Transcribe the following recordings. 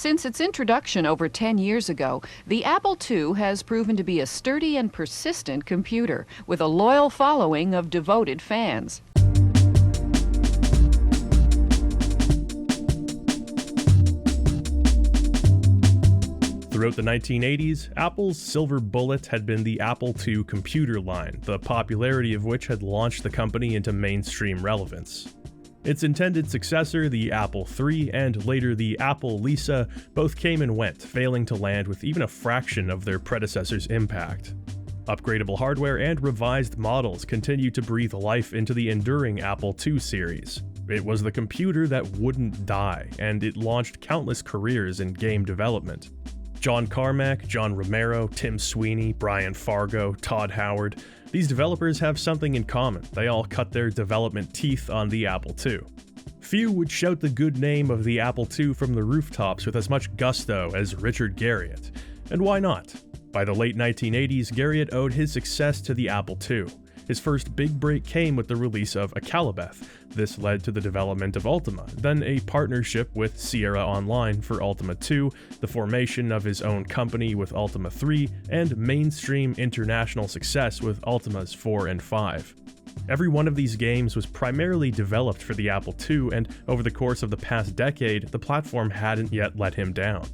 Since its introduction over 10 years ago, the Apple II has proven to be a sturdy and persistent computer with a loyal following of devoted fans. Throughout the 1980s, Apple's silver bullet had been the Apple II computer line, the popularity of which had launched the company into mainstream relevance. Its intended successor, the Apple III, and later the Apple Lisa, both came and went, failing to land with even a fraction of their predecessor's impact. Upgradable hardware and revised models continued to breathe life into the enduring Apple II series. It was the computer that wouldn't die, and it launched countless careers in game development. John Carmack, John Romero, Tim Sweeney, Brian Fargo, Todd Howard. These developers have something in common. They all cut their development teeth on the Apple II. Few would shout the good name of the Apple II from the rooftops with as much gusto as Richard Garriott. And why not? By the late 1980s, Garriott owed his success to the Apple II. His first big break came with the release of Akalabeth. This led to the development of Ultima, then a partnership with Sierra Online for Ultima 2, the formation of his own company with Ultima 3, and mainstream international success with Ultimas 4 and 5. Every one of these games was primarily developed for the Apple II, and over the course of the past decade, the platform hadn't yet let him down.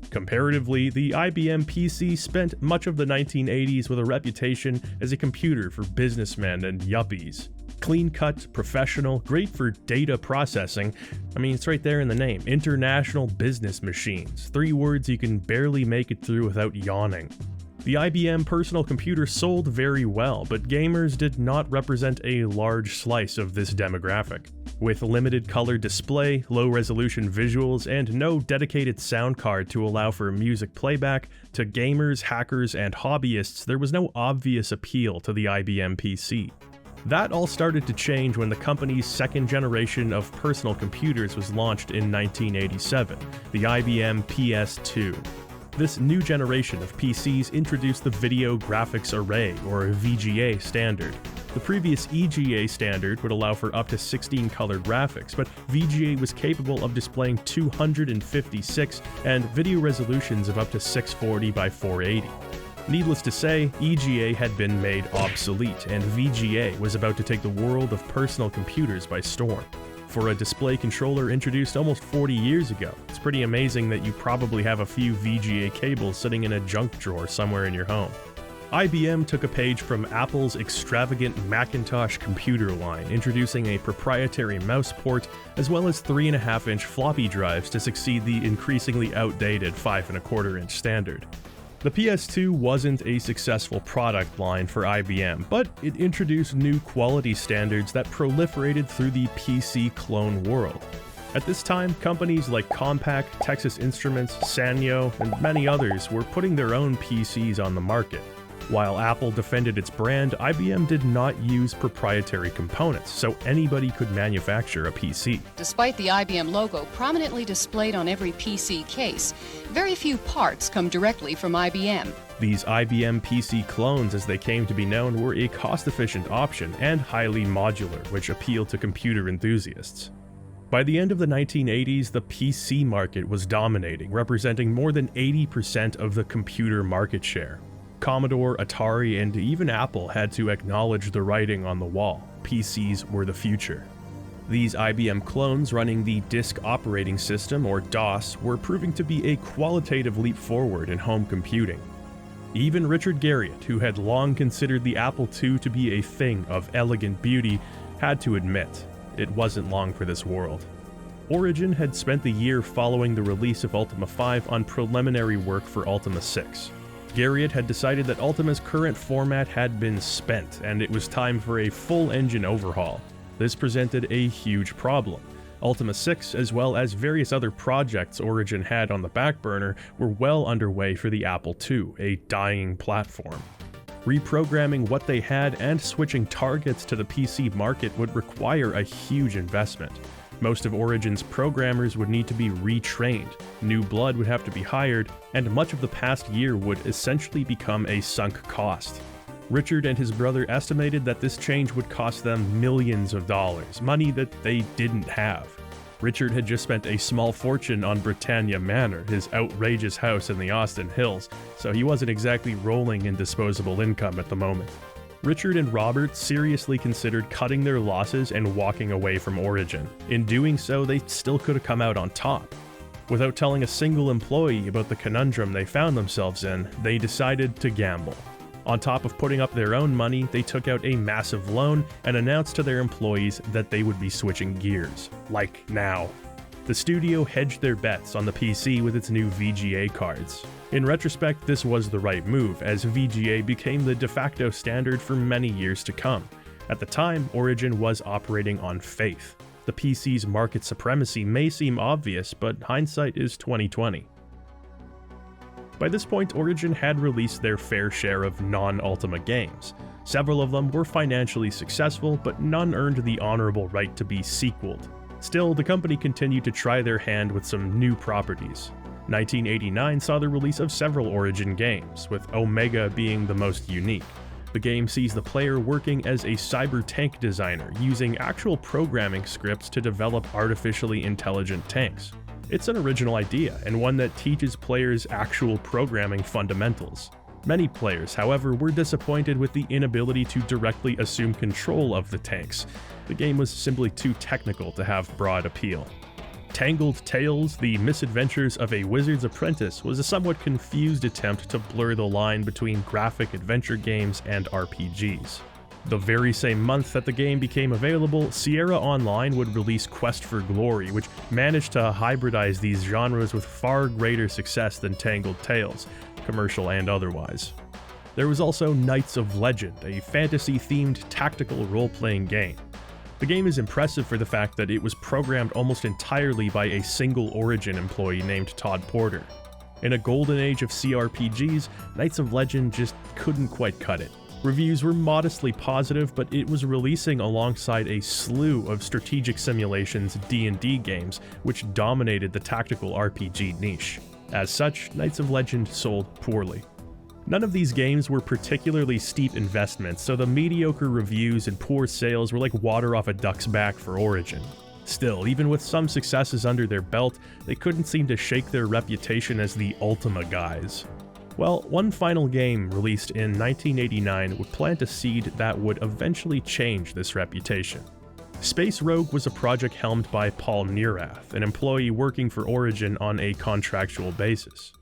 Comparatively, the IBM PC spent much of the 1980s with a reputation as a computer for businessmen and yuppies. Clean-cut, professional, great for data processing. I mean, it's right there in the name. International Business Machines. 3 words you can barely make it through without yawning. The IBM personal computer sold very well, but gamers did not represent a large slice of this demographic. With limited color display, low-resolution visuals, and no dedicated sound card to allow for music playback, to gamers, hackers, and hobbyists, there was no obvious appeal to the IBM PC. That all started to change when the company's second generation of personal computers was launched in 1987, the IBM PS2. This new generation of PCs introduced the Video Graphics Array, or VGA standard. The previous EGA standard would allow for up to 16 color graphics, but VGA was capable of displaying 256 and video resolutions of up to 640 by 480. Needless to say, EGA had been made obsolete, and VGA was about to take the world of personal computers by storm. For a display controller introduced almost 40 years ago, it's pretty amazing that you probably have a few VGA cables sitting in a junk drawer somewhere in your home. IBM took a page from Apple's extravagant Macintosh computer line, introducing a proprietary mouse port as well as 3.5-inch floppy drives to succeed the increasingly outdated 5.25-inch standard. The PS2 wasn't a successful product line for IBM, but it introduced new quality standards that proliferated through the PC clone world. At this time, companies like Compaq, Texas Instruments, Sanyo, and many others were putting their own PCs on the market. While Apple defended its brand, IBM did not use proprietary components, so anybody could manufacture a PC. Despite the IBM logo prominently displayed on every PC case, very few parts come directly from IBM. These IBM PC clones, as they came to be known, were a cost-efficient option and highly modular, which appealed to computer enthusiasts. By the end of the 1980s, the PC market was dominating, representing more than 80% of the computer market share. Commodore, Atari, and even Apple had to acknowledge the writing on the wall. PCs were the future. These IBM clones running the Disk Operating System, or DOS, were proving to be a qualitative leap forward in home computing. Even Richard Garriott, who had long considered the Apple II to be a thing of elegant beauty, had to admit it wasn't long for this world. Origin had spent the year following the release of Ultima V on preliminary work for Ultima VI. Garriott had decided that Ultima's current format had been spent, and it was time for a full engine overhaul. This presented a huge problem. Ultima VI, as well as various other projects Origin had on the back burner, were well underway for the Apple II, a dying platform. Reprogramming what they had and switching targets to the PC market would require a huge investment. Most of Origin's programmers would need to be retrained, new blood would have to be hired, and much of the past year would essentially become a sunk cost. Richard and his brother estimated that this change would cost them millions of dollars, money that they didn't have. Richard had just spent a small fortune on Britannia Manor, his outrageous house in the Austin Hills, so he wasn't exactly rolling in disposable income at the moment. Richard and Robert seriously considered cutting their losses and walking away from Origin. In doing so, they still could have come out on top. Without telling a single employee about the conundrum they found themselves in, they decided to gamble. On top of putting up their own money, they took out a massive loan and announced to their employees that they would be switching gears. Like now. The studio hedged their bets on the PC with its new VGA cards. In retrospect, this was the right move, as VGA became the de facto standard for many years to come. At the time, Origin was operating on faith. The PC's market supremacy may seem obvious, but hindsight is 20/20. By this point, Origin had released their fair share of non-Ultima games. Several of them were financially successful, but none earned the honorable right to be sequeled. Still, the company continued to try their hand with some new properties. 1989 saw the release of several Origin games, with Omega being the most unique. The game sees the player working as a cyber tank designer, using actual programming scripts to develop artificially intelligent tanks. It's an original idea, and one that teaches players actual programming fundamentals. Many players, however, were disappointed with the inability to directly assume control of the tanks. The game was simply too technical to have broad appeal. Tangled Tales: The Misadventures of a Wizard's Apprentice was a somewhat confused attempt to blur the line between graphic adventure games and RPGs. The very same month that the game became available, Sierra Online would release Quest for Glory, which managed to hybridize these genres with far greater success than Tangled Tales, commercial and otherwise. There was also Knights of Legend, a fantasy-themed tactical role-playing game. The game is impressive for the fact that it was programmed almost entirely by a single Origin employee named Todd Porter. In a golden age of CRPGs, Knights of Legend just couldn't quite cut it. Reviews were modestly positive, but it was releasing alongside a slew of strategic simulations D&D games, which dominated the tactical RPG niche. As such, Knights of Legend sold poorly. None of these games were particularly steep investments, so the mediocre reviews and poor sales were like water off a duck's back for Origin. Still, even with some successes under their belt, they couldn't seem to shake their reputation as the Ultima guys. Well, one final game released in 1989 would plant a seed that would eventually change this reputation. Space Rogue was a project helmed by Paul Neurath, an employee working for Origin on a contractual basis.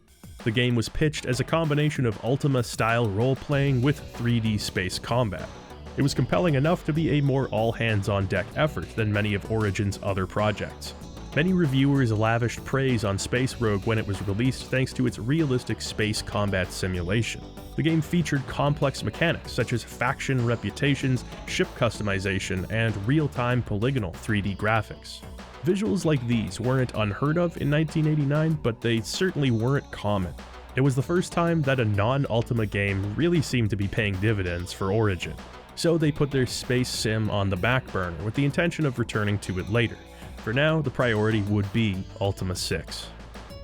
The game was pitched as a combination of Ultima-style role-playing with 3D space combat. It was compelling enough to be a more all-hands-on-deck effort than many of Origin's other projects. Many reviewers lavished praise on Space Rogue when it was released thanks to its realistic space combat simulation. The game featured complex mechanics such as faction reputations, ship customization, and real-time polygonal 3D graphics. Visuals like these weren't unheard of in 1989, but they certainly weren't common. It was the first time that a non-Ultima game really seemed to be paying dividends for Origin. So they put their space sim on the back burner with the intention of returning to it later. For now, the priority would be Ultima VI.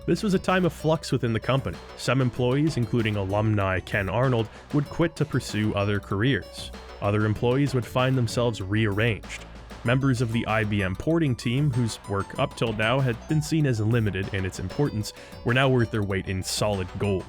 This was a time of flux within the company. Some employees, including alumni Ken Arnold, would quit to pursue other careers. Other employees would find themselves rearranged. Members of the IBM porting team, whose work up till now had been seen as limited in its importance, were now worth their weight in solid gold.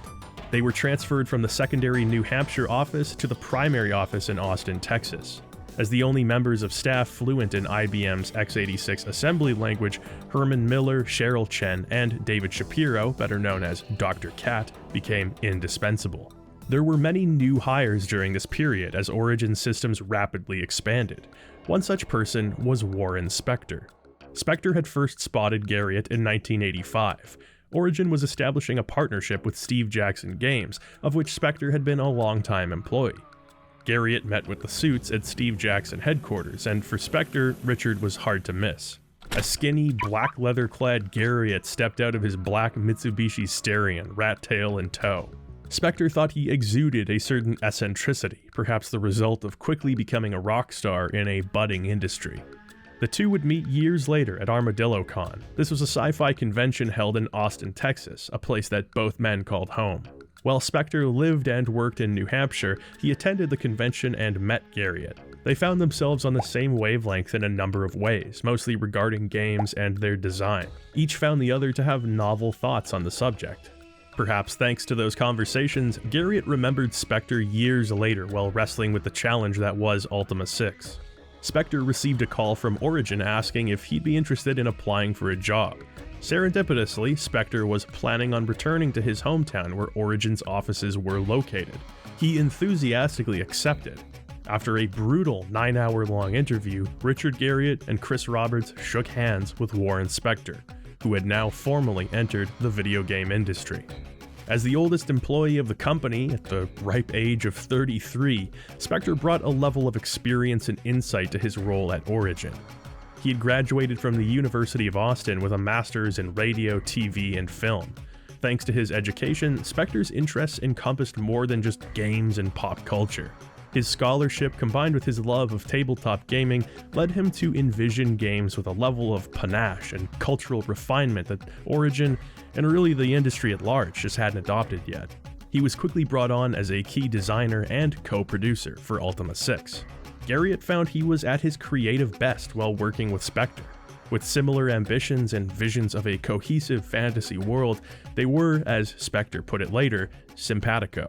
They were transferred from the secondary New Hampshire office to the primary office in Austin, Texas. As the only members of staff fluent in IBM's x86 assembly language, Herman Miller, Cheryl Chen, and David Shapiro, better known as Dr. Cat, became indispensable. There were many new hires during this period as Origin systems rapidly expanded. One such person was Warren Spector. Spector had first spotted Garriott in 1985. Origin was establishing a partnership with Steve Jackson Games, of which Spector had been a longtime employee. Garriott met with the suits at Steve Jackson headquarters, and for Spector, Richard was hard to miss. A skinny, black leather-clad Garriott stepped out of his black Mitsubishi Starion, rat tail in tow. Spector thought he exuded a certain eccentricity, perhaps the result of quickly becoming a rock star in a budding industry. The two would meet years later at Armadillo Con. This was a sci-fi convention held in Austin, Texas, a place that both men called home. While Spector lived and worked in New Hampshire, he attended the convention and met Garriott. They found themselves on the same wavelength in a number of ways, mostly regarding games and their design. Each found the other to have novel thoughts on the subject. Perhaps thanks to those conversations, Garriott remembered Spector years later while wrestling with the challenge that was Ultima VI. Spector received a call from Origin asking if he'd be interested in applying for a job. Serendipitously, Spector was planning on returning to his hometown where Origin's offices were located. He enthusiastically accepted. After a brutal 9-hour-long interview, Richard Garriott and Chris Roberts shook hands with Warren Spector, who had now formally entered the video game industry. As the oldest employee of the company, at the ripe age of 33, Spector brought a level of experience and insight to his role at Origin. He had graduated from the University of Austin with a master's in radio, TV, and film. Thanks to his education, Spector's interests encompassed more than just games and pop culture. His scholarship, combined with his love of tabletop gaming, led him to envision games with a level of panache and cultural refinement that Origin, and really the industry at large, just hadn't adopted yet. He was quickly brought on as a key designer and co-producer for Ultima VI. Garriott found he was at his creative best while working with Spector. With similar ambitions and visions of a cohesive fantasy world, they were, as Spector put it later, simpatico.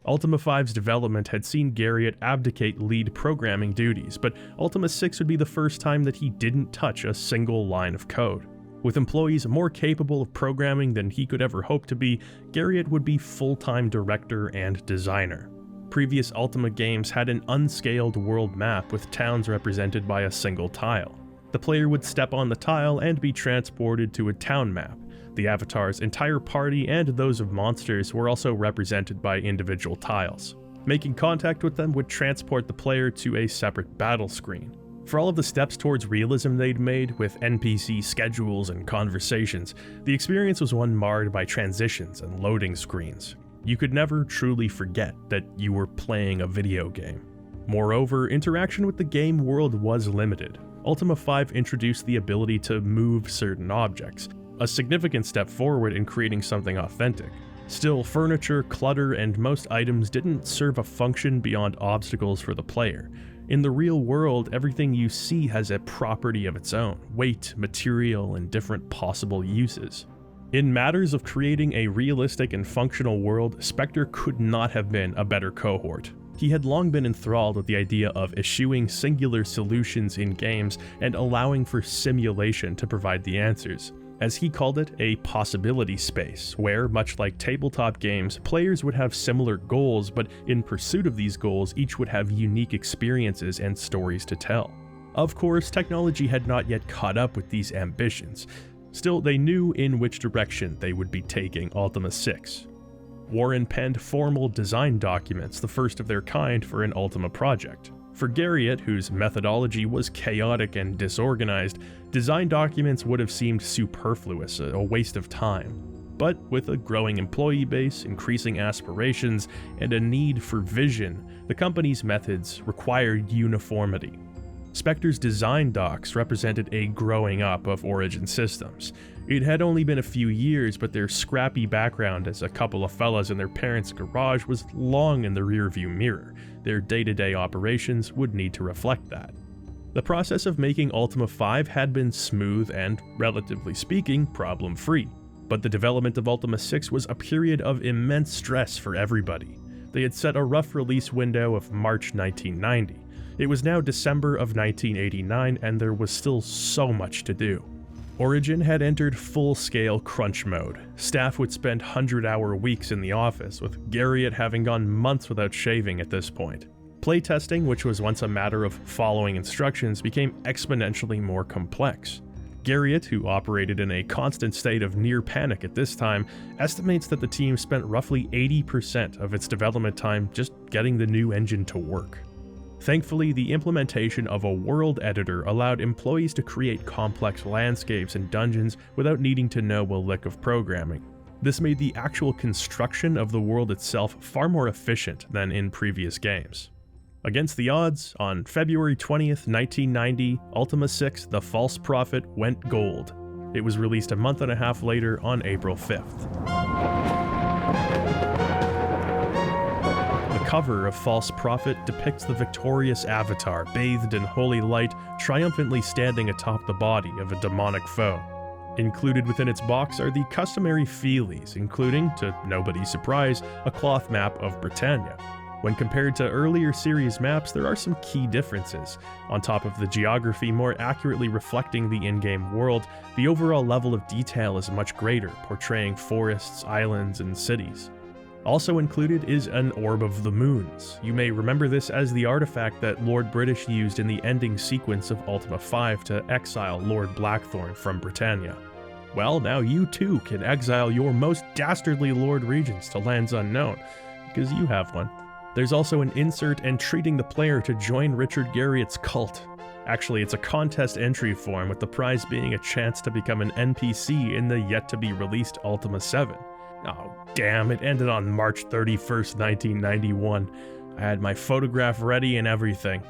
Ultima V's development had seen Garriott abdicate lead programming duties, but Ultima VI would be the first time that he didn't touch a single line of code. With employees more capable of programming than he could ever hope to be, Garriott would be full-time director and designer. Previous Ultima games had an unscaled world map with towns represented by a single tile. The player would step on the tile and be transported to a town map. The avatar's entire party and those of monsters were also represented by individual tiles. Making contact with them would transport the player to a separate battle screen. For all of the steps towards realism they'd made, with NPC schedules and conversations, the experience was one marred by transitions and loading screens. You could never truly forget that you were playing a video game. Moreover, interaction with the game world was limited. Ultima V introduced the ability to move certain objects, a significant step forward in creating something authentic. Still, furniture, clutter, and most items didn't serve a function beyond obstacles for the player. In the real world, everything you see has a property of its own, weight, material, and different possible uses. In matters of creating a realistic and functional world, Spector could not have been a better cohort. He had long been enthralled with the idea of eschewing singular solutions in games and allowing for simulation to provide the answers. As he called it, a possibility space, where, much like tabletop games, players would have similar goals, but in pursuit of these goals, each would have unique experiences and stories to tell. Of course, technology had not yet caught up with these ambitions. Still, they knew in which direction they would be taking Ultima VI. Warren penned formal design documents, the first of their kind for an Ultima project. For Garriott, whose methodology was chaotic and disorganized, design documents would have seemed superfluous, a waste of time. But with a growing employee base, increasing aspirations, and a need for vision, the company's methods required uniformity. Spector's design docs represented a growing up of Origin systems. It had only been a few years, but their scrappy background as a couple of fellas in their parents' garage was long in the rearview mirror. Their day-to-day operations would need to reflect that. The process of making Ultima V had been smooth and, relatively speaking, problem-free. But the development of Ultima VI was a period of immense stress for everybody. They had set a rough release window of March 1990. It was now December of 1989, and there was still so much to do. Origin had entered full-scale crunch mode. Staff would spend 100-hour weeks in the office, with Garriott having gone months without shaving at this point. Playtesting, which was once a matter of following instructions, became exponentially more complex. Garriott, who operated in a constant state of near panic at this time, estimates that the team spent roughly 80% of its development time just getting the new engine to work. Thankfully, the implementation of a world editor allowed employees to create complex landscapes and dungeons without needing to know a lick of programming. This made the actual construction of the world itself far more efficient than in previous games. Against the odds, on February 20th, 1990, Ultima VI: The False Prophet went gold. It was released a month and a half later on April 5th. The cover of False Prophet depicts the victorious avatar, bathed in holy light, triumphantly standing atop the body of a demonic foe. Included within its box are the customary feelies, including, to nobody's surprise, a cloth map of Britannia. When compared to earlier series maps, there are some key differences. On top of the geography more accurately reflecting the in-game world, the overall level of detail is much greater, portraying forests, islands, and cities. Also included is an Orb of the Moons. You may remember this as the artifact that Lord British used in the ending sequence of Ultima V to exile Lord Blackthorn from Britannia. Well, now you too can exile your most dastardly Lord Regents to lands unknown, because you have one. There's also an insert entreating the player to join Richard Garriott's cult. Actually, it's a contest entry form, with the prize being a chance to become an NPC in the yet-to-be-released Ultima VII. Oh, damn, it ended on March 31st, 1991. I had my photograph ready and everything.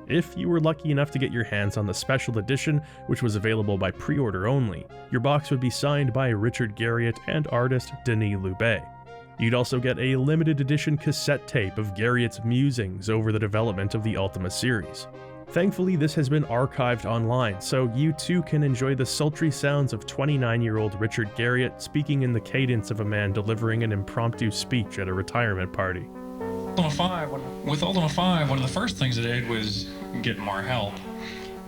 If you were lucky enough to get your hands on the special edition, which was available by pre-order only, your box would be signed by Richard Garriott and artist Denis Loubet. You'd also get a limited edition cassette tape of Garriott's musings over the development of the Ultima series. Thankfully, this has been archived online, so you too can enjoy the sultry sounds of 29-year-old Richard Garriott speaking in the cadence of a man delivering an impromptu speech at a retirement party. With Ultima V, one of the first things I did was get more help.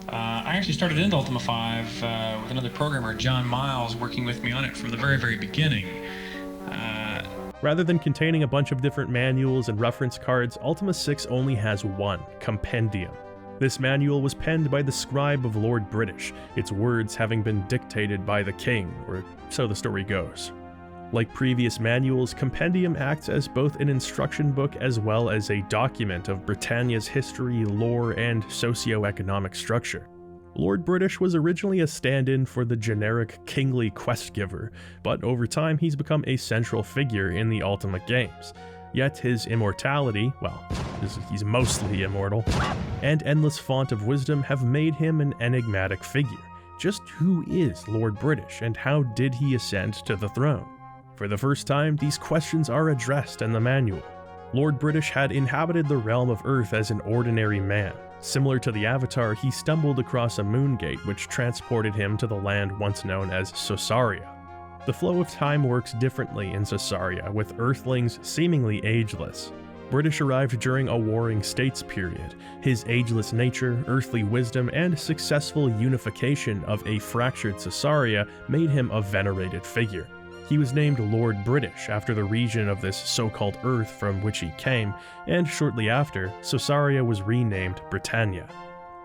I actually started into Ultima V with another programmer, John Miles, working with me on it from the very, very beginning. Rather than containing a bunch of different manuals and reference cards, Ultima VI only has one, Compendium. This manual was penned by the scribe of Lord British, its words having been dictated by the king, or so the story goes. Like previous manuals, Compendium acts as both an instruction book as well as a document of Britannia's history, lore, and socio-economic structure. Lord British was originally a stand-in for the generic kingly quest giver, but over time he's become a central figure in the Ultima games. Yet his immortality, well, he's mostly immortal, and endless font of wisdom have made him an enigmatic figure. Just who is Lord British, and how did he ascend to the throne? For the first time, these questions are addressed in the manual. Lord British had inhabited the realm of Earth as an ordinary man. Similar to the Avatar, he stumbled across a moon gate which transported him to the land once known as Sosaria. The flow of time works differently in Sosaria, with Earthlings seemingly ageless. British arrived during a warring states period. His ageless nature, earthly wisdom, and successful unification of a fractured Sosaria made him a venerated figure. He was named Lord British after the region of this so-called Earth from which he came, and shortly after, Sosaria was renamed Britannia.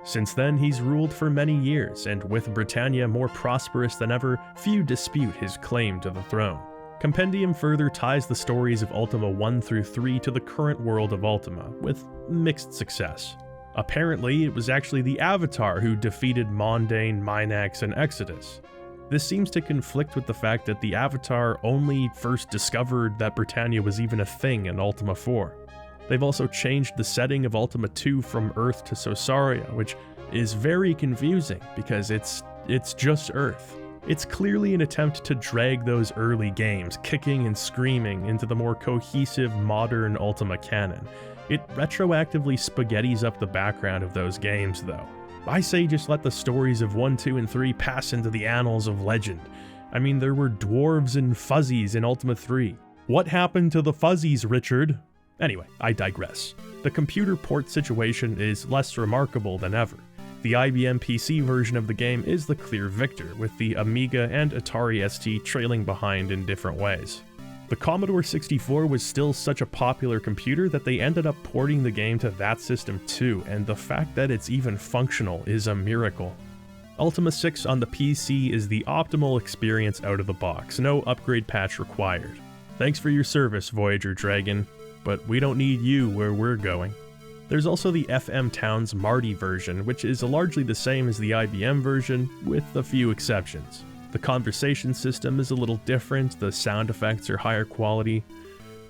Since then, he's ruled for many years, and with Britannia more prosperous than ever, few dispute his claim to the throne. Compendium further ties the stories of Ultima 1 through 3 to the current world of Ultima, with mixed success. Apparently, it was actually the Avatar who defeated Mondain, Minax, and Exodus. This seems to conflict with the fact that the Avatar only first discovered that Britannia was even a thing in Ultima 4. They've also changed the setting of Ultima 2 from Earth to Sosaria, which is very confusing because it's just Earth. It's clearly an attempt to drag those early games, kicking and screaming, into the more cohesive modern Ultima canon. It retroactively spaghettis up the background of those games though. I say just let the stories of 1, 2, and 3 pass into the annals of legend. I mean, there were dwarves and fuzzies in Ultima 3. What happened to the fuzzies, Richard? Anyway, I digress. The computer port situation is less remarkable than ever. The IBM PC version of the game is the clear victor, with the Amiga and Atari ST trailing behind in different ways. The Commodore 64 was still such a popular computer that they ended up porting the game to that system too, and the fact that it's even functional is a miracle. Ultima 6 on the PC is the optimal experience out of the box, no upgrade patch required. Thanks for your service, Voyager Dragon, but we don't need you where we're going. There's also the FM Towns Marty version, which is largely the same as the IBM version, with a few exceptions. The conversation system is a little different, the sound effects are higher quality.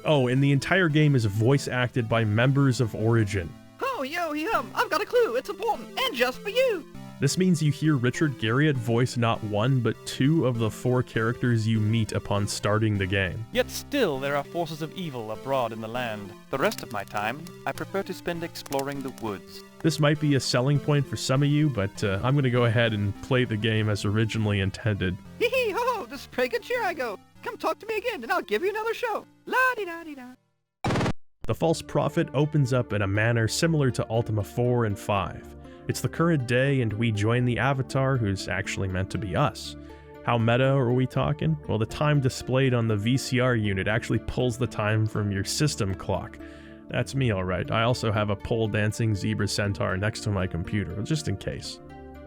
Oh, and the entire game is voice acted by members of Origin. Oh, yo, yum, I've got a clue, it's important, and just for you! This means you hear Richard Garriott voice not one, but two of the four characters you meet upon starting the game. Yet still there are forces of evil abroad in the land. The rest of my time, I prefer to spend exploring the woods. This might be a selling point for some of you, but I'm going to go ahead and play the game as originally intended. Hee hee ho, this pray good cheer I go. Come talk to me again and I'll give you another show. La-di-da-di-da. The False Prophet opens up in a manner similar to Ultima 4 and 5. It's the current day and we join the avatar who's actually meant to be us. How meta are we talking? Well, the time displayed on the VCR unit actually pulls the time from your system clock. That's me alright. I also have a pole dancing zebra centaur next to my computer, just in case.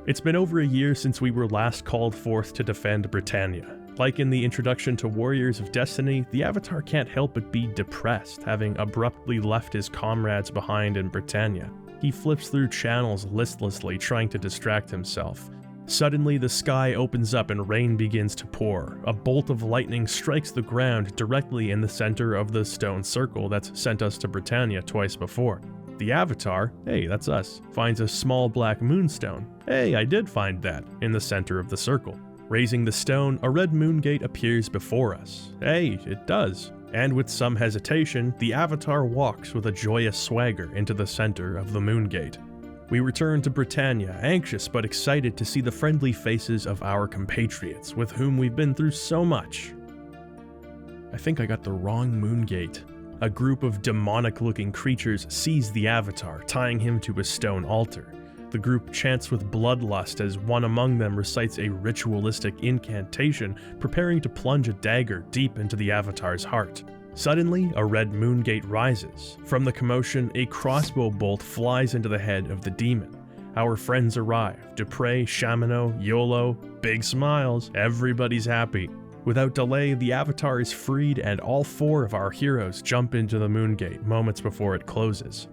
It's been over a year since we were last called forth to defend Britannia. Like in the introduction to Warriors of Destiny, the Avatar can't help but be depressed, having abruptly left his comrades behind in Britannia. He flips through channels listlessly, trying to distract himself. Suddenly, the sky opens up and rain begins to pour. A bolt of lightning strikes the ground directly in the center of the stone circle that's sent us to Britannia twice before. The Avatar, hey, that's us, finds a small black moonstone. Hey, I did find that, in the center of the circle. Raising the stone, a red moongate appears before us. Hey, it does. And with some hesitation, the Avatar walks with a joyous swagger into the center of the moongate. We return to Britannia, anxious but excited to see the friendly faces of our compatriots, with whom we've been through so much. I think I got the wrong moongate. A group of demonic-looking creatures seize the Avatar, tying him to a stone altar. The group chants with bloodlust as one among them recites a ritualistic incantation, preparing to plunge a dagger deep into the Avatar's heart. Suddenly, a red moongate rises. From the commotion, a crossbow bolt flies into the head of the demon. Our friends arrive. Dupre, Chamino, Yolo, big smiles, everybody's happy. Without delay, the Avatar is freed and all four of our heroes jump into the moongate moments before it closes.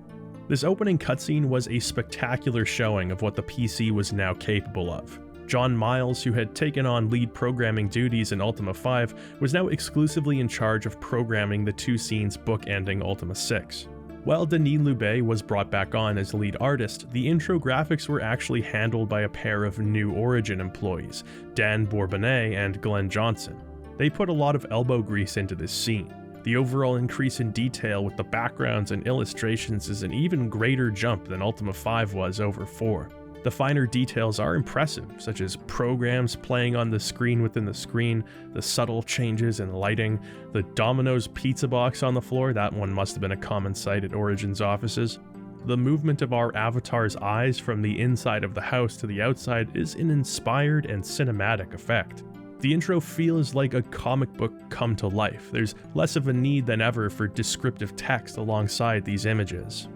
This opening cutscene was a spectacular showing of what the PC was now capable of. John Miles, who had taken on lead programming duties in Ultima 5, was now exclusively in charge of programming the two scenes bookending Ultima 6. While Denis Loubet was brought back on as lead artist, the intro graphics were actually handled by a pair of New Origin employees, Dan Bourbonnais and Glenn Johnson. They put a lot of elbow grease into this scene. The overall increase in detail with the backgrounds and illustrations is an even greater jump than Ultima 5 was over 4. The finer details are impressive, such as programs playing on the screen within the screen, the subtle changes in lighting, the Domino's pizza box on the floor, that one must have been a common sight at Origin's offices. The movement of our avatar's eyes from the inside of the house to the outside is an inspired and cinematic effect. The intro feels like a comic book come to life. There's less of a need than ever for descriptive text alongside these images.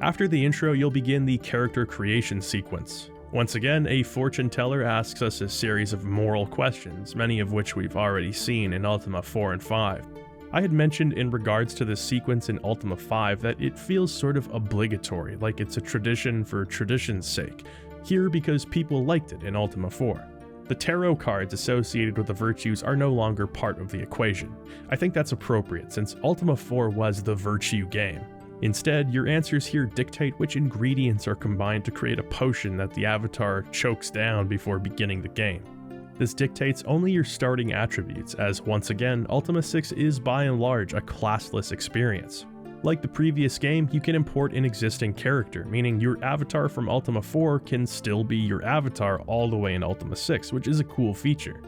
After the intro, you'll begin the character creation sequence. Once again, a fortune teller asks us a series of moral questions, many of which we've already seen in Ultima 4 and 5. I had mentioned in regards to this sequence in Ultima 5 that it feels sort of obligatory, like it's a tradition for tradition's sake, here because people liked it in Ultima 4. The tarot cards associated with the virtues are no longer part of the equation. I think that's appropriate since Ultima 4 was the virtue game. Instead, your answers here dictate which ingredients are combined to create a potion that the avatar chokes down before beginning the game. This dictates only your starting attributes, as once again, Ultima 6 is by and large a classless experience. Like the previous game, you can import an existing character, meaning your avatar from Ultima 4 can still be your avatar all the way in Ultima 6, which is a cool feature.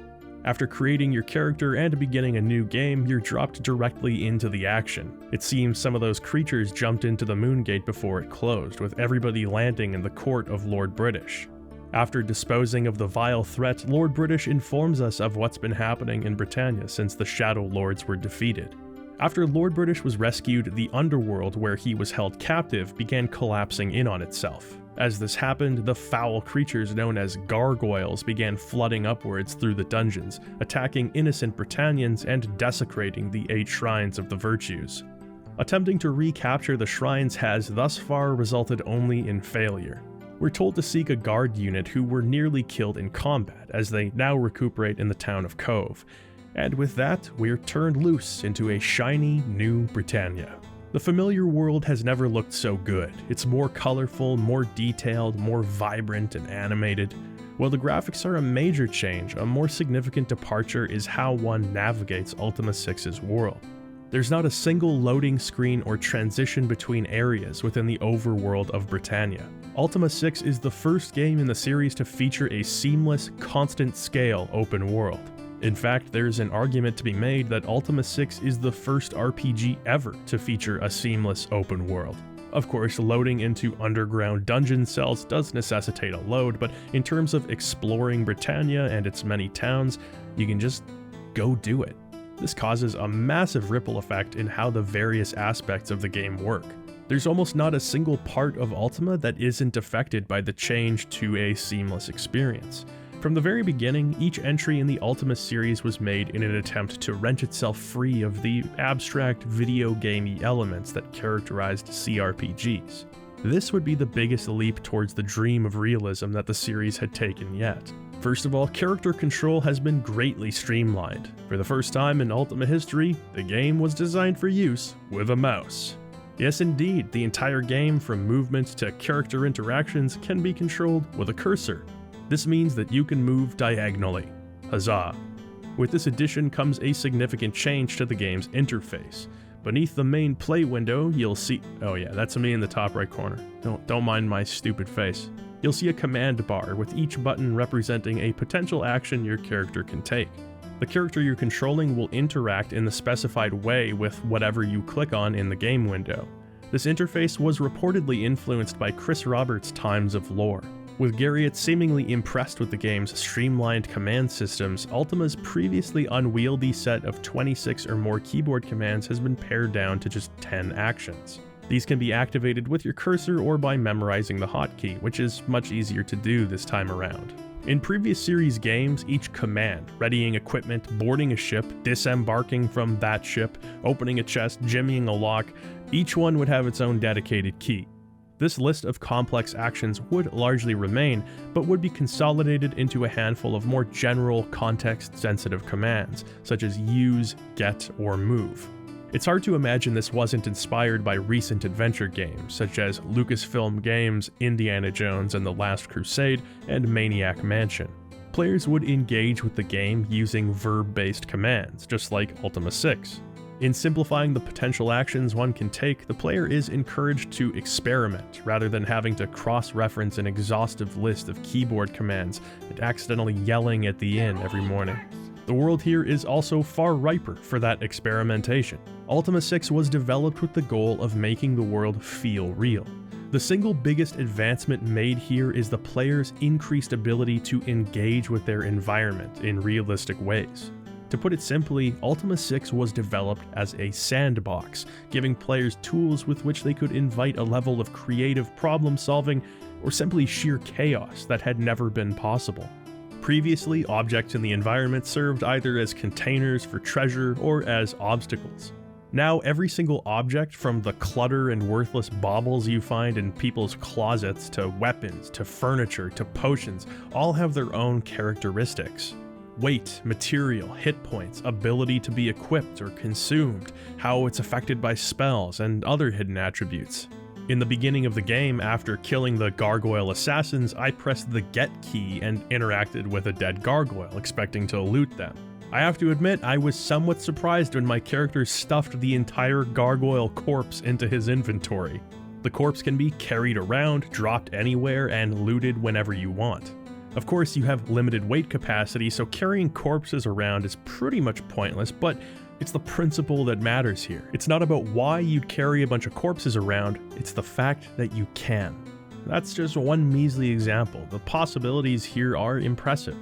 After creating your character and beginning a new game, you're dropped directly into the action. It seems some of those creatures jumped into the Moongate before it closed, with everybody landing in the court of Lord British. After disposing of the vile threat, Lord British informs us of what's been happening in Britannia since the Shadow Lords were defeated. After Lord British was rescued, the underworld where he was held captive began collapsing in on itself. As this happened, the foul creatures known as gargoyles began flooding upwards through the dungeons, attacking innocent Britannians and desecrating the 8 shrines of the virtues. Attempting to recapture the shrines has thus far resulted only in failure. We're told to seek a guard unit who were nearly killed in combat, as they now recuperate in the town of Cove. And with that, we're turned loose into a shiny new Britannia. The familiar world has never looked so good. It's more colorful, more detailed, more vibrant and animated. While the graphics are a major change, a more significant departure is how one navigates Ultima VI's world. There's not a single loading screen or transition between areas within the overworld of Britannia. Ultima VI is the first game in the series to feature a seamless, constant-scale open world. In fact, there's an argument to be made that Ultima VI is the first RPG ever to feature a seamless open world. Of course, loading into underground dungeon cells does necessitate a load, but in terms of exploring Britannia and its many towns, you can just go do it. This causes a massive ripple effect in how the various aspects of the game work. There's almost not a single part of Ultima that isn't affected by the change to a seamless experience. From the very beginning, each entry in the Ultima series was made in an attempt to wrench itself free of the abstract video gamey elements that characterized CRPGs. This would be the biggest leap towards the dream of realism that the series had taken yet. First of all, character control has been greatly streamlined. For the first time in Ultima history, the game was designed for use with a mouse. Yes indeed, the entire game from movement to character interactions can be controlled with a cursor. This means that you can move diagonally. Huzzah! With this addition comes a significant change to the game's interface. Beneath the main play window, you'll see— oh yeah, that's me in the top right corner. Don't mind my stupid face. You'll see a command bar with each button representing a potential action your character can take. The character you're controlling will interact in the specified way with whatever you click on in the game window. This interface was reportedly influenced by Chris Roberts' Times of Lore. With Garriott seemingly impressed with the game's streamlined command systems, Ultima's previously unwieldy set of 26 or more keyboard commands has been pared down to just 10 actions. These can be activated with your cursor or by memorizing the hotkey, which is much easier to do this time around. In previous series games, each command, readying equipment, boarding a ship, disembarking from that ship, opening a chest, jimmying a lock, each one would have its own dedicated key. This list of complex actions would largely remain, but would be consolidated into a handful of more general, context-sensitive commands, such as use, get, or move. It's hard to imagine this wasn't inspired by recent adventure games, such as Lucasfilm Games' Indiana Jones and the Last Crusade and Maniac Mansion. Players would engage with the game using verb-based commands, just like Ultima VI. In simplifying the potential actions one can take, the player is encouraged to experiment, rather than having to cross-reference an exhaustive list of keyboard commands and accidentally yelling at the inn every morning. The world here is also far riper for that experimentation. Ultima VI was developed with the goal of making the world feel real. The single biggest advancement made here is the player's increased ability to engage with their environment in realistic ways. To put it simply, Ultima VI was developed as a sandbox, giving players tools with which they could invite a level of creative problem solving or simply sheer chaos that had never been possible. Previously, objects in the environment served either as containers for treasure or as obstacles. Now every single object, from the clutter and worthless baubles you find in people's closets to weapons to furniture to potions, all have their own characteristics. Weight, material, hit points, ability to be equipped or consumed, how it's affected by spells, and other hidden attributes. In the beginning of the game, after killing the gargoyle assassins, I pressed the get key and interacted with a dead gargoyle, expecting to loot them. I have to admit, I was somewhat surprised when my character stuffed the entire gargoyle corpse into his inventory. The corpse can be carried around, dropped anywhere, and looted whenever you want. Of course, you have limited weight capacity, so carrying corpses around is pretty much pointless, but it's the principle that matters here. It's not about why you'd carry a bunch of corpses around, it's the fact that you can. That's just one measly example. The possibilities here are impressive.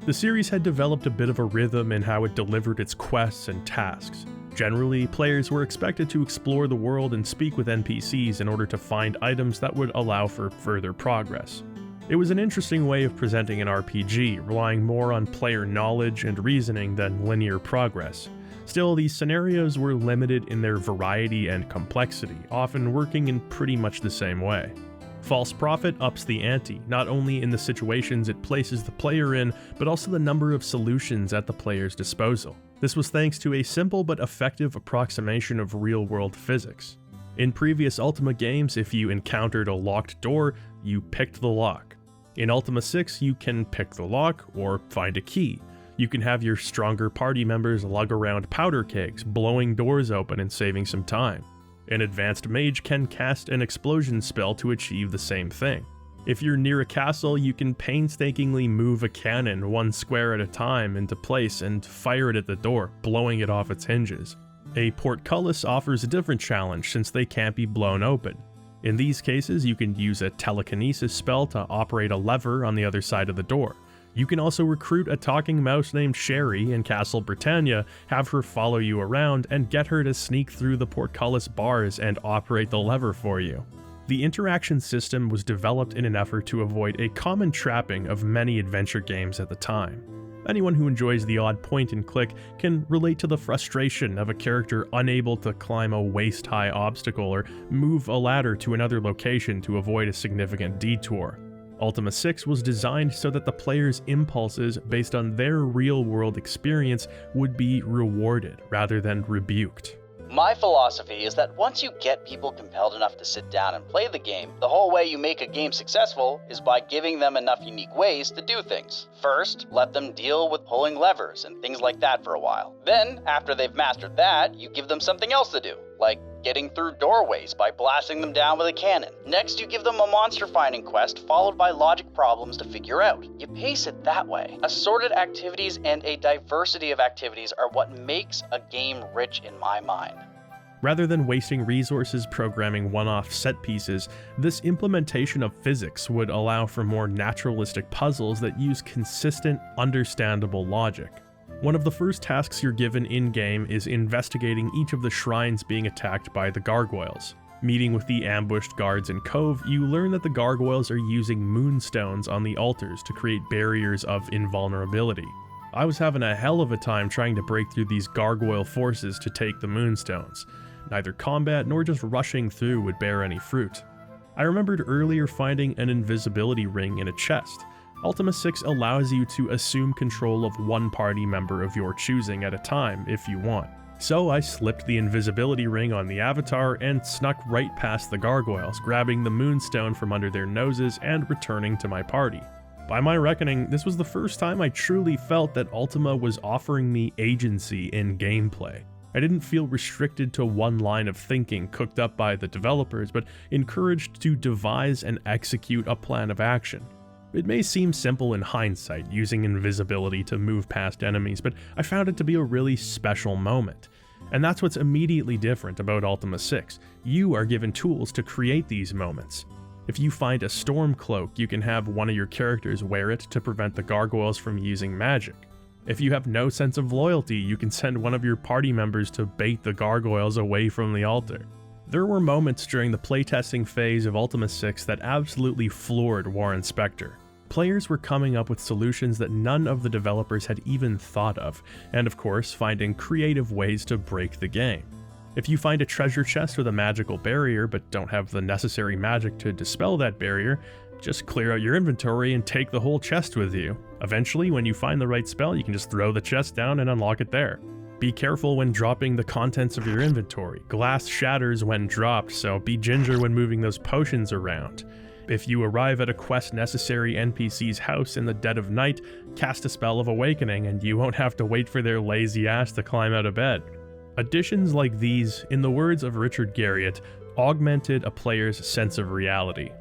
The series had developed a bit of a rhythm in how it delivered its quests and tasks. Generally, players were expected to explore the world and speak with NPCs in order to find items that would allow for further progress. It was an interesting way of presenting an RPG, relying more on player knowledge and reasoning than linear progress. Still, these scenarios were limited in their variety and complexity, often working in pretty much the same way. False Prophet ups the ante, not only in the situations it places the player in, but also the number of solutions at the player's disposal. This was thanks to a simple but effective approximation of real-world physics. In previous Ultima games, if you encountered a locked door, you picked the lock. In Ultima VI, you can pick the lock or find a key. You can have your stronger party members lug around powder kegs, blowing doors open and saving some time. An advanced mage can cast an explosion spell to achieve the same thing. If you're near a castle, you can painstakingly move a cannon one square at a time into place and fire it at the door, blowing it off its hinges. A portcullis offers a different challenge since they can't be blown open. In these cases, you can use a telekinesis spell to operate a lever on the other side of the door. You can also recruit a talking mouse named Sherry in Castle Britannia, have her follow you around, and get her to sneak through the portcullis bars and operate the lever for you. The interaction system was developed in an effort to avoid a common trapping of many adventure games at the time. Anyone who enjoys the odd point-and-click can relate to the frustration of a character unable to climb a waist-high obstacle or move a ladder to another location to avoid a significant detour. Ultima VI was designed so that the player's impulses based on their real-world experience would be rewarded rather than rebuked. My philosophy is that once you get people compelled enough to sit down and play the game, the whole way you make a game successful is by giving them enough unique ways to do things. First, let them deal with pulling levers and things like that for a while. Then, after they've mastered that, you give them something else to do, like getting through doorways by blasting them down with a cannon. Next, you give them a monster finding quest followed by logic problems to figure out. You pace it that way. Assorted activities and a diversity of activities are what makes a game rich in my mind. Rather than wasting resources programming one-off set pieces, this implementation of physics would allow for more naturalistic puzzles that use consistent, understandable logic. One of the first tasks you're given in-game is investigating each of the shrines being attacked by the gargoyles. Meeting with the ambushed guards in Cove, you learn that the gargoyles are using moonstones on the altars to create barriers of invulnerability. I was having a hell of a time trying to break through these gargoyle forces to take the moonstones. Neither combat nor just rushing through would bear any fruit. I remembered earlier finding an invisibility ring in a chest. Ultima VI allows you to assume control of one party member of your choosing at a time if you want. So I slipped the invisibility ring on the avatar and snuck right past the gargoyles, grabbing the moonstone from under their noses and returning to my party. By my reckoning, this was the first time I truly felt that Ultima was offering me agency in gameplay. I didn't feel restricted to one line of thinking cooked up by the developers, but encouraged to devise and execute a plan of action. It may seem simple in hindsight, using invisibility to move past enemies, but I found it to be a really special moment. And that's what's immediately different about Ultima VI. You are given tools to create these moments. If you find a storm cloak, you can have one of your characters wear it to prevent the gargoyles from using magic. If you have no sense of loyalty, you can send one of your party members to bait the gargoyles away from the altar. There were moments during the playtesting phase of Ultima VI that absolutely floored Warren Spector. Players were coming up with solutions that none of the developers had even thought of, and of course, finding creative ways to break the game. If you find a treasure chest with a magical barrier but don't have the necessary magic to dispel that barrier, just clear out your inventory and take the whole chest with you. Eventually, when you find the right spell, you can just throw the chest down and unlock it there. Be careful when dropping the contents of your inventory. Glass shatters when dropped, so be ginger when moving those potions around. If you arrive at a quest-necessary NPC's house in the dead of night, cast a spell of awakening and you won't have to wait for their lazy ass to climb out of bed. Additions like these, in the words of Richard Garriott, augmented a player's sense of reality.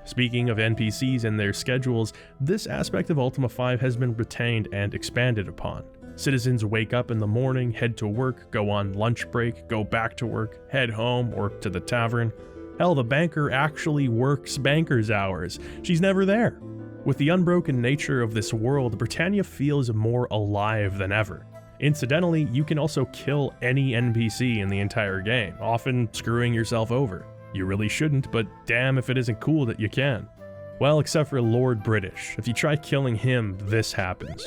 Speaking of NPCs and their schedules, this aspect of Ultima V has been retained and expanded upon. Citizens wake up in the morning, head to work, go on lunch break, go back to work, head home or to the tavern. Hell, the banker actually works banker's hours. She's never there. With the unbroken nature of this world, Britannia feels more alive than ever. Incidentally, you can also kill any NPC in the entire game, often screwing yourself over. You really shouldn't, but damn if it isn't cool that you can. Well, except for Lord British. If you try killing him, this happens.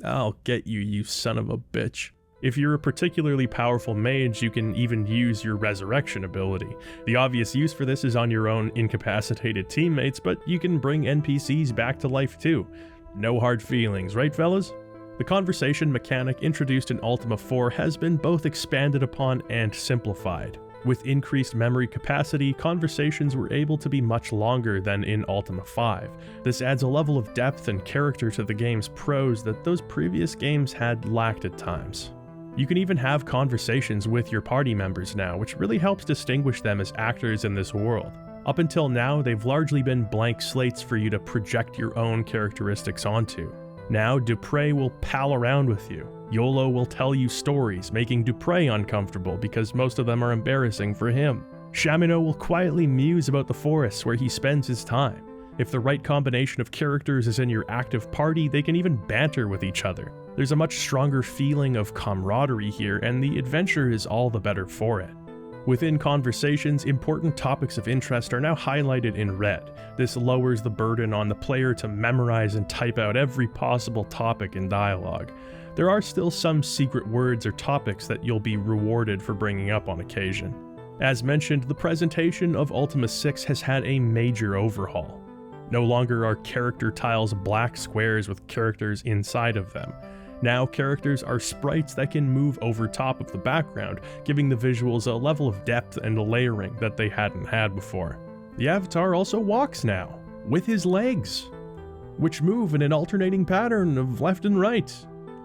I'll get you, you son of a bitch. If you're a particularly powerful mage, you can even use your resurrection ability. The obvious use for this is on your own incapacitated teammates, but you can bring NPCs back to life too. No hard feelings, right fellas? The conversation mechanic introduced in Ultima 4 has been both expanded upon and simplified. With increased memory capacity, conversations were able to be much longer than in Ultima 5. This adds a level of depth and character to the game's prose that those previous games had lacked at times. You can even have conversations with your party members now, which really helps distinguish them as actors in this world. Up until now, they've largely been blank slates for you to project your own characteristics onto. Now, Dupre will pal around with you. Yolo will tell you stories, making Dupre uncomfortable because most of them are embarrassing for him. Chamino will quietly muse about the forests where he spends his time. If the right combination of characters is in your active party, they can even banter with each other. There's a much stronger feeling of camaraderie here, and the adventure is all the better for it. Within conversations, important topics of interest are now highlighted in red. This lowers the burden on the player to memorize and type out every possible topic in dialogue. There are still some secret words or topics that you'll be rewarded for bringing up on occasion. As mentioned, the presentation of Ultima VI has had a major overhaul. No longer are character tiles black squares with characters inside of them. Now characters are sprites that can move over top of the background, giving the visuals a level of depth and layering that they hadn't had before. The avatar also walks now, with his legs, which move in an alternating pattern of left and right,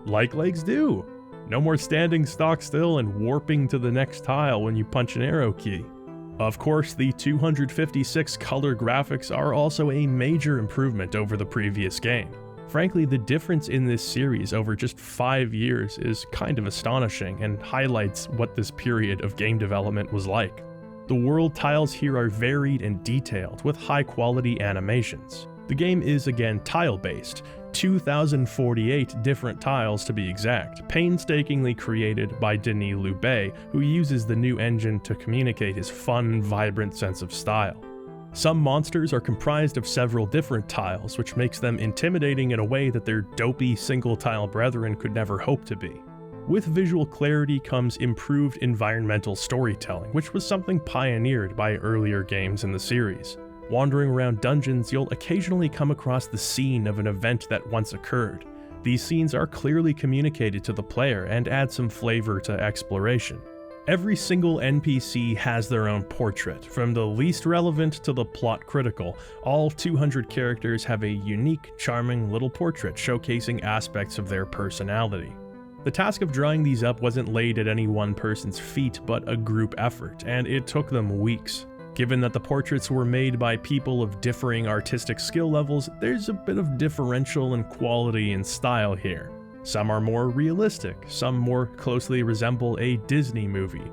like legs do. No more standing stock still and warping to the next tile when you punch an arrow key. Of course, the 256 color graphics are also a major improvement over the previous game. Frankly, the difference in this series over just 5 years is kind of astonishing and highlights what this period of game development was like. The world tiles here are varied and detailed, with high-quality animations. The game is again tile-based, 2,048 different tiles to be exact, painstakingly created by Denis Loubet, who uses the new engine to communicate his fun, vibrant sense of style. Some monsters are comprised of several different tiles, which makes them intimidating in a way that their dopey single-tile brethren could never hope to be. With visual clarity comes improved environmental storytelling, which was something pioneered by earlier games in the series. Wandering around dungeons, you'll occasionally come across the scene of an event that once occurred. These scenes are clearly communicated to the player and add some flavor to exploration. Every single NPC has their own portrait, from the least relevant to the plot critical. All 200 characters have a unique, charming little portrait showcasing aspects of their personality. The task of drawing these up wasn't laid at any one person's feet, but a group effort, and it took them weeks. Given that the portraits were made by people of differing artistic skill levels, there's a bit of differential in quality and style here. Some are more realistic, some more closely resemble a Disney movie,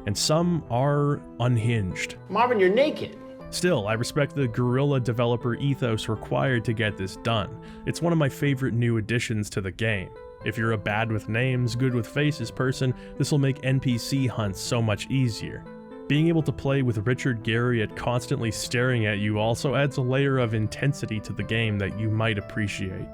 and some are unhinged. Marvin, you're naked. Still, I respect the guerrilla developer ethos required to get this done. It's one of my favorite new additions to the game. If you're a bad with names, good with faces person, this will make NPC hunts so much easier. Being able to play with Richard Garriott constantly staring at you also adds a layer of intensity to the game that you might appreciate.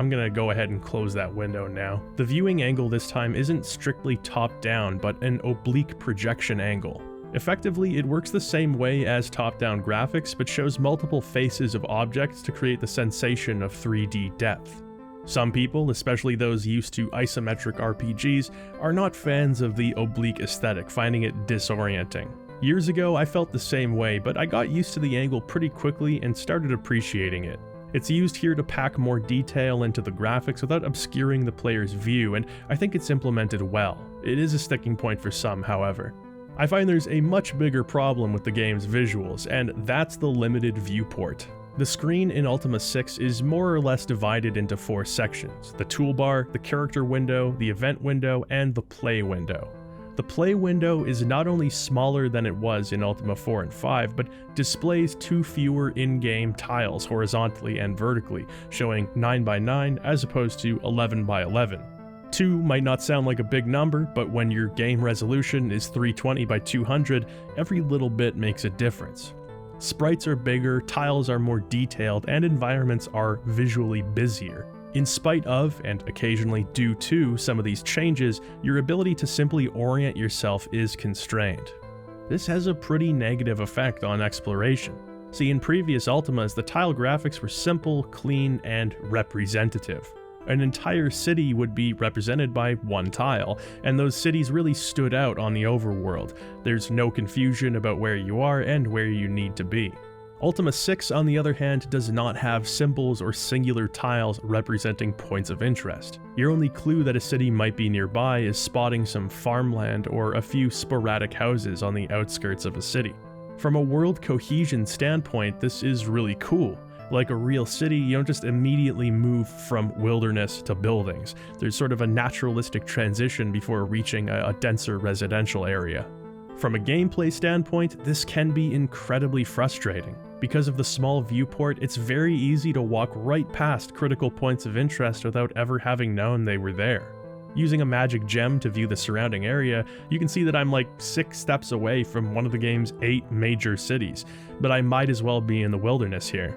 I'm gonna go ahead and close that window now. The viewing angle this time isn't strictly top-down, but an oblique projection angle. Effectively, it works the same way as top-down graphics, but shows multiple faces of objects to create the sensation of 3D depth. Some people, especially those used to isometric RPGs, are not fans of the oblique aesthetic, finding it disorienting. Years ago, I felt the same way, but I got used to the angle pretty quickly and started appreciating it. It's used here to pack more detail into the graphics without obscuring the player's view, and I think it's implemented well. It is a sticking point for some, however. I find there's a much bigger problem with the game's visuals, and that's the limited viewport. The screen in Ultima VI is more or less divided into 4 sections: the toolbar, the character window, the event window, and the play window. The play window is not only smaller than it was in Ultima 4 and 5, but displays 2 fewer in-game tiles horizontally and vertically, showing 9x9 as opposed to 11x11. 2 might not sound like a big number, but when your game resolution is 320x200, every little bit makes a difference. Sprites are bigger, tiles are more detailed, and environments are visually busier. In spite of, and occasionally due to, some of these changes, your ability to simply orient yourself is constrained. This has a pretty negative effect on exploration. See, in previous Ultimas, the tile graphics were simple, clean, and representative. An entire city would be represented by one tile, and those cities really stood out on the overworld. There's no confusion about where you are and where you need to be. Ultima VI, on the other hand, does not have symbols or singular tiles representing points of interest. Your only clue that a city might be nearby is spotting some farmland or a few sporadic houses on the outskirts of a city. From a world cohesion standpoint, this is really cool. Like a real city, you don't just immediately move from wilderness to buildings. There's sort of a naturalistic transition before reaching a denser residential area. From a gameplay standpoint, this can be incredibly frustrating. Because of the small viewport, it's very easy to walk right past critical points of interest without ever having known they were there. Using a magic gem to view the surrounding area, you can see that I'm like 6 steps away from one of the game's 8 major cities, but I might as well be in the wilderness here.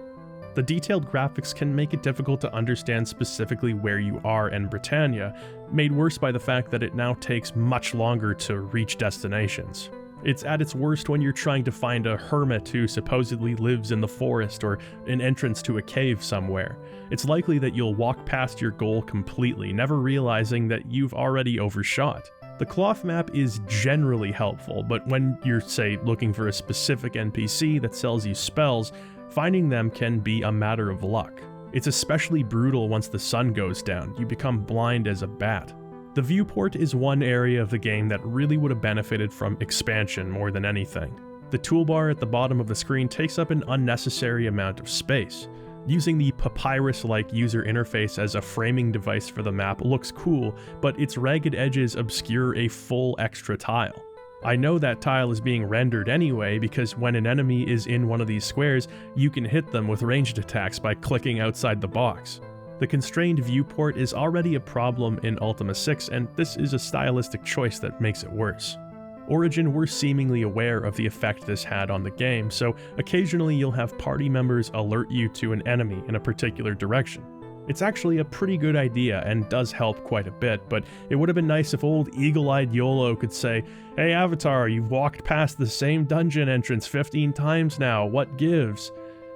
The detailed graphics can make it difficult to understand specifically where you are in Britannia, made worse by the fact that it now takes much longer to reach destinations. It's at its worst when you're trying to find a hermit who supposedly lives in the forest or an entrance to a cave somewhere. It's likely that you'll walk past your goal completely, never realizing that you've already overshot. The cloth map is generally helpful, but when you're, say, looking for a specific NPC that sells you spells, finding them can be a matter of luck. It's especially brutal once the sun goes down. You become blind as a bat. The viewport is one area of the game that really would have benefited from expansion more than anything. The toolbar at the bottom of the screen takes up an unnecessary amount of space. Using the papyrus-like user interface as a framing device for the map looks cool, but its ragged edges obscure a full extra tile. I know that tile is being rendered anyway because when an enemy is in one of these squares, you can hit them with ranged attacks by clicking outside the box. The constrained viewport is already a problem in Ultima VI, and this is a stylistic choice that makes it worse. Origin were seemingly aware of the effect this had on the game, so occasionally you'll have party members alert you to an enemy in a particular direction. It's actually a pretty good idea and does help quite a bit, but it would have been nice if old eagle-eyed YOLO could say, "Hey Avatar, you've walked past the same dungeon entrance 15 times now, what gives?"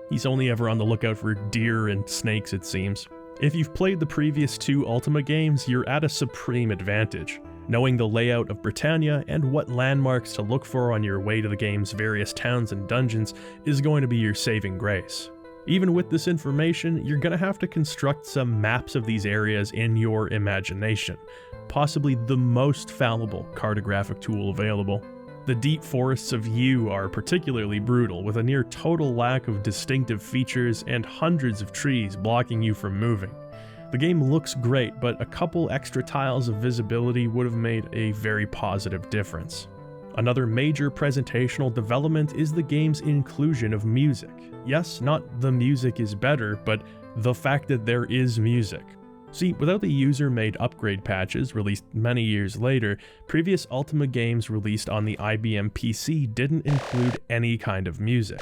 He's only ever on the lookout for deer and snakes, it seems. If you've played the previous 2 Ultima games, you're at a supreme advantage. Knowing the layout of Britannia and what landmarks to look for on your way to the game's various towns and dungeons is going to be your saving grace. Even with this information, you're going to have to construct some maps of these areas in your imagination, possibly the most fallible cartographic tool available. The deep forests of Yew are particularly brutal, with a near total lack of distinctive features and hundreds of trees blocking you from moving. The game looks great, but a couple extra tiles of visibility would have made a very positive difference. Another major presentational development is the game's inclusion of music. Yes, not the music is better, but the fact that there is music. See, without the user-made upgrade patches released many years later, previous Ultima games released on the IBM PC didn't include any kind of music.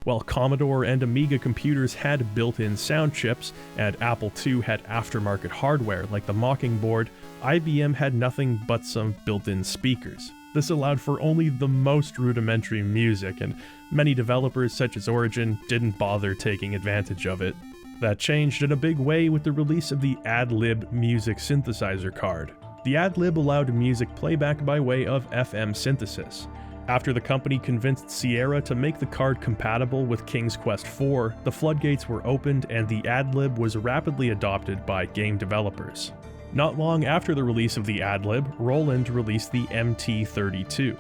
While Commodore and Amiga computers had built-in sound chips, and Apple II had aftermarket hardware like the Mockingbird, IBM had nothing but some built-in speakers. This allowed for only the most rudimentary music, and many developers such as Origin didn't bother taking advantage of it. That changed in a big way with the release of the Ad-Lib music synthesizer card. The Ad-Lib allowed music playback by way of FM synthesis. After the company convinced Sierra to make the card compatible with King's Quest IV, the floodgates were opened and the Ad-Lib was rapidly adopted by game developers. Not long after the release of the Ad-Lib, Roland released the MT32.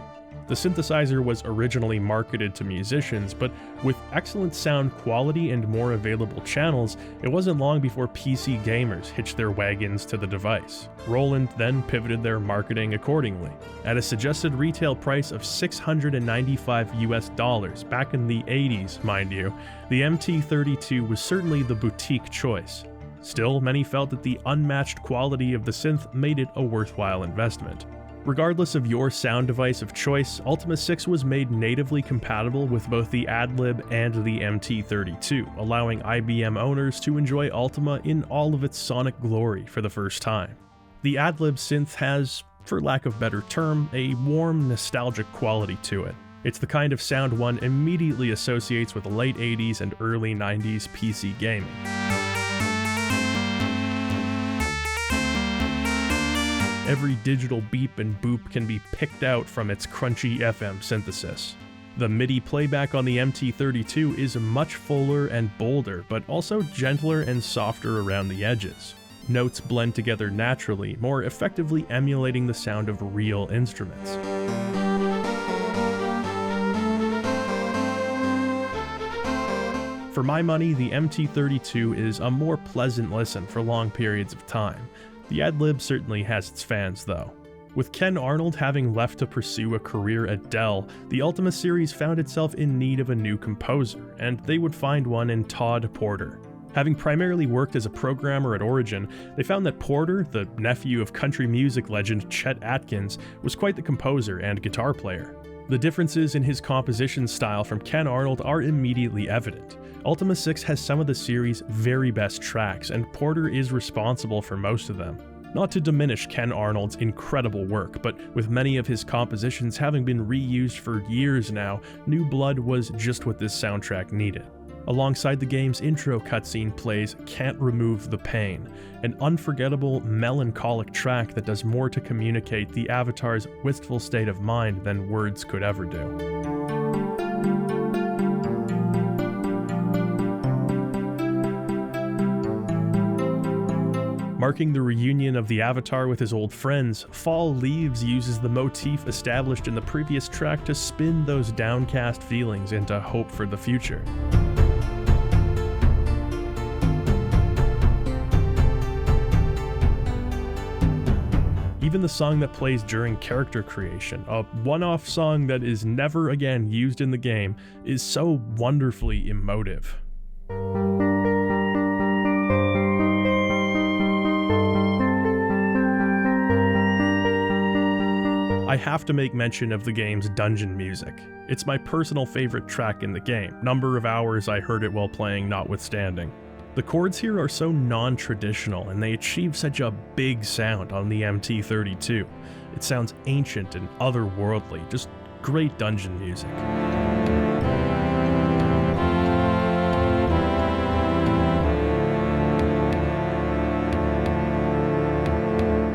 The synthesizer was originally marketed to musicians, but with excellent sound quality and more available channels, it wasn't long before PC gamers hitched their wagons to the device. Roland then pivoted their marketing accordingly. At a suggested retail price of $695 back in the 80s, mind you, the MT32 was certainly the boutique choice. Still, many felt that the unmatched quality of the synth made it a worthwhile investment. Regardless of your sound device of choice, Ultima 6 was made natively compatible with both the AdLib and the MT32, allowing IBM owners to enjoy Ultima in all of its sonic glory for the first time. The AdLib synth has, for lack of better term, a warm, nostalgic quality to it. It's the kind of sound one immediately associates with late 80s and early 90s PC gaming. Every digital beep and boop can be picked out from its crunchy FM synthesis. The MIDI playback on the MT32 is much fuller and bolder, but also gentler and softer around the edges. Notes blend together naturally, more effectively emulating the sound of real instruments. For my money, the MT32 is a more pleasant listen for long periods of time. The AdLib certainly has its fans though. With Ken Arnold having left to pursue a career at Dell, the Ultima series found itself in need of a new composer, and they would find one in Todd Porter. Having primarily worked as a programmer at Origin, they found that Porter, the nephew of country music legend Chet Atkins, was quite the composer and guitar player. The differences in his composition style from Ken Arnold are immediately evident. Ultima 6 has some of the series' very best tracks, and Porter is responsible for most of them. Not to diminish Ken Arnold's incredible work, but with many of his compositions having been reused for years now, new blood was just what this soundtrack needed. Alongside the game's intro cutscene plays Can't Remove the Pain, an unforgettable, melancholic track that does more to communicate the Avatar's wistful state of mind than words could ever do. Marking the reunion of the Avatar with his old friends, Fall Leaves uses the motif established in the previous track to spin those downcast feelings into hope for the future. Even the song that plays during character creation, a one-off song that is never again used in the game, is so wonderfully emotive. I have to make mention of the game's dungeon music. It's my personal favorite track in the game, number of hours I heard it while playing notwithstanding. The chords here are so non-traditional, and they achieve such a big sound on the MT32. It sounds ancient and otherworldly, just great dungeon music.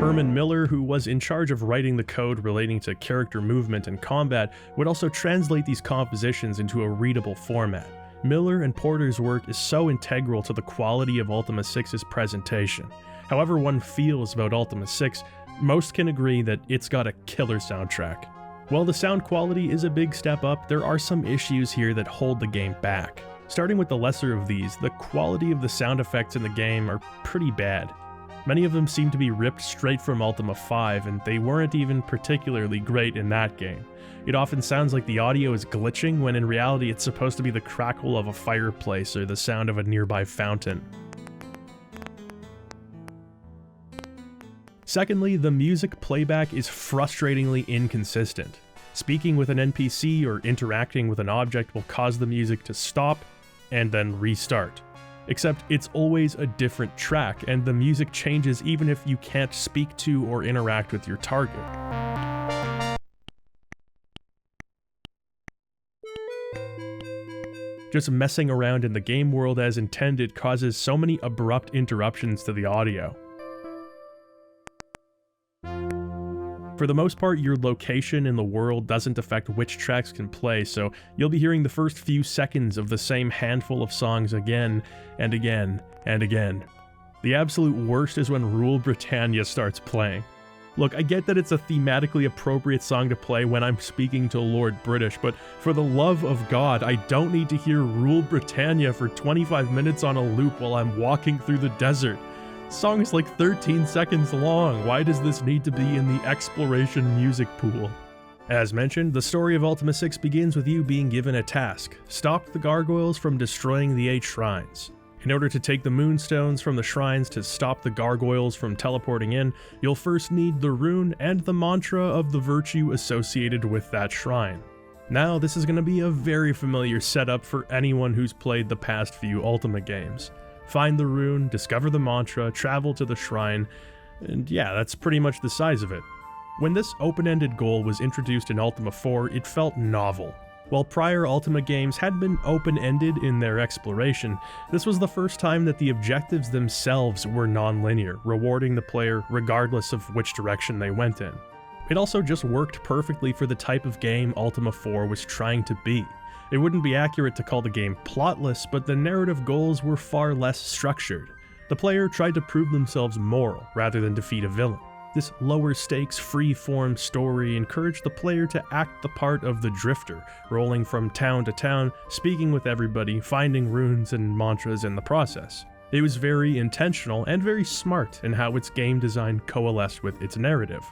Herman Miller, who was in charge of writing the code relating to character movement and combat, would also translate these compositions into a readable format. Miller and Porter's work is so integral to the quality of Ultima 6's presentation. However one feels about Ultima 6, most can agree that it's got a killer soundtrack. While the sound quality is a big step up, there are some issues here that hold the game back. Starting with the lesser of these, the quality of the sound effects in the game are pretty bad. Many of them seem to be ripped straight from Ultima V, and they weren't even particularly great in that game. It often sounds like the audio is glitching, when in reality it's supposed to be the crackle of a fireplace or the sound of a nearby fountain. Secondly, the music playback is frustratingly inconsistent. Speaking with an NPC or interacting with an object will cause the music to stop and then restart. Except it's always a different track, and the music changes even if you can't speak to or interact with your target. Just messing around in the game world as intended causes so many abrupt interruptions to the audio. For the most part, your location in the world doesn't affect which tracks can play, so you'll be hearing the first few seconds of the same handful of songs again and again and again. The absolute worst is when Rule Britannia starts playing. Look, I get that it's a thematically appropriate song to play when I'm speaking to Lord British, but for the love of God, I don't need to hear Rule Britannia for 25 minutes on a loop while I'm walking through the desert. The song is like 13 seconds long. Why does this need to be in the exploration music pool? As mentioned, the story of Ultima 6 begins with you being given a task: stop the gargoyles from destroying the 8 shrines. In order to take the moonstones from the shrines to stop the gargoyles from teleporting in, you'll first need the rune and the mantra of the virtue associated with that shrine. Now, this is going to be a very familiar setup for anyone who's played the past few Ultima games. Find the rune, discover the mantra, travel to the shrine, and yeah, that's pretty much the size of it. When this open-ended goal was introduced in Ultima 4, it felt novel. While prior Ultima games had been open-ended in their exploration, this was the first time that the objectives themselves were non-linear, rewarding the player regardless of which direction they went in. It also just worked perfectly for the type of game Ultima 4 was trying to be. It wouldn't be accurate to call the game plotless, but the narrative goals were far less structured. The player tried to prove themselves moral rather than defeat a villain. This lower-stakes, free-form story encouraged the player to act the part of the drifter, rolling from town to town, speaking with everybody, finding runes and mantras in the process. It was very intentional and very smart in how its game design coalesced with its narrative.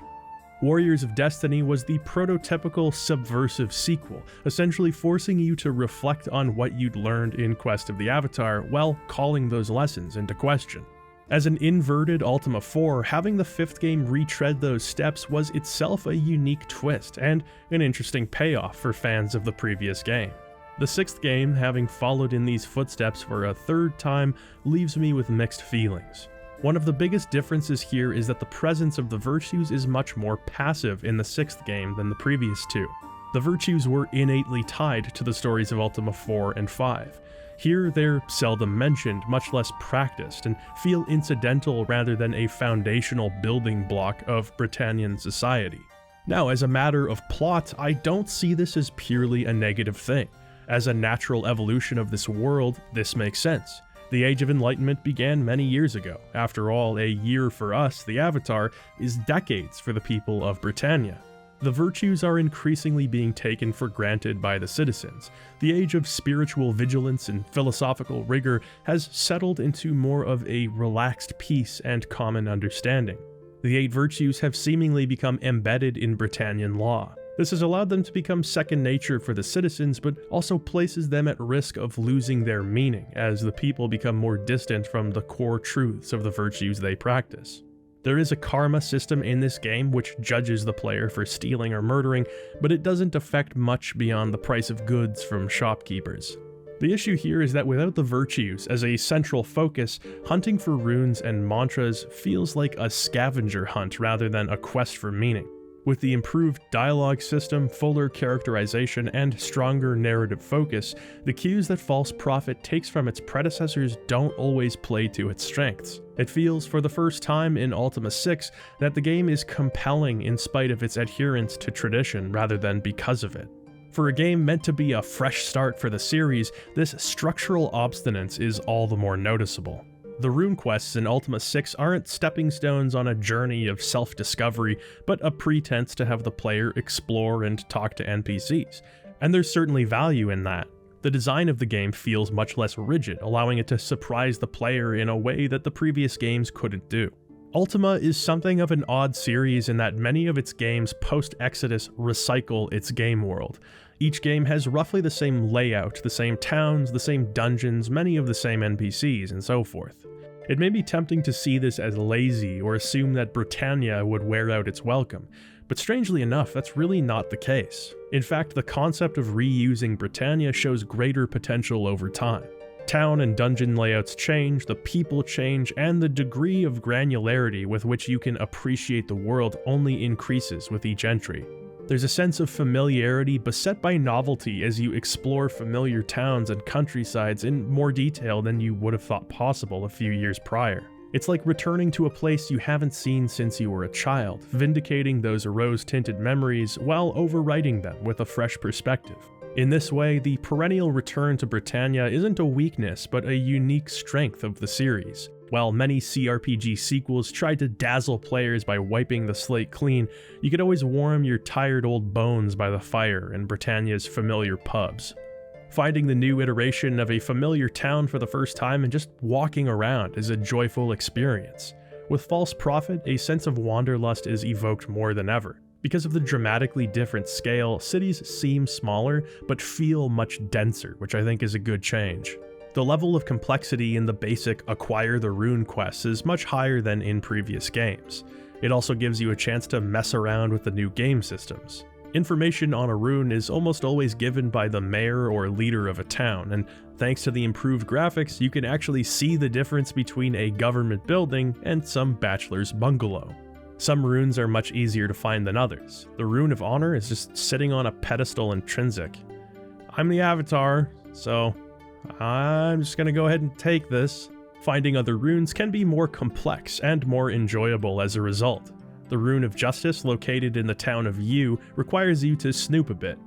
Warriors of Destiny was the prototypical subversive sequel, essentially forcing you to reflect on what you'd learned in Quest of the Avatar while calling those lessons into question. As an inverted Ultima 4, having the 5th game retread those steps was itself a unique twist and an interesting payoff for fans of the previous game. The 6th game, having followed in these footsteps for a 3rd time, leaves me with mixed feelings. One of the biggest differences here is that the presence of the virtues is much more passive in the 6th game than the previous two. The virtues were innately tied to the stories of Ultima 4 and 5. Here, they're seldom mentioned, much less practiced, and feel incidental rather than a foundational building block of Britannian society. Now, as a matter of plot, I don't see this as purely a negative thing. As a natural evolution of this world, this makes sense. The Age of Enlightenment began many years ago. After all, a year for us, the Avatar, is decades for the people of Britannia. The virtues are increasingly being taken for granted by the citizens. The age of spiritual vigilance and philosophical rigor has settled into more of a relaxed peace and common understanding. The 8 virtues have seemingly become embedded in Britannian law. This has allowed them to become second nature for the citizens, but also places them at risk of losing their meaning as the people become more distant from the core truths of the virtues they practice. There is a karma system in this game which judges the player for stealing or murdering, but it doesn't affect much beyond the price of goods from shopkeepers. The issue here is that without the virtues as a central focus, hunting for runes and mantras feels like a scavenger hunt rather than a quest for meaning. With the improved dialogue system, fuller characterization, and stronger narrative focus, the cues that False Prophet takes from its predecessors don't always play to its strengths. It feels, for the first time in Ultima 6, that the game is compelling in spite of its adherence to tradition rather than because of it. For a game meant to be a fresh start for the series, this structural obstinance is all the more noticeable. The rune quests in Ultima 6 aren't stepping stones on a journey of self-discovery, but a pretense to have the player explore and talk to NPCs, and there's certainly value in that. The design of the game feels much less rigid, allowing it to surprise the player in a way that the previous games couldn't do. Ultima is something of an odd series in that many of its games post-Exodus recycle its game world. Each game has roughly the same layout, the same towns, the same dungeons, many of the same NPCs, and so forth. It may be tempting to see this as lazy or assume that Britannia would wear out its welcome, but strangely enough, that's really not the case. In fact, the concept of reusing Britannia shows greater potential over time. Town and dungeon layouts change, the people change, and the degree of granularity with which you can appreciate the world only increases with each entry. There's a sense of familiarity beset by novelty as you explore familiar towns and countrysides in more detail than you would have thought possible a few years prior. It's like returning to a place you haven't seen since you were a child, vindicating those rose-tinted memories while overwriting them with a fresh perspective. In this way, the perennial return to Britannia isn't a weakness, but a unique strength of the series. While many CRPG sequels tried to dazzle players by wiping the slate clean, you could always warm your tired old bones by the fire in Britannia's familiar pubs. Finding the new iteration of a familiar town for the first time and just walking around is a joyful experience. With False Prophet, a sense of wanderlust is evoked more than ever. Because of the dramatically different scale, cities seem smaller, but feel much denser, which I think is a good change. The level of complexity in the basic acquire the rune quests is much higher than in previous games. It also gives you a chance to mess around with the new game systems. Information on a rune is almost always given by the mayor or leader of a town, and thanks to the improved graphics, you can actually see the difference between a government building and some bachelor's bungalow. Some runes are much easier to find than others. The Rune of Honor is just sitting on a pedestal intrinsic. I'm the avatar, so I'm just gonna go ahead and take this. Finding other runes can be more complex and more enjoyable as a result. The Rune of Justice, located in the town of Yu, requires you to snoop a bit.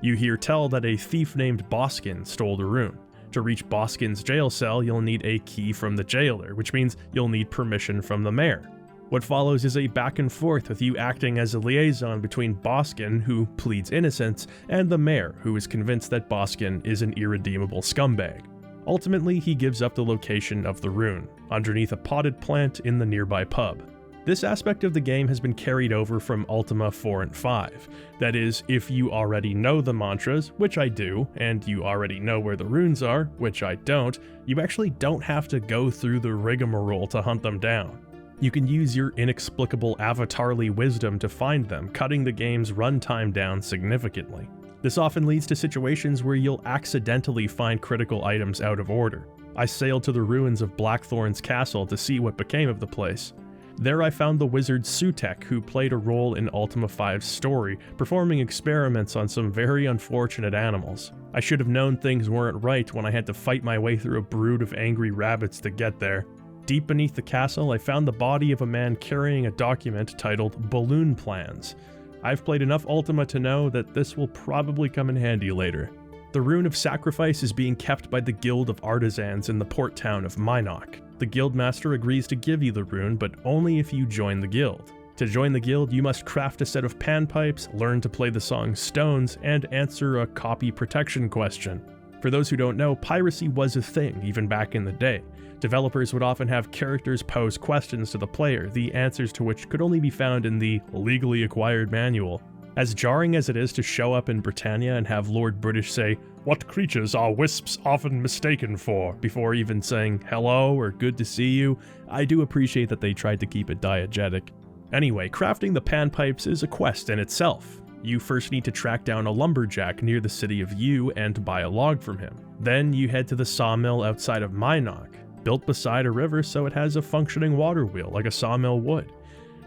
You hear tell that a thief named Boskin stole the rune. To reach Boskin's jail cell, you'll need a key from the jailer, which means you'll need permission from the mayor. What follows is a back and forth with you acting as a liaison between Boskin, who pleads innocence, and the mayor, who is convinced that Boskin is an irredeemable scumbag. Ultimately, he gives up the location of the rune, underneath a potted plant in the nearby pub. This aspect of the game has been carried over from Ultima 4 and 5. That is, if you already know the mantras, which I do, and you already know where the runes are, which I don't, you actually don't have to go through the rigmarole to hunt them down. You can use your inexplicable avatarly wisdom to find them, cutting the game's runtime down significantly. This often leads to situations where you'll accidentally find critical items out of order. I sailed to the ruins of Blackthorn's castle to see what became of the place. There I found the wizard Sutek, who played a role in Ultima V's story, performing experiments on some very unfortunate animals. I should have known things weren't right when I had to fight my way through a brood of angry rabbits to get there. Deep beneath the castle, I found the body of a man carrying a document titled Balloon Plans. I've played enough Ultima to know that this will probably come in handy later. The Rune of Sacrifice is being kept by the Guild of Artisans in the port town of Minok. The guildmaster agrees to give you the rune, but only if you join the guild. To join the guild, you must craft a set of panpipes, learn to play the song Stones, and answer a copy protection question. For those who don't know, piracy was a thing even back in the day. Developers would often have characters pose questions to the player, the answers to which could only be found in the legally acquired manual. As jarring as it is to show up in Britannia and have Lord British say, "What creatures are wisps often mistaken for?" before even saying hello or good to see you, I do appreciate that they tried to keep it diegetic. Anyway, crafting the panpipes is a quest in itself. You first need to track down a lumberjack near the city of Yu and buy a log from him. Then you head to the sawmill outside of Minok, built beside a river so it has a functioning water wheel like a sawmill would.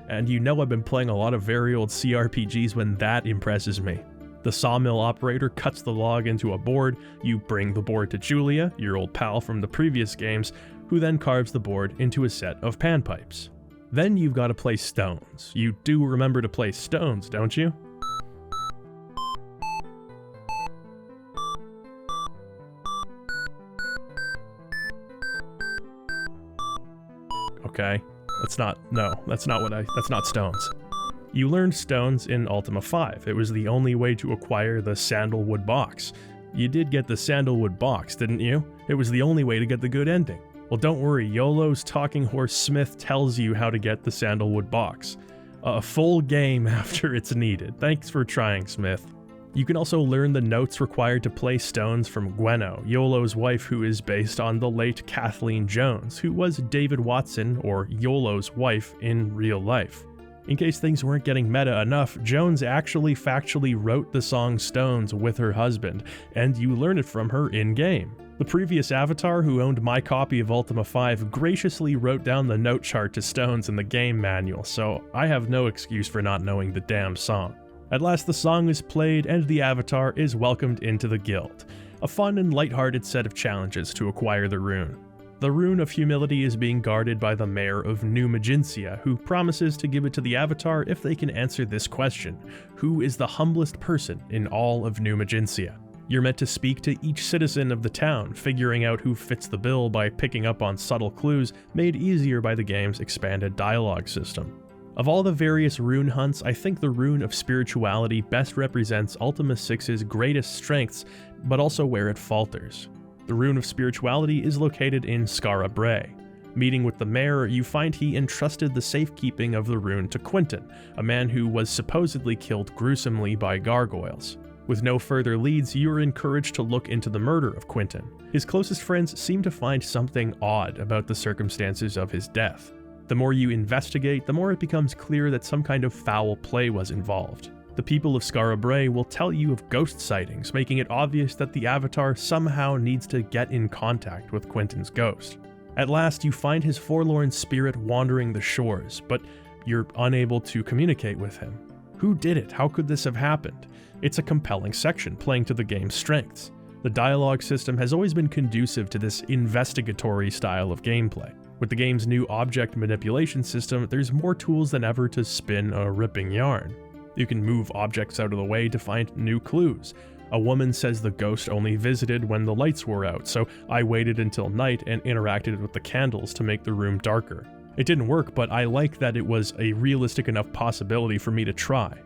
And you know I've been playing a lot of very old CRPGs when that impresses me. The sawmill operator cuts the log into a board, you bring the board to Julia, your old pal from the previous games, who then carves the board into a set of panpipes. Then you've got to play stones. You do remember to play stones, don't you? Okay. That's not stones. You learned stones in Ultima 5. It was the only way to acquire the sandalwood box. You did get the sandalwood box, didn't you? It was the only way to get the good ending. Well, don't worry, YOLO's Talking Horse Smith tells you how to get the sandalwood box. A full game after it's needed. Thanks for trying, Smith. You can also learn the notes required to play stones from Gweno, YOLO's wife, who is based on the late Kathleen Jones, who was David Watson, or YOLO's wife, in real life. In case things weren't getting meta enough, Jones actually factually wrote the song Stones with her husband, and you learn it from her in-game. The previous avatar who owned my copy of Ultima 5 graciously wrote down the note chart to Stones in the game manual, so I have no excuse for not knowing the damn song. At last the song is played and the avatar is welcomed into the guild. A fun and lighthearted set of challenges to acquire the rune. The Rune of Humility is being guarded by the mayor of New Maginsia, who promises to give it to the avatar if they can answer this question: who is the humblest person in all of New Maginsia? You're meant to speak to each citizen of the town, figuring out who fits the bill by picking up on subtle clues made easier by the game's expanded dialogue system. Of all the various rune hunts, I think the Rune of Spirituality best represents Ultima VI's greatest strengths, but also where it falters. The Rune of Spirituality is located in Skara Brae. Meeting with the mayor, you find he entrusted the safekeeping of the rune to Quentin, a man who was supposedly killed gruesomely by gargoyles. With no further leads, you are encouraged to look into the murder of Quentin. His closest friends seem to find something odd about the circumstances of his death. The more you investigate, the more it becomes clear that some kind of foul play was involved. The people of Skara Brae will tell you of ghost sightings, making it obvious that the Avatar somehow needs to get in contact with Quentin's ghost. At last, you find his forlorn spirit wandering the shores, but you're unable to communicate with him. Who did it? How could this have happened? It's a compelling section, playing to the game's strengths. The dialogue system has always been conducive to this investigatory style of gameplay. With the game's new object manipulation system, there's more tools than ever to spin a ripping yarn. You can move objects out of the way to find new clues. A woman says the ghost only visited when the lights were out, so I waited until night and interacted with the candles to make the room darker. It didn't work, but I like that it was a realistic enough possibility for me to try.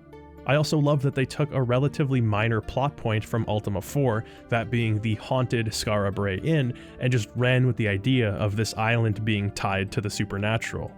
I also love that they took a relatively minor plot point from Ultima IV, that being the haunted Skara Brae Inn, and just ran with the idea of this island being tied to the supernatural.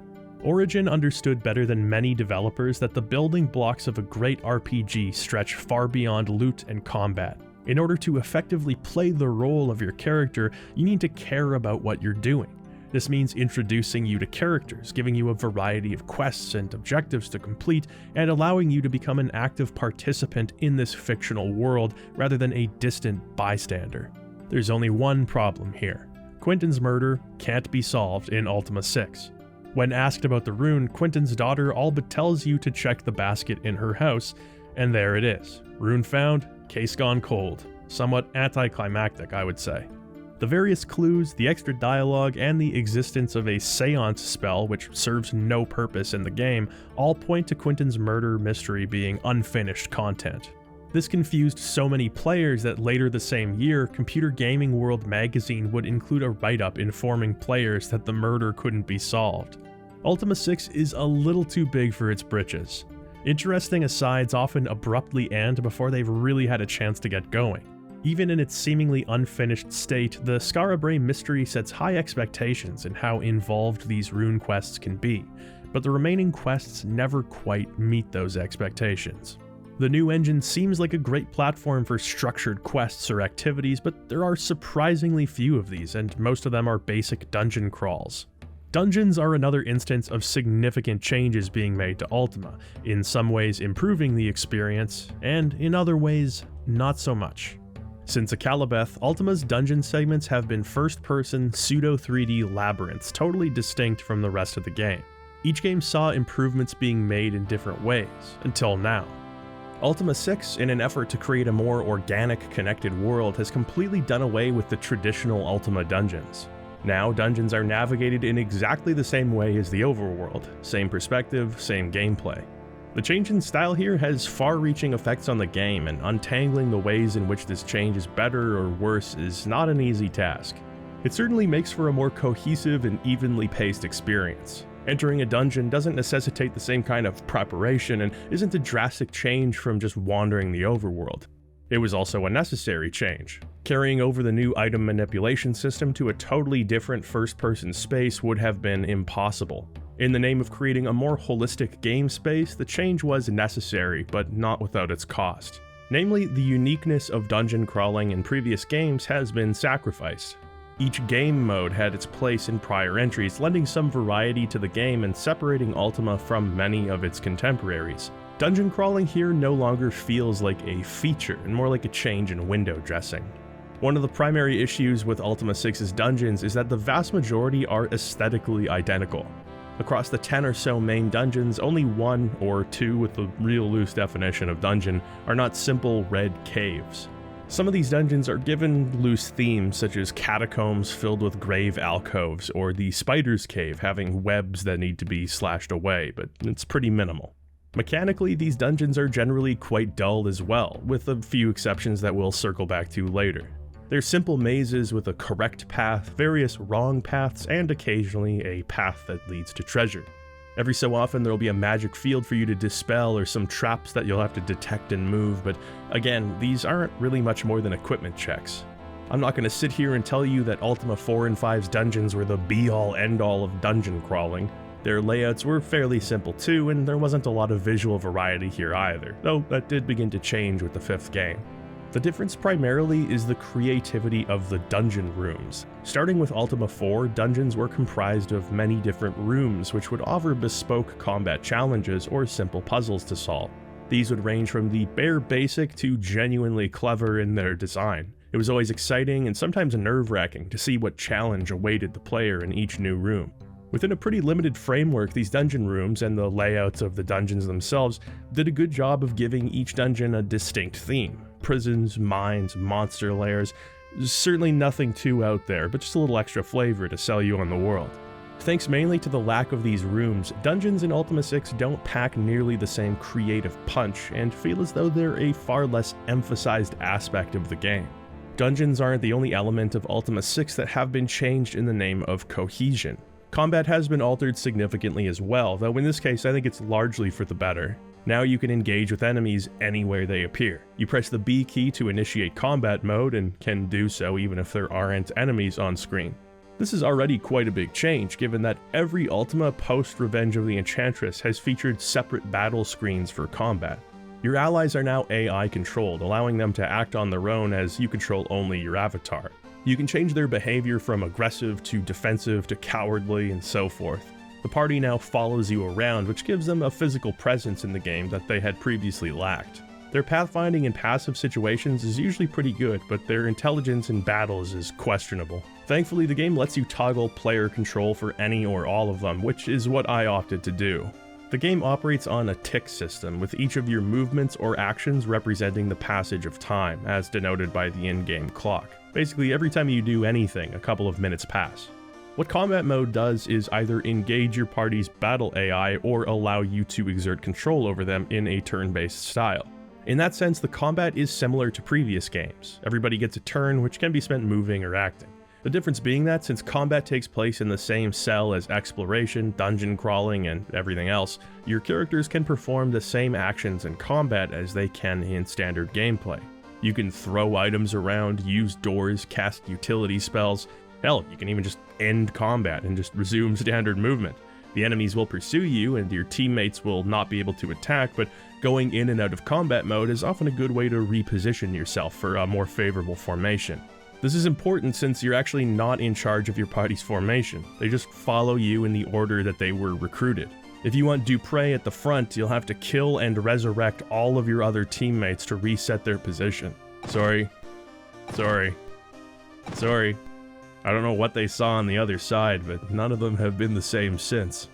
Origin understood better than many developers that the building blocks of a great RPG stretch far beyond loot and combat. In order to effectively play the role of your character, you need to care about what you're doing. This means introducing you to characters, giving you a variety of quests and objectives to complete, and allowing you to become an active participant in this fictional world rather than a distant bystander. There's only one problem here. Quentin's murder can't be solved in Ultima VI. When asked about the rune, Quentin's daughter all but tells you to check the basket in her house, and there it is. Rune found, case gone cold. Somewhat anticlimactic, I would say. The various clues, the extra dialogue, and the existence of a seance spell which serves no purpose in the game all point to Quentin's murder mystery being unfinished content. This confused so many players that later the same year, Computer Gaming World magazine would include a write-up informing players that the murder couldn't be solved. Ultima VI is a little too big for its britches. Interesting asides often abruptly end before they've really had a chance to get going. Even in its seemingly unfinished state, the Skara Brae mystery sets high expectations in how involved these rune quests can be, but the remaining quests never quite meet those expectations. The new engine seems like a great platform for structured quests or activities, but there are surprisingly few of these, and most of them are basic dungeon crawls. Dungeons are another instance of significant changes being made to Ultima, in some ways improving the experience, and in other ways, not so much. Since Akalabeth, Ultima's dungeon segments have been first-person, pseudo-3D labyrinths totally distinct from the rest of the game. Each game saw improvements being made in different ways, until now. Ultima VI, in an effort to create a more organic, connected world, has completely done away with the traditional Ultima dungeons. Now, dungeons are navigated in exactly the same way as the overworld, same perspective, same gameplay. The change in style here has far-reaching effects on the game, and untangling the ways in which this change is better or worse is not an easy task. It certainly makes for a more cohesive and evenly paced experience. Entering a dungeon doesn't necessitate the same kind of preparation and isn't a drastic change from just wandering the overworld. It was also a necessary change. Carrying over the new item manipulation system to a totally different first-person space would have been impossible. In the name of creating a more holistic game space, the change was necessary, but not without its cost. Namely, the uniqueness of dungeon crawling in previous games has been sacrificed. Each game mode had its place in prior entries, lending some variety to the game and separating Ultima from many of its contemporaries. Dungeon crawling here no longer feels like a feature, and more like a change in window dressing. One of the primary issues with Ultima VI's dungeons is that the vast majority are aesthetically identical. Across the 10 or so main dungeons, only one or two, with a real loose definition of dungeon, are not simple red caves. Some of these dungeons are given loose themes, such as catacombs filled with grave alcoves, or the spider's cave having webs that need to be slashed away, but it's pretty minimal. Mechanically, these dungeons are generally quite dull as well, with a few exceptions that we'll circle back to later. They're simple mazes with a correct path, various wrong paths, and occasionally a path that leads to treasure. Every so often there'll be a magic field for you to dispel or some traps that you'll have to detect and move, but again, these aren't really much more than equipment checks. I'm not going to sit here and tell you that Ultima 4 and 5's dungeons were the be-all end-all of dungeon crawling. Their layouts were fairly simple too, and there wasn't a lot of visual variety here either, though that did begin to change with the 5th game. The difference primarily is the creativity of the dungeon rooms. Starting with Ultima 4, dungeons were comprised of many different rooms which would offer bespoke combat challenges or simple puzzles to solve. These would range from the bare basic to genuinely clever in their design. It was always exciting and sometimes nerve-wracking to see what challenge awaited the player in each new room. Within a pretty limited framework, these dungeon rooms and the layouts of the dungeons themselves did a good job of giving each dungeon a distinct theme. Prisons, mines, monster lairs, certainly nothing too out there, but just a little extra flavor to sell you on the world. Thanks mainly to the lack of these rooms, dungeons in Ultima 6 don't pack nearly the same creative punch and feel as though they're a far less emphasized aspect of the game. Dungeons aren't the only element of Ultima 6 that have been changed in the name of cohesion. Combat has been altered significantly as well, though in this case I think it's largely for the better. Now you can engage with enemies anywhere they appear. You press the B key to initiate combat mode and can do so even if there aren't enemies on screen. This is already quite a big change, given that every Ultima post Revenge of the Enchantress has featured separate battle screens for combat. Your allies are now AI controlled, allowing them to act on their own as you control only your avatar. You can change their behavior from aggressive to defensive to cowardly and so forth. The party now follows you around, which gives them a physical presence in the game that they had previously lacked. Their pathfinding in passive situations is usually pretty good, but their intelligence in battles is questionable. Thankfully, the game lets you toggle player control for any or all of them, which is what I opted to do. The game operates on a tick system, with each of your movements or actions representing the passage of time, as denoted by the in-game clock. Basically, every time you do anything, a couple of minutes pass. What combat mode does is either engage your party's battle AI or allow you to exert control over them in a turn-based style. In that sense, the combat is similar to previous games. Everybody gets a turn, which can be spent moving or acting. The difference being that since combat takes place in the same cell as exploration, dungeon crawling, and everything else, your characters can perform the same actions in combat as they can in standard gameplay. You can throw items around, use doors, cast utility spells. Hell, you can even just end combat and just resume standard movement. The enemies will pursue you and your teammates will not be able to attack, but going in and out of combat mode is often a good way to reposition yourself for a more favorable formation. This is important since you're actually not in charge of your party's formation. They just follow you in the order that they were recruited. If you want Dupré at the front, you'll have to kill and resurrect all of your other teammates to reset their position. Sorry. I don't know what they saw on the other side, but none of them have been the same since.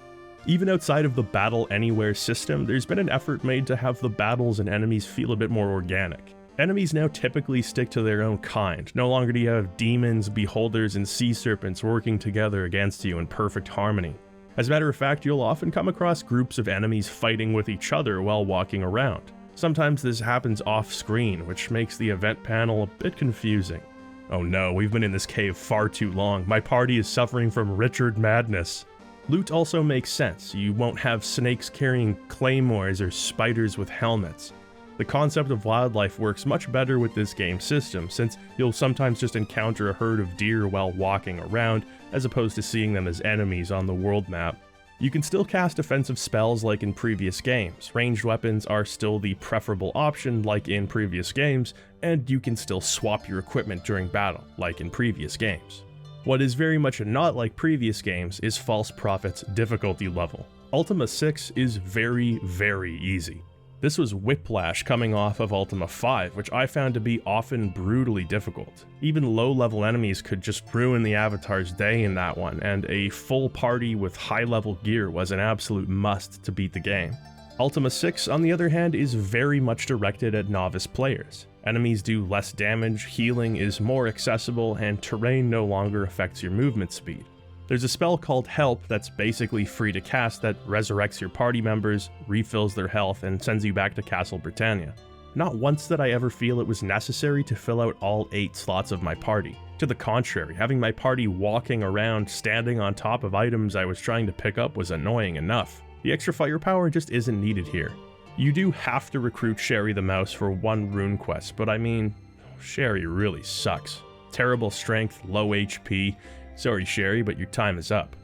Even outside of the Battle Anywhere system, there's been an effort made to have the battles and enemies feel a bit more organic. Enemies now typically stick to their own kind. No longer do you have demons, beholders, and sea serpents working together against you in perfect harmony. As a matter of fact, you'll often come across groups of enemies fighting with each other while walking around. Sometimes this happens off-screen, which makes the event panel a bit confusing. Oh no, we've been in this cave far too long. My party is suffering from Richard madness. Loot also makes sense. You won't have snakes carrying claymores or spiders with helmets. The concept of wildlife works much better with this game system, since you'll sometimes just encounter a herd of deer while walking around, as opposed to seeing them as enemies on the world map. You can still cast offensive spells like in previous games. Ranged weapons are still the preferable option like in previous games, and you can still swap your equipment during battle, like in previous games. What is very much not like previous games is False Prophet's difficulty level. Ultima 6 is very, very easy. This was whiplash coming off of Ultima 5, which I found to be often brutally difficult. Even low-level enemies could just ruin the avatar's day in that one, and a full party with high-level gear was an absolute must to beat the game. Ultima 6, on the other hand, is very much directed at novice players. Enemies do less damage, healing is more accessible, and terrain no longer affects your movement speed. There's a spell called Help that's basically free to cast that resurrects your party members, refills their health, and sends you back to Castle Britannia. Not once did I ever feel it was necessary to fill out all 8 slots of my party. To the contrary, having my party walking around, standing on top of items I was trying to pick up was annoying enough. The extra firepower just isn't needed here. You do have to recruit Sherry the Mouse for one rune quest, but I mean, Sherry really sucks. Terrible strength, low HP. Sorry, Sherry, but your time is up.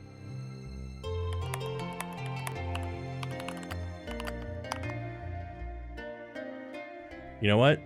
You know what?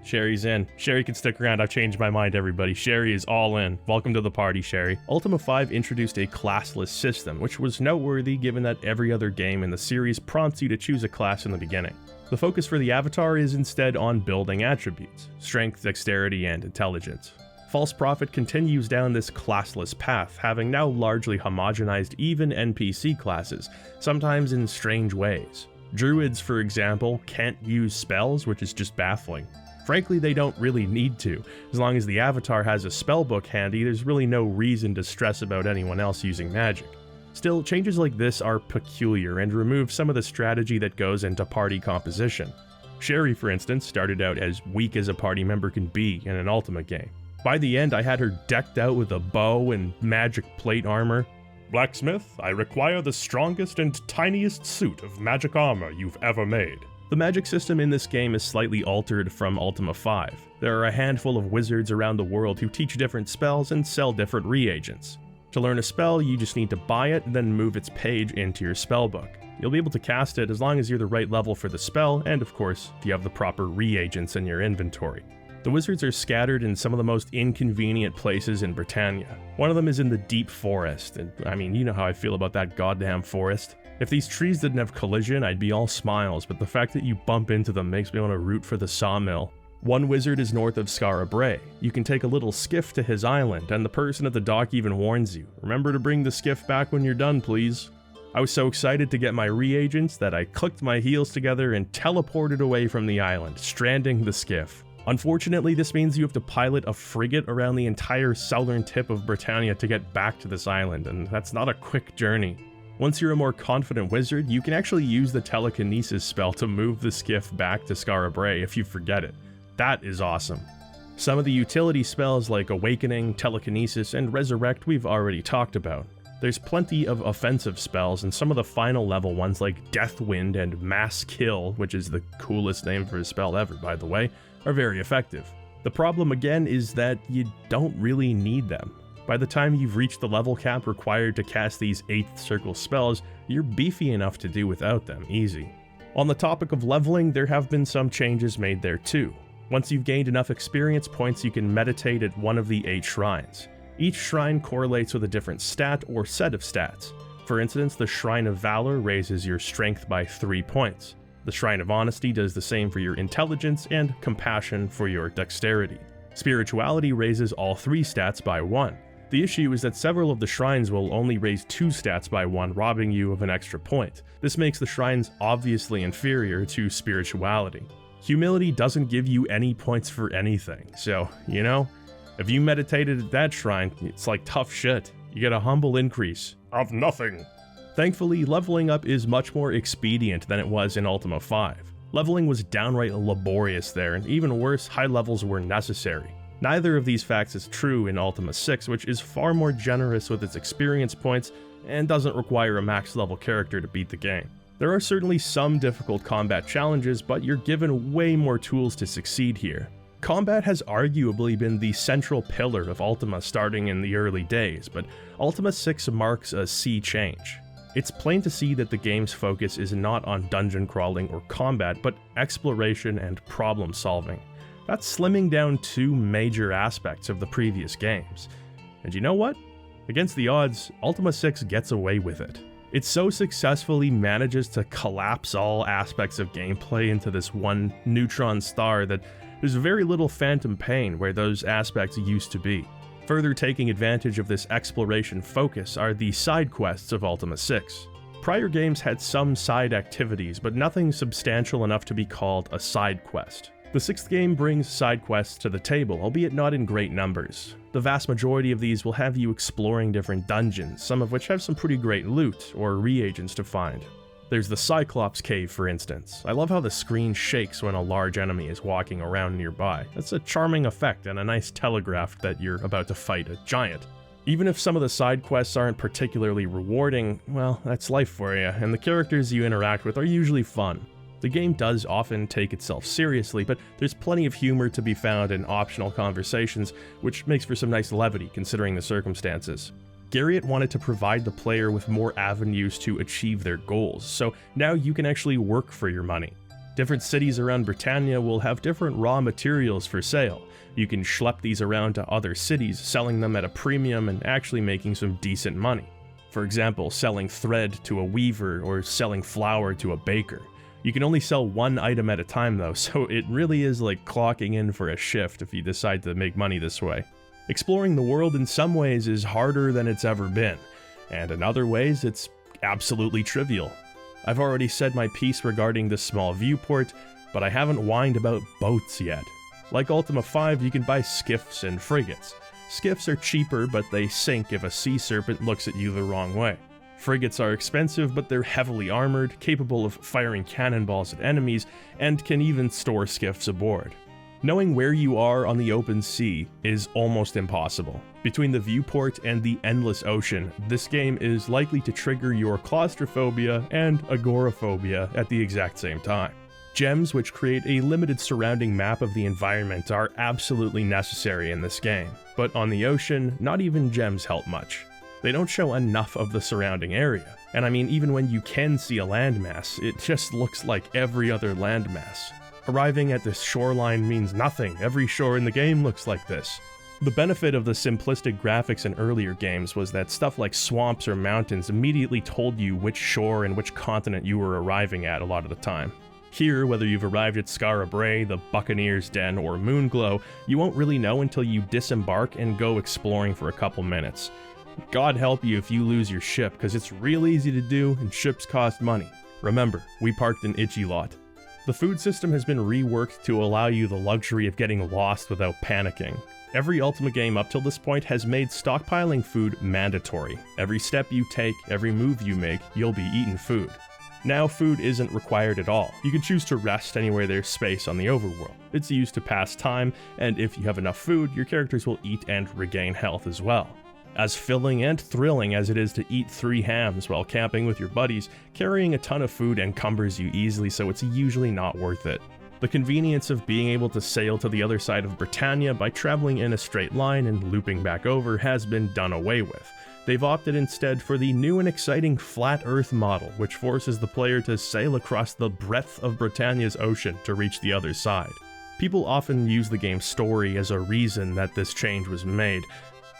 Sherry's in. Sherry can stick around. I've changed my mind, everybody. Sherry is all in. Welcome to the party, Sherry. Ultima V introduced a classless system, which was noteworthy given that every other game in the series prompts you to choose a class in the beginning. The focus for the avatar is instead on building attributes: strength, dexterity, and intelligence. False Prophet continues down this classless path, having now largely homogenized even NPC classes, sometimes in strange ways. Druids, for example, can't use spells, which is just baffling. Frankly, they don't really need to. As long as the avatar has a spellbook handy, there's really no reason to stress about anyone else using magic. Still, changes like this are peculiar and remove some of the strategy that goes into party composition. Sherry, for instance, started out as weak as a party member can be in an Ultima game. By the end, I had her decked out with a bow and magic plate armor. Blacksmith, I require the strongest and tiniest suit of magic armor you've ever made. The magic system in this game is slightly altered from Ultima V. There are a handful of wizards around the world who teach different spells and sell different reagents. To learn a spell, you just need to buy it and then move its page into your spellbook. You'll be able to cast it as long as you're the right level for the spell, and of course, if you have the proper reagents in your inventory. The wizards are scattered in some of the most inconvenient places in Britannia. One of them is in the deep forest, and I mean, you know how I feel about that goddamn forest. If these trees didn't have collision, I'd be all smiles, but the fact that you bump into them makes me want to root for the sawmill. One wizard is north of Skara Brae. You can take a little skiff to his island, and the person at the dock even warns you, remember to bring the skiff back when you're done, please. I was so excited to get my reagents that I clicked my heels together and teleported away from the island, stranding the skiff. Unfortunately, this means you have to pilot a frigate around the entire southern tip of Britannia to get back to this island, and that's not a quick journey. Once you're a more confident wizard, you can actually use the telekinesis spell to move the skiff back to Skara Brae if you forget it. That is awesome. Some of the utility spells like Awakening, Telekinesis, and Resurrect we've already talked about. There's plenty of offensive spells, and some of the final level ones like Deathwind and Mass Kill, which is the coolest name for a spell ever, by the way, are very effective. The problem again is that you don't really need them. By the time you've reached the level cap required to cast these 8th circle spells, you're beefy enough to do without them, easy. On the topic of leveling, there have been some changes made there too. Once you've gained enough experience points, you can meditate at one of the 8 shrines. Each shrine correlates with a different stat or set of stats. For instance, the Shrine of Valor raises your strength by 3 points. The Shrine of Honesty does the same for your intelligence, and Compassion for your dexterity. Spirituality raises all 3 stats by 1. The issue is that several of the shrines will only raise 2 stats by 1, robbing you of an extra point. This makes the shrines obviously inferior to spirituality. Humility doesn't give you any points for anything, so, you know, if you meditated at that shrine, it's like tough shit. You get a humble increase of nothing. Thankfully, leveling up is much more expedient than it was in Ultima V. Leveling was downright laborious there, and even worse, high levels were necessary. Neither of these facts is true in Ultima VI, which is far more generous with its experience points and doesn't require a max level character to beat the game. There are certainly some difficult combat challenges, but you're given way more tools to succeed here. Combat has arguably been the central pillar of Ultima starting in the early days, but Ultima VI marks a sea change. It's plain to see that the game's focus is not on dungeon crawling or combat, but exploration and problem solving. That's slimming down 2 major aspects of the previous games. And you know what? Against the odds, Ultima VI gets away with it. It so successfully manages to collapse all aspects of gameplay into this one neutron star that there's very little phantom pain where those aspects used to be. Further taking advantage of this exploration focus are the side quests of Ultima VI. Prior games had some side activities, but nothing substantial enough to be called a side quest. The 6th game brings side quests to the table, albeit not in great numbers. The vast majority of these will have you exploring different dungeons, some of which have some pretty great loot or reagents to find. There's the Cyclops Cave, for instance. I love how the screen shakes when a large enemy is walking around nearby. That's a charming effect and a nice telegraph that you're about to fight a giant. Even if some of the side quests aren't particularly rewarding, well, that's life for you, and the characters you interact with are usually fun. The game does often take itself seriously, but there's plenty of humor to be found in optional conversations, which makes for some nice levity considering the circumstances. Garriott wanted to provide the player with more avenues to achieve their goals, so now you can actually work for your money. Different cities around Britannia will have different raw materials for sale. You can schlep these around to other cities, selling them at a premium and actually making some decent money. For example, selling thread to a weaver or selling flour to a baker. You can only sell one item at a time though, so it really is like clocking in for a shift if you decide to make money this way. Exploring the world in some ways is harder than it's ever been, and in other ways it's absolutely trivial. I've already said my piece regarding the small viewport, but I haven't whined about boats yet. Like Ultima V, you can buy skiffs and frigates. Skiffs are cheaper, but they sink if a sea serpent looks at you the wrong way. Frigates are expensive, but they're heavily armored, capable of firing cannonballs at enemies, and can even store skiffs aboard. Knowing where you are on the open sea is almost impossible. Between the viewport and the endless ocean, this game is likely to trigger your claustrophobia and agoraphobia at the exact same time. Gems, which create a limited surrounding map of the environment, are absolutely necessary in this game, but on the ocean, not even gems help much. They don't show enough of the surrounding area, and I mean, even when you can see a landmass, it just looks like every other landmass. Arriving at this shoreline means nothing. Every shore in the game looks like this. The benefit of the simplistic graphics in earlier games was that stuff like swamps or mountains immediately told you which shore and which continent you were arriving at a lot of the time. Here, whether you've arrived at Skara Brae, the Buccaneer's Den, or Moonglow, you won't really know until you disembark and go exploring for a couple minutes. God help you if you lose your ship, because it's real easy to do and ships cost money. Remember, we parked an itchy lot. The food system has been reworked to allow you the luxury of getting lost without panicking. Every Ultima game up till this point has made stockpiling food mandatory. Every step you take, every move you make, you'll be eating food. Now food isn't required at all. You can choose to rest anywhere there's space on the overworld. It's used to pass time, and if you have enough food, your characters will eat and regain health as well. As filling and thrilling as it is to eat 3 hams while camping with your buddies, carrying a ton of food encumbers you easily, so it's usually not worth it. The convenience of being able to sail to the other side of Britannia by traveling in a straight line and looping back over has been done away with. They've opted instead for the new and exciting Flat Earth model, which forces the player to sail across the breadth of Britannia's ocean to reach the other side. People often use the game's story as a reason that this change was made.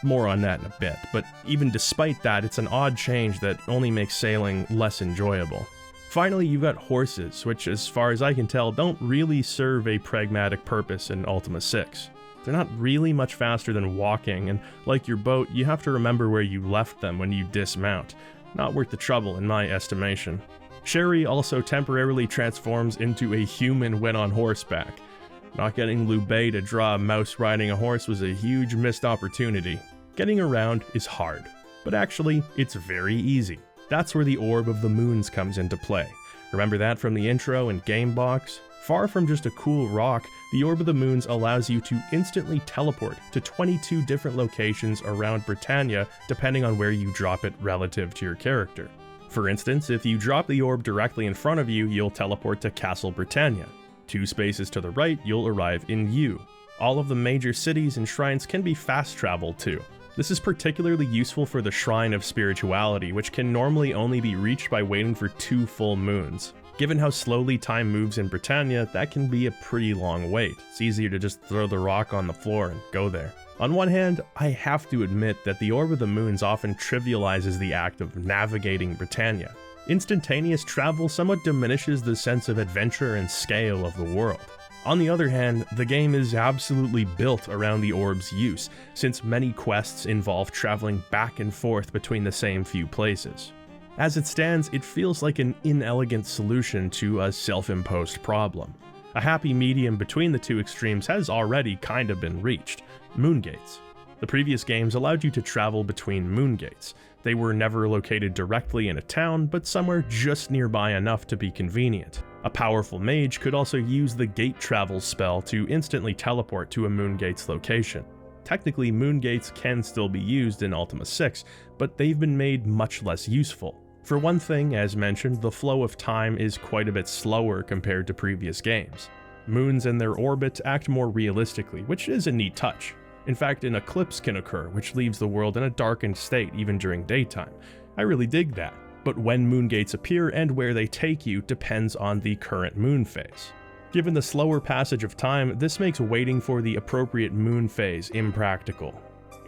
More on that in a bit, but even despite that, it's an odd change that only makes sailing less enjoyable. Finally, you've got horses, which as far as I can tell don't really serve a pragmatic purpose in Ultima VI. They're not really much faster than walking, and like your boat, you have to remember where you left them when you dismount. Not worth the trouble in my estimation. Sherry also temporarily transforms into a human when on horseback. Not getting Liu Bei to draw a mouse riding a horse was a huge missed opportunity. Getting around is hard, but actually, it's very easy. That's where the Orb of the Moons comes into play. Remember that from the intro and game box? Far from just a cool rock, the Orb of the Moons allows you to instantly teleport to 22 different locations around Britannia depending on where you drop it relative to your character. For instance, if you drop the orb directly in front of you, you'll teleport to Castle Britannia. 2 spaces to the right, you'll arrive in U. All of the major cities and shrines can be fast traveled too. This is particularly useful for the Shrine of Spirituality, which can normally only be reached by waiting for 2 full moons. Given how slowly time moves in Britannia, that can be a pretty long wait. It's easier to just throw the rock on the floor and go there. On one hand, I have to admit that the Orb of the Moons often trivializes the act of navigating Britannia. Instantaneous travel somewhat diminishes the sense of adventure and scale of the world. On the other hand, the game is absolutely built around the orb's use, since many quests involve traveling back and forth between the same few places. As it stands, it feels like an inelegant solution to a self-imposed problem. A happy medium between the 2 extremes has already kind of been reached: moongates. The previous games allowed you to travel between moongates. They were never located directly in a town, but somewhere just nearby enough to be convenient. A powerful mage could also use the gate travel spell to instantly teleport to a moongate's location. Technically, moongates can still be used in Ultima VI, but they've been made much less useful. For one thing, as mentioned, the flow of time is quite a bit slower compared to previous games. Moons and their orbit act more realistically, which is a neat touch. In fact, an eclipse can occur, which leaves the world in a darkened state even during daytime. I really dig that. but when moon gates appear and where they take you depends on the current moon phase. Given the slower passage of time, this makes waiting for the appropriate moon phase impractical.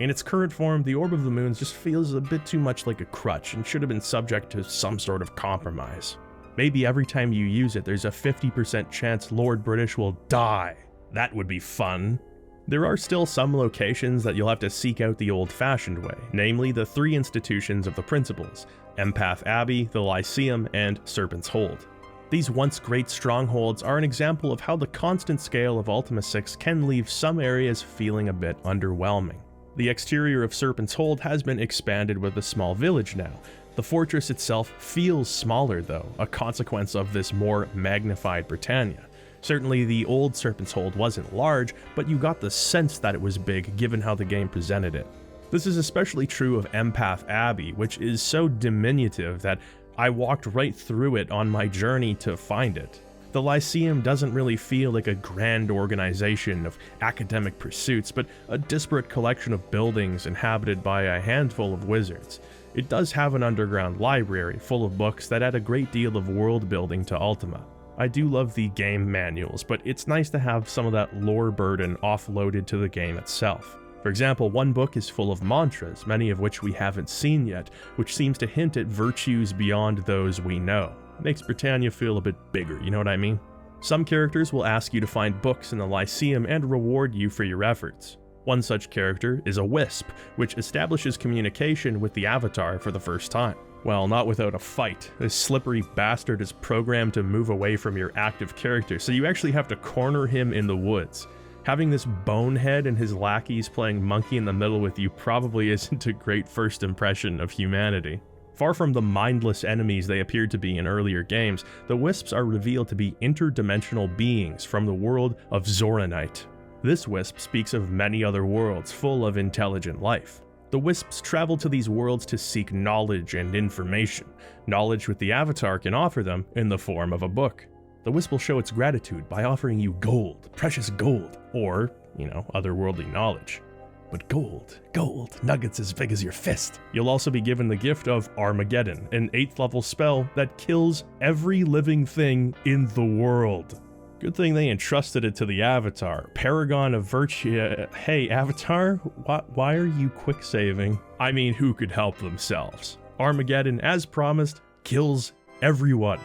In its current form, the Orb of the Moons just feels a bit too much like a crutch and should have been subject to some sort of compromise. Maybe every time you use it, there's a 50% chance Lord British will die. That would be fun. There are still some locations that you'll have to seek out the old-fashioned way, namely the 3 institutions of the Principles: Empath Abbey, the Lyceum, and Serpent's Hold. These once great strongholds are an example of how the constant scale of Ultima VI can leave some areas feeling a bit underwhelming. The exterior of Serpent's Hold has been expanded with a small village now. The fortress itself feels smaller though, a consequence of this more magnified Britannia. Certainly the old Serpent's Hold wasn't large, but you got the sense that it was big given how the game presented it. This is especially true of Empath Abbey, which is so diminutive that I walked right through it on my journey to find it. The Lyceum doesn't really feel like a grand organization of academic pursuits, but a disparate collection of buildings inhabited by a handful of wizards. It does have an underground library full of books that add a great deal of world building to Ultima. I do love the game manuals, but it's nice to have some of that lore burden offloaded to the game itself. For example, one book is full of mantras, many of which we haven't seen yet, which seems to hint at virtues beyond those we know. It makes Britannia feel a bit bigger, you know what I mean? Some characters will ask you to find books in the Lyceum and reward you for your efforts. One such character is a wisp, which establishes communication with the Avatar for the first time. Well, not without a fight. This slippery bastard is programmed to move away from your active character, so you actually have to corner him in the woods. Having this bonehead and his lackeys playing monkey in the middle with you probably isn't a great first impression of humanity. Far from the mindless enemies they appeared to be in earlier games, the Wisps are revealed to be interdimensional beings from the world of Zoranite. This Wisp speaks of many other worlds full of intelligent life. The Wisps travel to these worlds to seek knowledge and information, knowledge which the Avatar can offer them in the form of a book. The Wisp will show its gratitude by offering you gold, precious gold, or, otherworldly knowledge. But gold, nuggets as big as your fist. You'll also be given the gift of Armageddon, an 8th level spell that kills every living thing in the world. Good thing they entrusted it to the Avatar, paragon of virtue. Hey, Avatar, why are you quick saving? I mean, who could help themselves? Armageddon, as promised, kills everyone.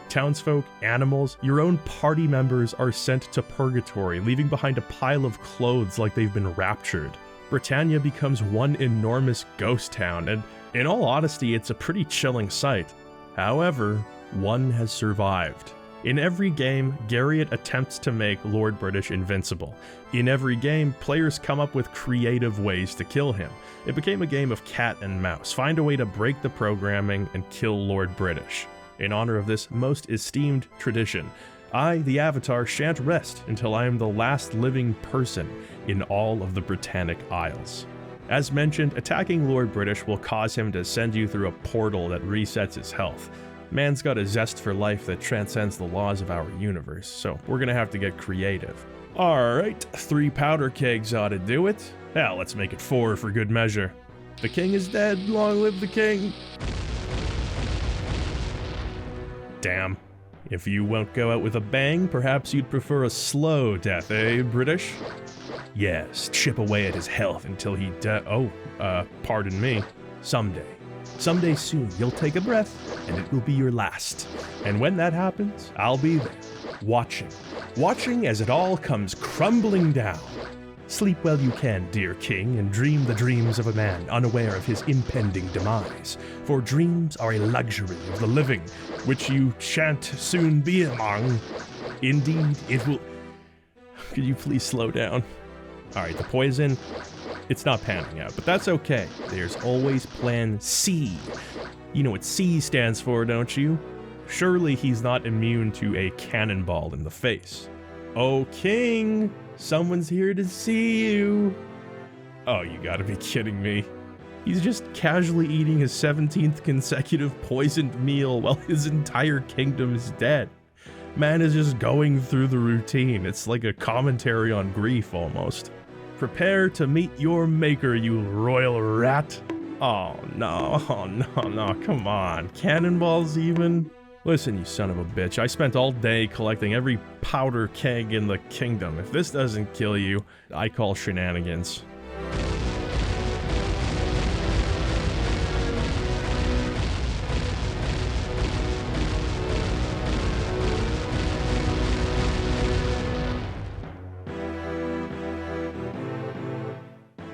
Townsfolk, animals, your own party members are sent to purgatory, leaving behind a pile of clothes like they've been raptured. Britannia becomes one enormous ghost town, and in all honesty, it's a pretty chilling sight. However, one has survived. In every game, Garriott attempts to make Lord British invincible. In every game, players come up with creative ways to kill him. It became a game of cat and mouse. Find a way to break the programming and kill Lord British. In honor of this most esteemed tradition, I, the Avatar, shan't rest until I am the last living person in all of the Britannic Isles. As mentioned, attacking Lord British will cause him to send you through a portal that resets his health. Man's got a zest for life that transcends the laws of our universe, so we're gonna have to get creative. Alright, 3 powder kegs ought to do it. Hell, let's make it 4 for good measure. The king is dead, long live the king! Damn. If you won't go out with a bang, perhaps you'd prefer a slow death, eh, British? Yes, chip away at his health until he pardon me. Someday soon, you'll take a breath, and it will be your last. And when that happens, I'll be there, watching as it all comes crumbling down. Sleep well you can, dear king, and dream the dreams of a man unaware of his impending demise. For dreams are a luxury of the living, which you shan't soon be among. Indeed, it will... Could you please slow down? Alright, the poison, it's not panning out, but that's okay. There's always plan C. You know what C stands for, don't you? Surely he's not immune to a cannonball in the face. Oh, king! Someone's here to see you! Oh, you gotta be kidding me. He's just casually eating his 17th consecutive poisoned meal while his entire kingdom is dead. Man is just going through the routine. It's like a commentary on grief, almost. Prepare to meet your maker, you royal rat. Oh no, come on. Cannonballs even? Listen, you son of a bitch, I spent all day collecting every powder keg in the kingdom. If this doesn't kill you, I call shenanigans.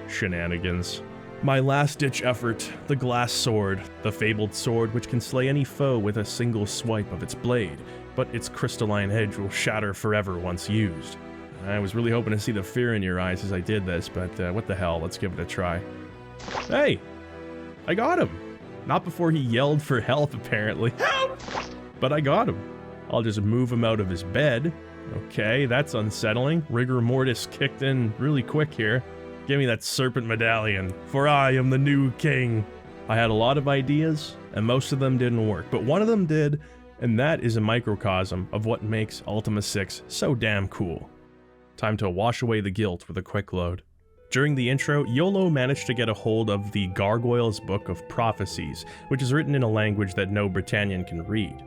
Shenanigans. My last-ditch effort, the glass sword, the fabled sword which can slay any foe with a single swipe of its blade, but its crystalline edge will shatter forever once used. I was really hoping to see the fear in your eyes as I did this, but what the hell, let's give it a try. Hey! I got him! Not before he yelled for help, apparently. Help! But I got him. I'll just move him out of his bed. Okay, that's unsettling. Rigor mortis kicked in really quick here. Give me that serpent medallion, for I am the new king. I had a lot of ideas, and most of them didn't work, but one of them did, and that is a microcosm of what makes Ultima VI so damn cool. Time to wash away the guilt with a quick load. During the intro, YOLO managed to get a hold of the Gargoyle's Book of Prophecies, which is written in a language that no Britannian can read.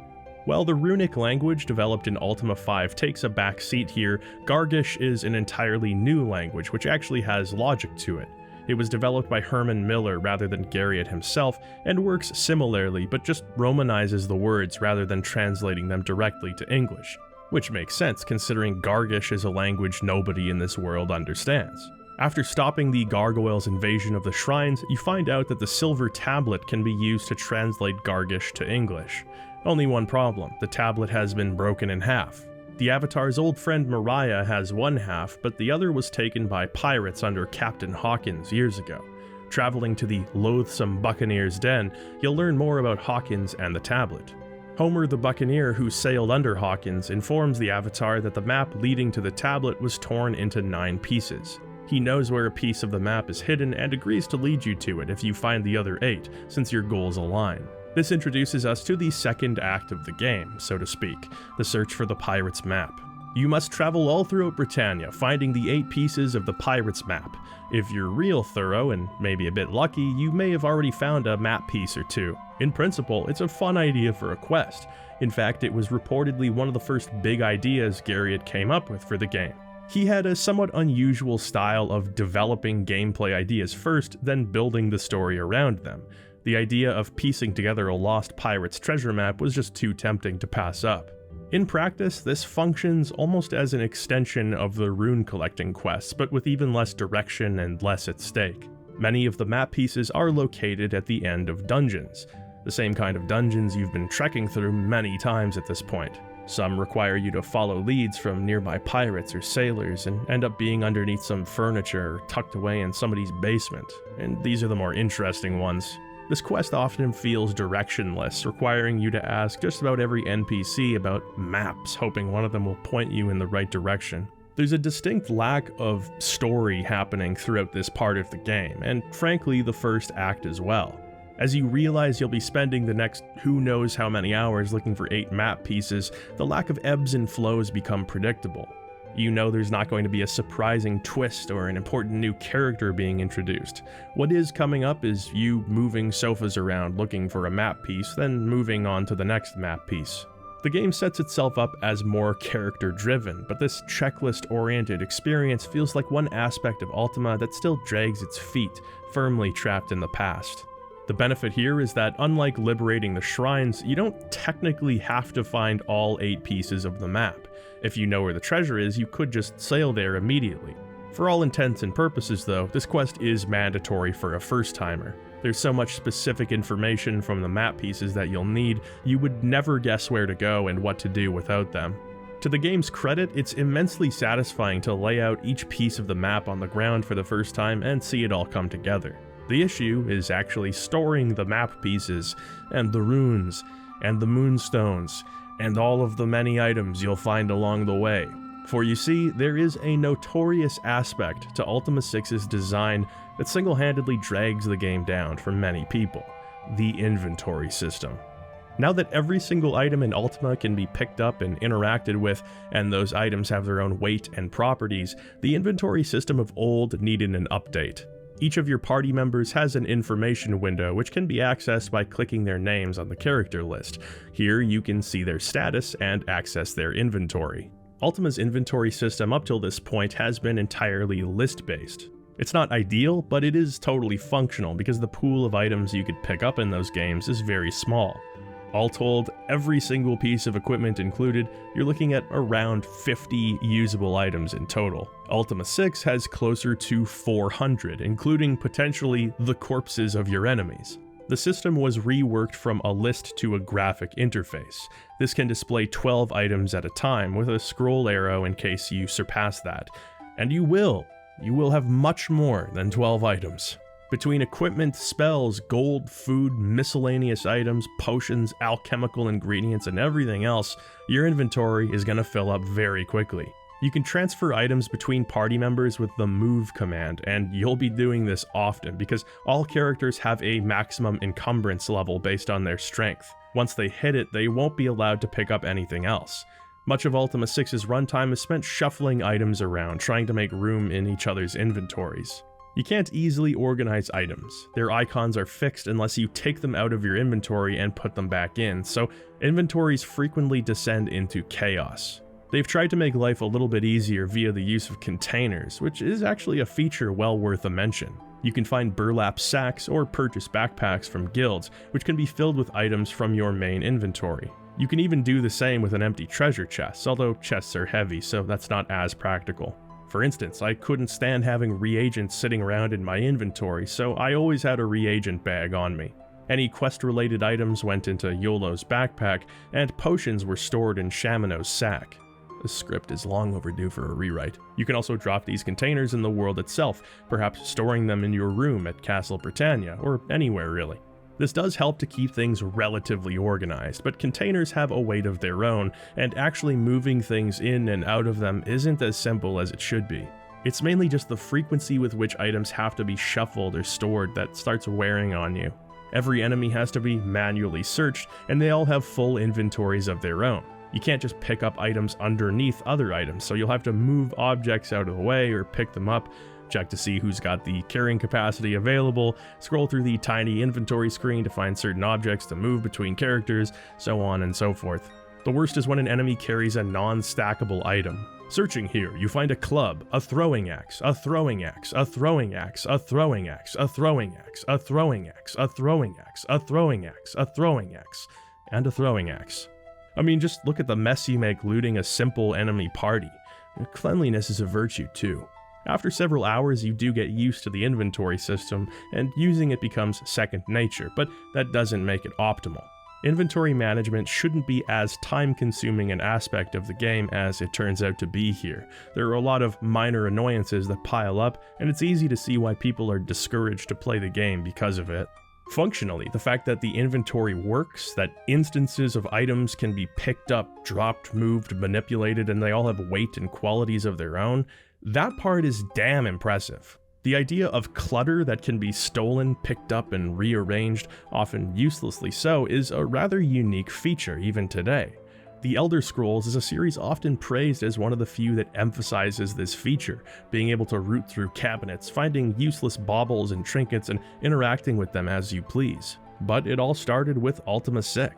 While the runic language developed in Ultima V takes a back seat here, Gargish is an entirely new language which actually has logic to it. It was developed by Herman Miller rather than Garriott himself, and works similarly but just romanizes the words rather than translating them directly to English. Which makes sense considering Gargish is a language nobody in this world understands. After stopping the gargoyles' invasion of the shrines, you find out that the silver tablet can be used to translate Gargish to English. Only one problem, the tablet has been broken in half. The Avatar's old friend Mariah has one half, but the other was taken by pirates under Captain Hawkins years ago. Traveling to the loathsome Buccaneer's Den, you'll learn more about Hawkins and the tablet. Homer the Buccaneer, who sailed under Hawkins, informs the Avatar that the map leading to the tablet was torn into 9 pieces. He knows where a piece of the map is hidden and agrees to lead you to it if you find the other 8, since your goals align. This introduces us to the second act of the game, so to speak, the search for the pirate's map. You must travel all throughout Britannia, finding the 8 pieces of the pirate's map. If you're real thorough, and maybe a bit lucky, you may have already found a map piece or 2. In principle, it's a fun idea for a quest. In fact, it was reportedly one of the first big ideas Garriott came up with for the game. He had a somewhat unusual style of developing gameplay ideas first, then building the story around them. The idea of piecing together a lost pirate's treasure map was just too tempting to pass up. In practice, this functions almost as an extension of the rune collecting quests, but with even less direction and less at stake. Many of the map pieces are located at the end of dungeons, the same kind of dungeons you've been trekking through many times at this point. Some require you to follow leads from nearby pirates or sailors and end up being underneath some furniture or tucked away in somebody's basement, and these are the more interesting ones. This quest often feels directionless, requiring you to ask just about every NPC about maps, hoping one of them will point you in the right direction. There's a distinct lack of story happening throughout this part of the game, and frankly the first act as well. As you realize you'll be spending the next who knows how many hours looking for 8 map pieces, the lack of ebbs and flows become predictable. You know there's not going to be a surprising twist or an important new character being introduced. What is coming up is you moving sofas around looking for a map piece, then moving on to the next map piece. The game sets itself up as more character-driven, but this checklist-oriented experience feels like one aspect of Ultima that still drags its feet, firmly trapped in the past. The benefit here is that unlike liberating the shrines, you don't technically have to find all 8 pieces of the map. If you know where the treasure is, you could just sail there immediately. For all intents and purposes though, this quest is mandatory for a first-timer. There's so much specific information from the map pieces that you'll need, you would never guess where to go and what to do without them. To the game's credit, it's immensely satisfying to lay out each piece of the map on the ground for the first time and see it all come together. The issue is actually storing the map pieces, and the runes, and the moonstones, and all of the many items you'll find along the way. For you see, there is a notorious aspect to Ultima VI's design that single-handedly drags the game down for many people: the inventory system. Now that every single item in Ultima can be picked up and interacted with, and those items have their own weight and properties, the inventory system of old needed an update. Each of your party members has an information window which can be accessed by clicking their names on the character list. Here you can see their status and access their inventory. Ultima's inventory system up till this point has been entirely list-based. It's not ideal, but it is totally functional because the pool of items you could pick up in those games is very small. All told, every single piece of equipment included, you're looking at around 50 usable items in total. Ultima VI has closer to 400, including potentially the corpses of your enemies. The system was reworked from a list to a graphic interface. This can display 12 items at a time with a scroll arrow in case you surpass that. And you will have much more than 12 items. Between equipment, spells, gold, food, miscellaneous items, potions, alchemical ingredients, and everything else, your inventory is going to fill up very quickly. You can transfer items between party members with the move command, and you'll be doing this often because all characters have a maximum encumbrance level based on their strength. Once they hit it, they won't be allowed to pick up anything else. Much of Ultima VI's runtime is spent shuffling items around, trying to make room in each other's inventories. You can't easily organize items. Their icons are fixed unless you take them out of your inventory and put them back in, so inventories frequently descend into chaos. They've tried to make life a little bit easier via the use of containers, which is actually a feature well worth a mention. You can find burlap sacks or purchase backpacks from guilds, which can be filled with items from your main inventory. You can even do the same with an empty treasure chest, although chests are heavy, so that's not as practical. For instance, I couldn't stand having reagents sitting around in my inventory, so I always had a reagent bag on me. Any quest-related items went into Yolo's backpack, and potions were stored in Shamano's sack. The script is long overdue for a rewrite. You can also drop these containers in the world itself, perhaps storing them in your room at Castle Britannia, or anywhere really. This does help to keep things relatively organized, but containers have a weight of their own, and actually moving things in and out of them isn't as simple as it should be. It's mainly just the frequency with which items have to be shuffled or stored that starts wearing on you. Every enemy has to be manually searched, and they all have full inventories of their own. You can't just pick up items underneath other items, so you'll have to move objects out of the way or pick them up, check to see who's got the carrying capacity available, scroll through the tiny inventory screen to find certain objects to move between characters, so on and so forth. The worst is when an enemy carries a non-stackable item. Searching here, you find a club, a throwing axe, a throwing axe, a throwing axe, a throwing axe, a throwing axe, a throwing axe, a throwing axe, a throwing axe, a throwing axe, and a throwing axe. I mean, just look at the mess you make looting a simple enemy party. Cleanliness is a virtue too. After several hours, you do get used to the inventory system, and using it becomes second nature, but that doesn't make it optimal. Inventory management shouldn't be as time-consuming an aspect of the game as it turns out to be here. There are a lot of minor annoyances that pile up, and it's easy to see why people are discouraged to play the game because of it. Functionally, the fact that the inventory works, that instances of items can be picked up, dropped, moved, manipulated, and they all have weight and qualities of their own, that part is damn impressive. The idea of clutter that can be stolen, picked up, and rearranged, often uselessly so, is a rather unique feature even today. The Elder Scrolls is a series often praised as one of the few that emphasizes this feature, being able to root through cabinets, finding useless baubles and trinkets, and interacting with them as you please. But it all started with Ultima VI.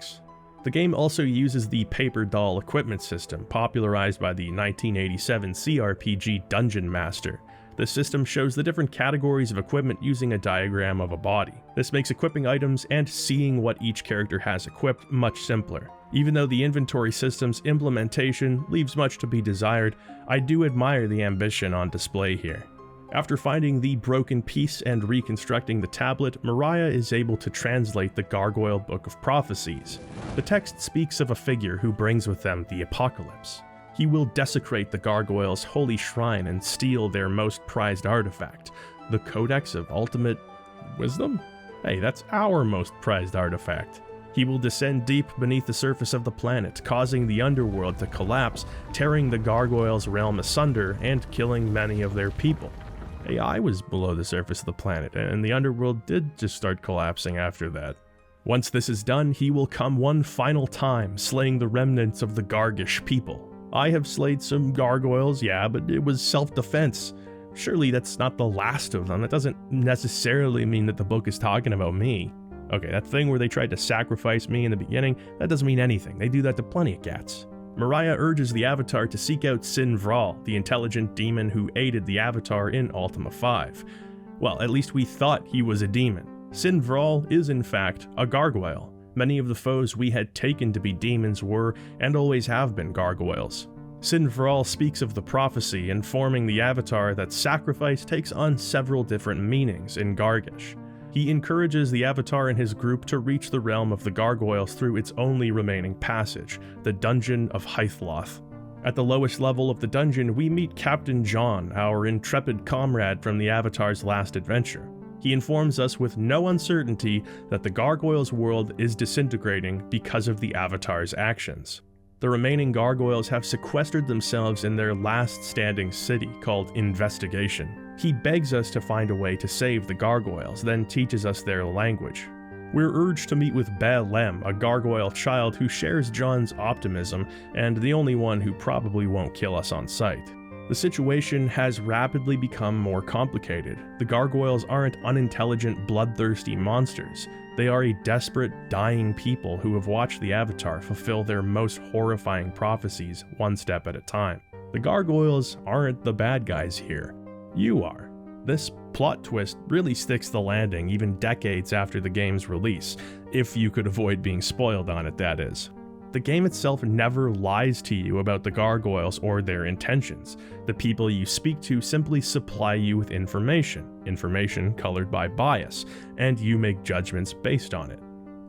The game also uses the paper doll equipment system, popularized by the 1987 CRPG Dungeon Master. The system shows the different categories of equipment using a diagram of a body. This makes equipping items and seeing what each character has equipped much simpler. Even though the inventory system's implementation leaves much to be desired, I do admire the ambition on display here. After finding the broken piece and reconstructing the tablet, Mariah is able to translate the Gargoyle Book of Prophecies. The text speaks of a figure who brings with them the apocalypse. He will desecrate the gargoyles' holy shrine and steal their most prized artifact, the Codex of Ultimate Wisdom? Hey, that's our most prized artifact. He will descend deep beneath the surface of the planet, causing the underworld to collapse, tearing the gargoyles' realm asunder, and killing many of their people. AI was below the surface of the planet, and the underworld did just start collapsing after that. Once this is done, he will come one final time, slaying the remnants of the Gargish people. I have slayed some gargoyles, yeah, but it was self-defense. Surely that's not the last of them. That doesn't necessarily mean that the book is talking about me. Okay, that thing where they tried to sacrifice me in the beginning, that doesn't mean anything. They do that to plenty of cats. Mariah urges the Avatar to seek out Sin Vral, the intelligent demon who aided the Avatar in Ultima V. Well, at least we thought he was a demon. Sin Vral is in fact a gargoyle. Many of the foes we had taken to be demons were, and always have been, gargoyles. Sin Vral speaks of the prophecy informing the Avatar that sacrifice takes on several different meanings in Gargish. He encourages the Avatar and his group to reach the realm of the gargoyles through its only remaining passage, the Dungeon of Hythloth. At the lowest level of the dungeon, we meet Captain John, our intrepid comrade from the Avatar's last adventure. He informs us with no uncertainty that the gargoyles' world is disintegrating because of the Avatar's actions. The remaining gargoyles have sequestered themselves in their last standing city, called Investigation. He begs us to find a way to save the gargoyles, then teaches us their language. We're urged to meet with Lem, a gargoyle child who shares John's optimism, and the only one who probably won't kill us on sight. The situation has rapidly become more complicated. The gargoyles aren't unintelligent, bloodthirsty monsters. They are a desperate, dying people who have watched the Avatar fulfill their most horrifying prophecies one step at a time. The gargoyles aren't the bad guys here. You are. This plot twist really sticks the landing even decades after the game's release, if you could avoid being spoiled on it, that is. The game itself never lies to you about the gargoyles or their intentions. The people you speak to simply supply you with information colored by bias, and you make judgments based on it.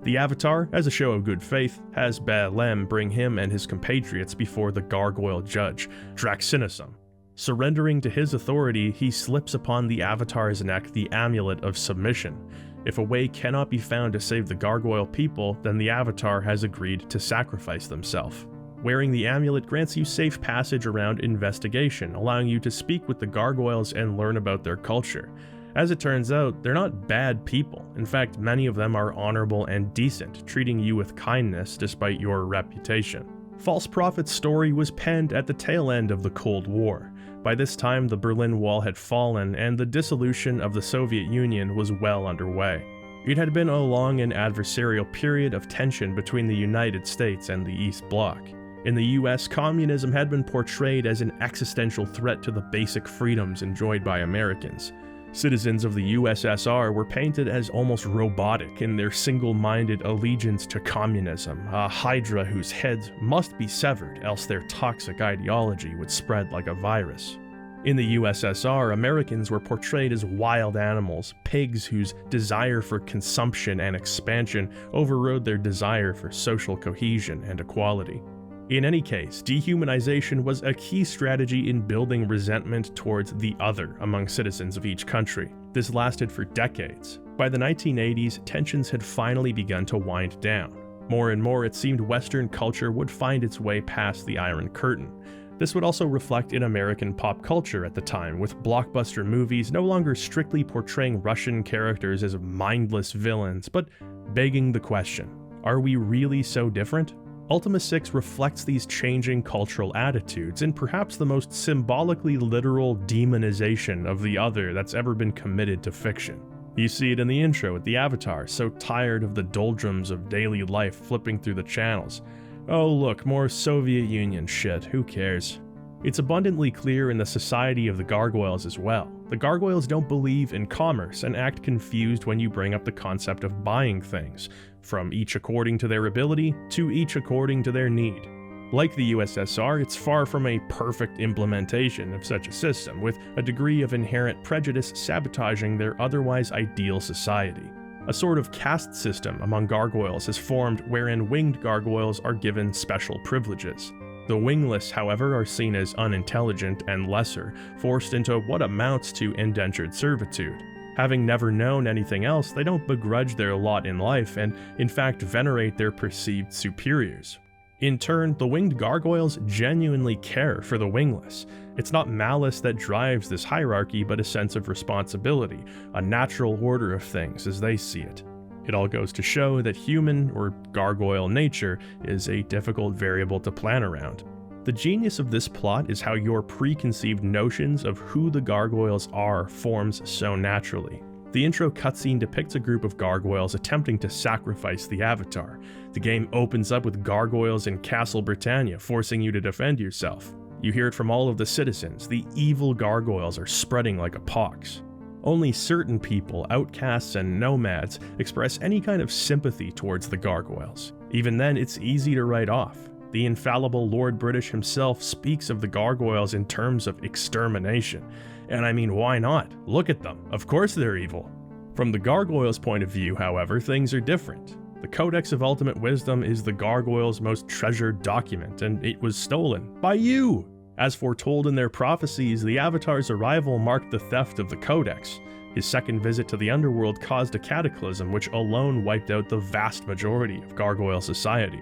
The Avatar, as a show of good faith, has Lem bring him and his compatriots before the gargoyle judge, Draxinisum. Surrendering to his authority, he slips upon the Avatar's neck the amulet of submission. If a way cannot be found to save the gargoyle people, then the Avatar has agreed to sacrifice themselves. Wearing the amulet grants you safe passage around Investigation, allowing you to speak with the gargoyles and learn about their culture. As it turns out, they're not bad people. In fact, many of them are honorable and decent, treating you with kindness despite your reputation. False Prophet's story was penned at the tail end of the Cold War. By this time, the Berlin Wall had fallen, and the dissolution of the Soviet Union was well underway. It had been a long and adversarial period of tension between the United States and the East Bloc. In the US, communism had been portrayed as an existential threat to the basic freedoms enjoyed by Americans. Citizens of the USSR were painted as almost robotic in their single-minded allegiance to communism, a hydra whose heads must be severed, else their toxic ideology would spread like a virus. In the USSR, Americans were portrayed as wild animals, pigs whose desire for consumption and expansion overrode their desire for social cohesion and equality. In any case, dehumanization was a key strategy in building resentment towards the other among citizens of each country. This lasted for decades. By the 1980s, tensions had finally begun to wind down. More and more, it seemed Western culture would find its way past the Iron Curtain. This would also reflect in American pop culture at the time, with blockbuster movies no longer strictly portraying Russian characters as mindless villains, but begging the question, are we really so different? Ultima VI reflects these changing cultural attitudes in perhaps the most symbolically literal demonization of the other that's ever been committed to fiction. You see it in the intro with the Avatar, so tired of the doldrums of daily life flipping through the channels. Oh look, more Soviet Union shit, who cares? It's abundantly clear in the society of the gargoyles as well. The gargoyles don't believe in commerce and act confused when you bring up the concept of buying things, from each according to their ability to each according to their need. Like the USSR, it's far from a perfect implementation of such a system, with a degree of inherent prejudice sabotaging their otherwise ideal society. A sort of caste system among gargoyles has formed wherein winged gargoyles are given special privileges. The wingless, however, are seen as unintelligent and lesser, forced into what amounts to indentured servitude. Having never known anything else, they don't begrudge their lot in life and, in fact, venerate their perceived superiors. In turn, the winged gargoyles genuinely care for the wingless. It's not malice that drives this hierarchy, but a sense of responsibility, a natural order of things as they see it. It all goes to show that human or gargoyle nature is a difficult variable to plan around. The genius of this plot is how your preconceived notions of who the gargoyles are forms so naturally. The intro cutscene depicts a group of gargoyles attempting to sacrifice the Avatar. The game opens up with gargoyles in Castle Britannia, forcing you to defend yourself. You hear it from all of the citizens. The evil gargoyles are spreading like a pox. Only certain people, outcasts and nomads, express any kind of sympathy towards the gargoyles. Even then, it's easy to write off. The infallible Lord British himself speaks of the gargoyles in terms of extermination. And I mean, why not? Look at them. Of course they're evil. From the gargoyles' point of view, however, things are different. The Codex of Ultimate Wisdom is the gargoyles' most treasured document, and it was stolen by you! As foretold in their prophecies, the Avatar's arrival marked the theft of the Codex. His second visit to the underworld caused a cataclysm which alone wiped out the vast majority of gargoyle society.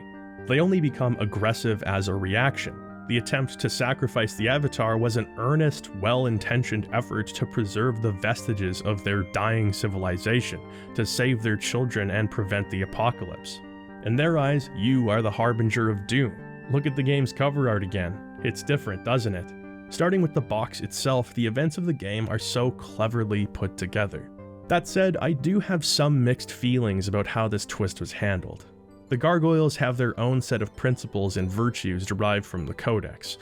They only become aggressive as a reaction. The attempt to sacrifice the Avatar was an earnest, well-intentioned effort to preserve the vestiges of their dying civilization, to save their children and prevent the apocalypse. In their eyes, you are the harbinger of doom. Look at the game's cover art again. It's different, doesn't it? Starting with the box itself, the events of the game are so cleverly put together. That said, I do have some mixed feelings about how this twist was handled. The gargoyles have their own set of principles and virtues derived from the Codex.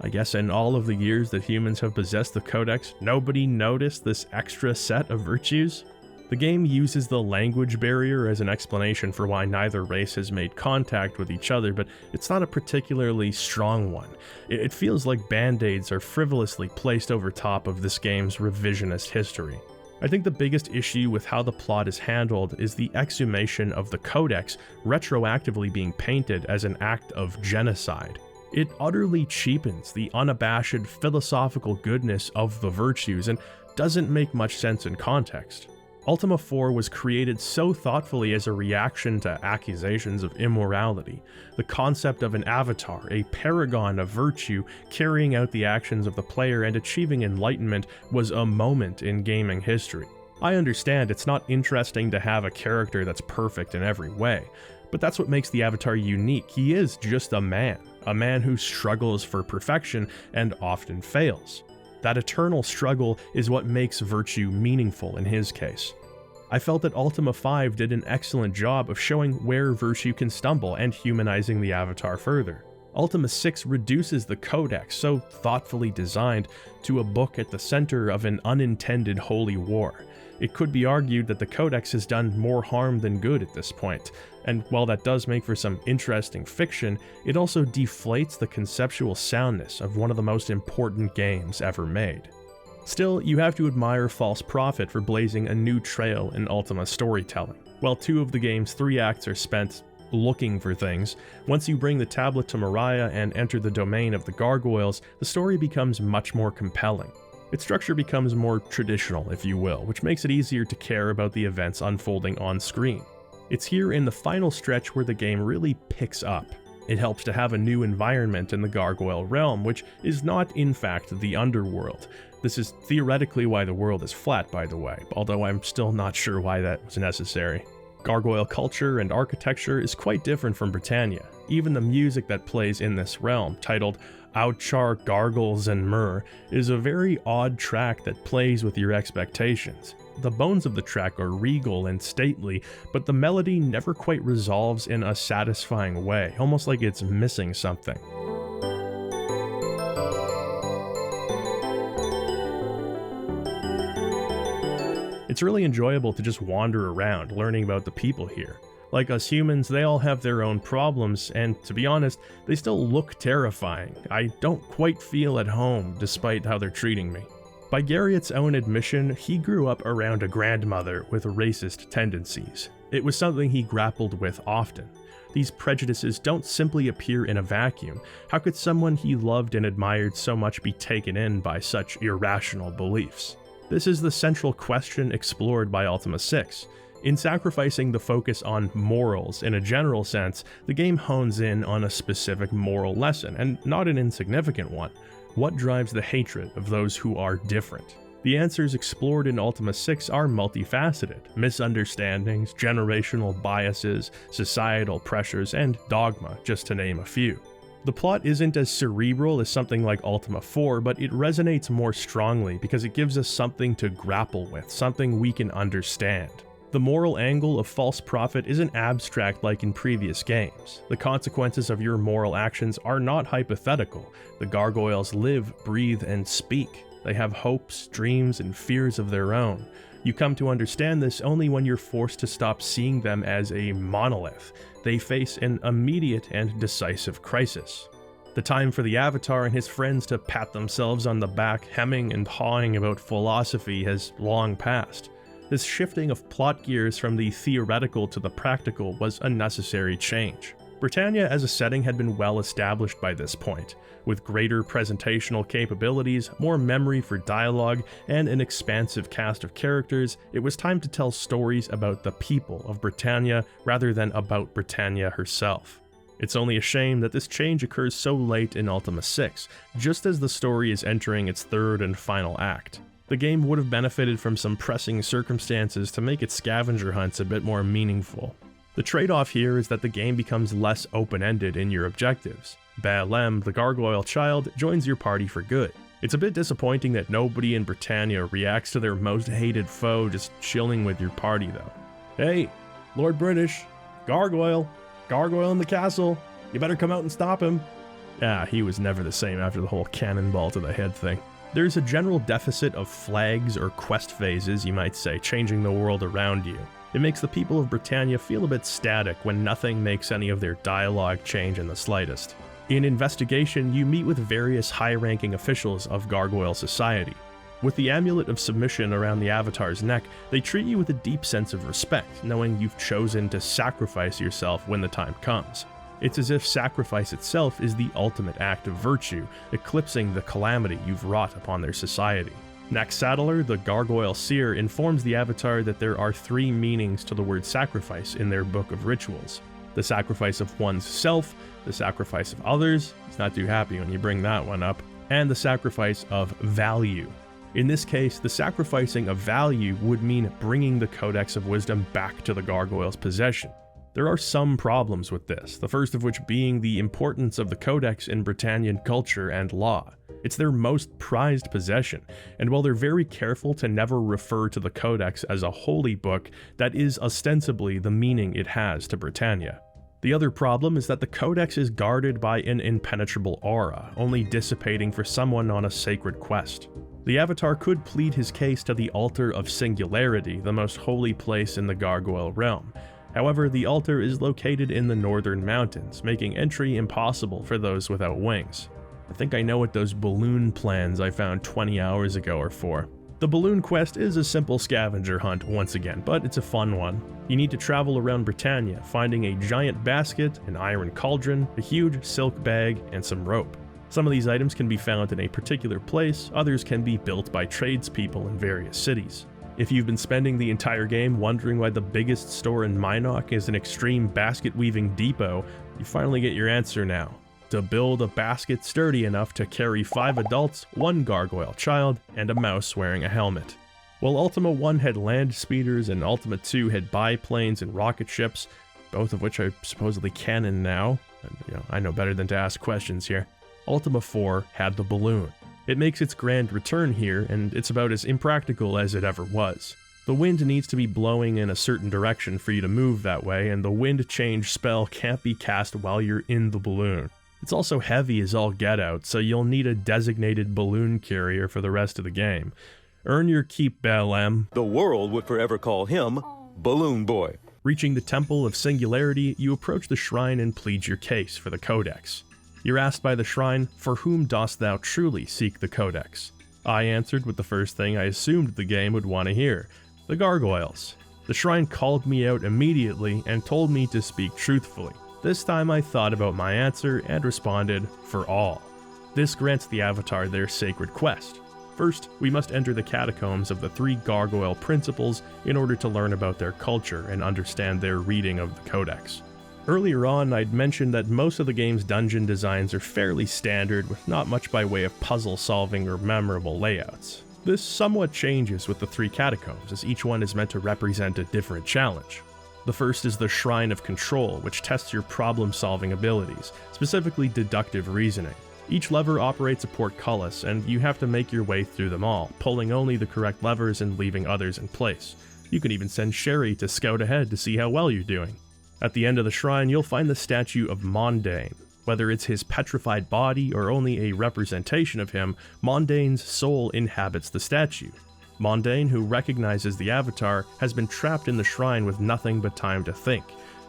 I guess in all of the years that humans have possessed the Codex, nobody noticed this extra set of virtues? The game uses the language barrier as an explanation for why neither race has made contact with each other, but it's not a particularly strong one. It feels like band-aids are frivolously placed over top of this game's revisionist history. I think the biggest issue with how the plot is handled is the exhumation of the Codex retroactively being painted as an act of genocide. It utterly cheapens the unabashed philosophical goodness of the virtues and doesn't make much sense in context. Ultima IV was created so thoughtfully as a reaction to accusations of immorality. The concept of an avatar, a paragon of virtue, carrying out the actions of the player and achieving enlightenment was a moment in gaming history. I understand it's not interesting to have a character that's perfect in every way, but that's what makes the Avatar unique. He is just a man who struggles for perfection and often fails. That eternal struggle is what makes virtue meaningful in his case. I felt that Ultima V did an excellent job of showing where virtue can stumble and humanizing the Avatar further. Ultima VI reduces the Codex, so thoughtfully designed, to a book at the center of an unintended holy war. It could be argued that the Codex has done more harm than good at this point, and while that does make for some interesting fiction, it also deflates the conceptual soundness of one of the most important games ever made. Still, you have to admire False Prophet for blazing a new trail in Ultima storytelling. While 2 of the game's 3 acts are spent looking for things, once you bring the tablet to Moriah and enter the domain of the gargoyles, the story becomes much more compelling. Its structure becomes more traditional, if you will, which makes it easier to care about the events unfolding on screen. It's here in the final stretch where the game really picks up. It helps to have a new environment in the gargoyle realm, which is not in fact the underworld. This is theoretically why the world is flat, by the way, although I'm still not sure why that was necessary. Gargoyle culture and architecture is quite different from Britannia. Even the music that plays in this realm, titled Outchar Gargles and Myrrh, is a very odd track that plays with your expectations. The bones of the track are regal and stately, but the melody never quite resolves in a satisfying way, almost like it's missing something. It's really enjoyable to just wander around, learning about the people here. Like us humans, they all have their own problems, and to be honest, they still look terrifying. I don't quite feel at home, despite how they're treating me. By Garriot's own admission, he grew up around a grandmother with racist tendencies. It was something he grappled with often. These prejudices don't simply appear in a vacuum. How could someone he loved and admired so much be taken in by such irrational beliefs? This is the central question explored by Ultima VI. In sacrificing the focus on morals in a general sense, the game hones in on a specific moral lesson, and not an insignificant one. What drives the hatred of those who are different? The answers explored in Ultima VI are multifaceted: misunderstandings, generational biases, societal pressures, and dogma, just to name a few. The plot isn't as cerebral as something like Ultima IV, but it resonates more strongly because it gives us something to grapple with, something we can understand. The moral angle of false prophet isn't abstract like in previous games. The consequences of your moral actions are not hypothetical. The gargoyles live, breathe, and speak. They have hopes, dreams, and fears of their own. You come to understand this only when you're forced to stop seeing them as a monolith. They face an immediate and decisive crisis. The time for the Avatar and his friends to pat themselves on the back, hemming and hawing about philosophy, has long passed. This shifting of plot gears from the theoretical to the practical was a necessary change. Britannia as a setting had been well established by this point. With greater presentational capabilities, more memory for dialogue, and an expansive cast of characters, it was time to tell stories about the people of Britannia rather than about Britannia herself. It's only a shame that this change occurs so late in Ultima VI, just as the story is entering its third and final act. The game would have benefited from some pressing circumstances to make its scavenger hunts a bit more meaningful. The trade-off here is that the game becomes less open-ended in your objectives. Balem, the gargoyle child, joins your party for good. It's a bit disappointing that nobody in Britannia reacts to their most hated foe just chilling with your party though. Hey, Lord British, gargoyle in the castle, you better come out and stop him. He was never the same after the whole cannonball to the head thing. There's a general deficit of flags or quest phases, you might say, changing the world around you. It makes the people of Britannia feel a bit static when nothing makes any of their dialogue change in the slightest. In Investigation, you meet with various high-ranking officials of Gargoyle society. With the amulet of submission around the Avatar's neck, they treat you with a deep sense of respect, knowing you've chosen to sacrifice yourself when the time comes. It's as if sacrifice itself is the ultimate act of virtue, eclipsing the calamity you've wrought upon their society. Naxadalar, the Gargoyle Seer, informs the Avatar that there are 3 meanings to the word sacrifice in their book of rituals. The sacrifice of one's self, the sacrifice of others, he's not too happy when you bring that one up, and the sacrifice of value. In this case, the sacrificing of value would mean bringing the Codex of Wisdom back to the Gargoyle's possession. There are some problems with this, the first of which being the importance of the Codex in Britannian culture and law. It's their most prized possession, and while they're very careful to never refer to the Codex as a holy book, that is ostensibly the meaning it has to Britannia. The other problem is that the Codex is guarded by an impenetrable aura, only dissipating for someone on a sacred quest. The Avatar could plead his case to the Altar of Singularity, the most holy place in the Gargoyle realm. However, the altar is located in the northern mountains, making entry impossible for those without wings. I think I know what those balloon plans I found 20 hours ago are for. The balloon quest is a simple scavenger hunt once again, but it's a fun one. You need to travel around Britannia, finding a giant basket, an iron cauldron, a huge silk bag, and some rope. Some of these items can be found in a particular place, others can be built by tradespeople in various cities. If you've been spending the entire game wondering why the biggest store in Minok is an extreme basket-weaving depot, you finally get your answer now. To build a basket sturdy enough to carry 5 adults, 1 gargoyle child, and a mouse wearing a helmet. While Ultima 1 had land speeders and Ultima 2 had biplanes and rocket ships, both of which are supposedly canon now, and I know better than to ask questions here, Ultima 4 had the balloon. It makes its grand return here, and it's about as impractical as it ever was. The wind needs to be blowing in a certain direction for you to move that way, and the wind change spell can't be cast while you're in the balloon. It's also heavy as all get out, so you'll need a designated balloon carrier for the rest of the game. Earn your keep, Balem. The world would forever call him Balloon Boy. Reaching the Temple of Singularity, you approach the shrine and plead your case for the Codex. You're asked by the shrine, "For whom dost thou truly seek the Codex?" I answered with the first thing I assumed the game would want to hear: the gargoyles. The shrine called me out immediately and told me to speak truthfully. This time I thought about my answer and responded, "For all." This grants the Avatar their sacred quest. First, we must enter the catacombs of the 3 gargoyle principles in order to learn about their culture and understand their reading of the Codex. Earlier on, I'd mentioned that most of the game's dungeon designs are fairly standard, with not much by way of puzzle solving or memorable layouts. This somewhat changes with the 3 catacombs, as each one is meant to represent a different challenge. The first is the Shrine of Control, which tests your problem-solving abilities, specifically deductive reasoning. Each lever operates a portcullis, and you have to make your way through them all, pulling only the correct levers and leaving others in place. You can even send Sherry to scout ahead to see how well you're doing. At the end of the shrine, you'll find the statue of Mondain. Whether it's his petrified body or only a representation of him, Mondain's soul inhabits the statue. Mondain, who recognizes the Avatar, has been trapped in the shrine with nothing but time to think.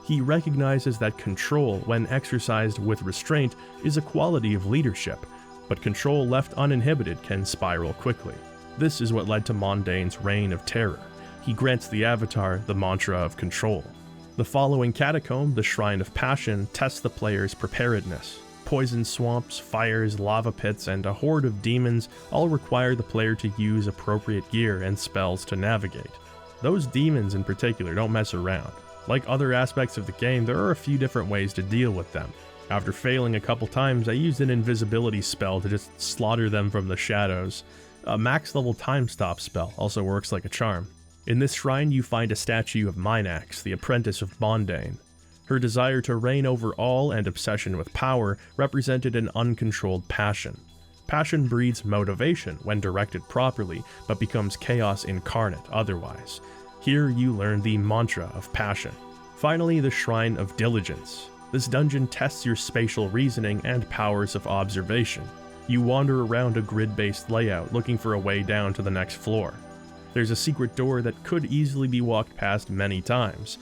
He recognizes that control, when exercised with restraint, is a quality of leadership, but control left uninhibited can spiral quickly. This is what led to Mondain's reign of terror. He grants the Avatar the mantra of control. The following catacomb, the Shrine of Passion, tests the player's preparedness. Poison swamps, fires, lava pits, and a horde of demons all require the player to use appropriate gear and spells to navigate. Those demons in particular don't mess around. Like other aspects of the game, there are a few different ways to deal with them. After failing a couple times, I used an invisibility spell to just slaughter them from the shadows. A max level time stop spell also works like a charm. In this shrine, you find a statue of Minax, the apprentice of Mondain. Her desire to reign over all and obsession with power represented an uncontrolled passion. Passion breeds motivation when directed properly, but becomes chaos incarnate otherwise. Here you learn the mantra of passion. Finally, the Shrine of Diligence. This dungeon tests your spatial reasoning and powers of observation. You wander around a grid-based layout looking for a way down to the next floor. There's a secret door that could easily be walked past many times.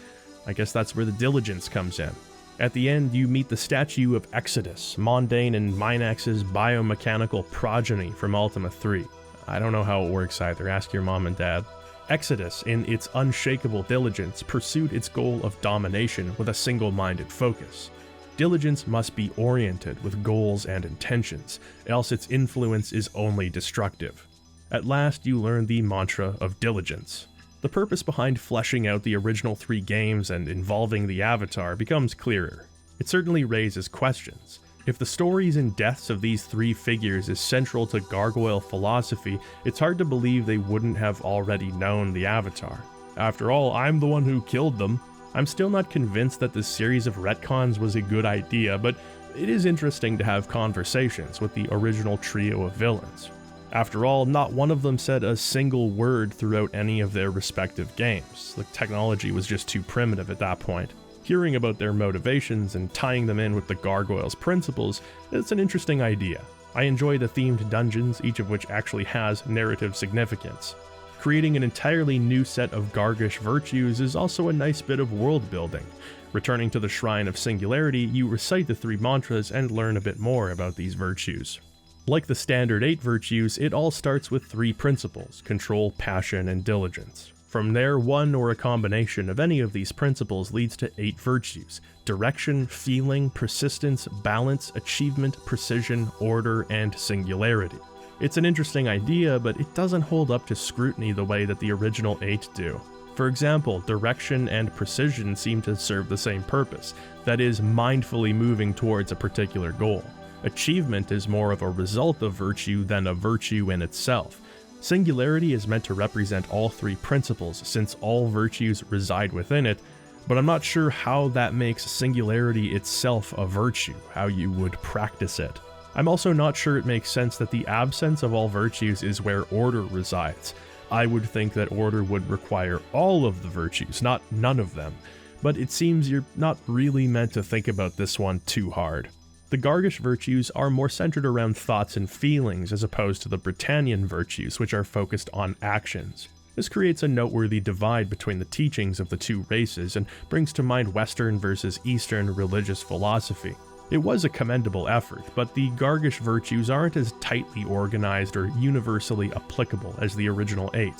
I guess that's where the diligence comes in. At the end, you meet the statue of Exodus, Mondain and Minax's biomechanical progeny from Ultima 3. I don't know how it works either, ask your mom and dad. Exodus, in its unshakable diligence, pursued its goal of domination with a single-minded focus. Diligence must be oriented with goals and intentions, else its influence is only destructive. At last, you learn the mantra of diligence. The purpose behind fleshing out the original 3 games and involving the Avatar becomes clearer. It certainly raises questions. If the stories and deaths of these 3 figures is central to gargoyle philosophy, it's hard to believe they wouldn't have already known the Avatar. After all, I'm the one who killed them. I'm still not convinced that this series of retcons was a good idea, but it is interesting to have conversations with the original trio of villains. After all, not one of them said a single word throughout any of their respective games. The technology was just too primitive at that point. Hearing about their motivations and tying them in with the gargoyles' principles, it's an interesting idea. I enjoy the themed dungeons, each of which actually has narrative significance. Creating an entirely new set of Gargish virtues is also a nice bit of world building. Returning to the Shrine of Singularity, you recite the 3 mantras and learn a bit more about these virtues. Like the standard 8 virtues, it all starts with 3 principles: control, passion, and diligence. From there, one or a combination of any of these principles leads to 8 virtues: direction, feeling, persistence, balance, achievement, precision, order, and singularity. It's an interesting idea, but it doesn't hold up to scrutiny the way that the original 8 do. For example, direction and precision seem to serve the same purpose, that is, mindfully moving towards a particular goal. Achievement is more of a result of virtue than a virtue in itself. Singularity is meant to represent all 3 principles, since all virtues reside within it, but I'm not sure how that makes singularity itself a virtue, how you would practice it. I'm also not sure it makes sense that the absence of all virtues is where order resides. I would think that order would require all of the virtues, not none of them, but it seems you're not really meant to think about this one too hard. The Gargish virtues are more centered around thoughts and feelings as opposed to the Britannian virtues, which are focused on actions. This creates a noteworthy divide between the teachings of the 2 races and brings to mind Western versus Eastern religious philosophy. It was a commendable effort, but the Gargish virtues aren't as tightly organized or universally applicable as the original 8.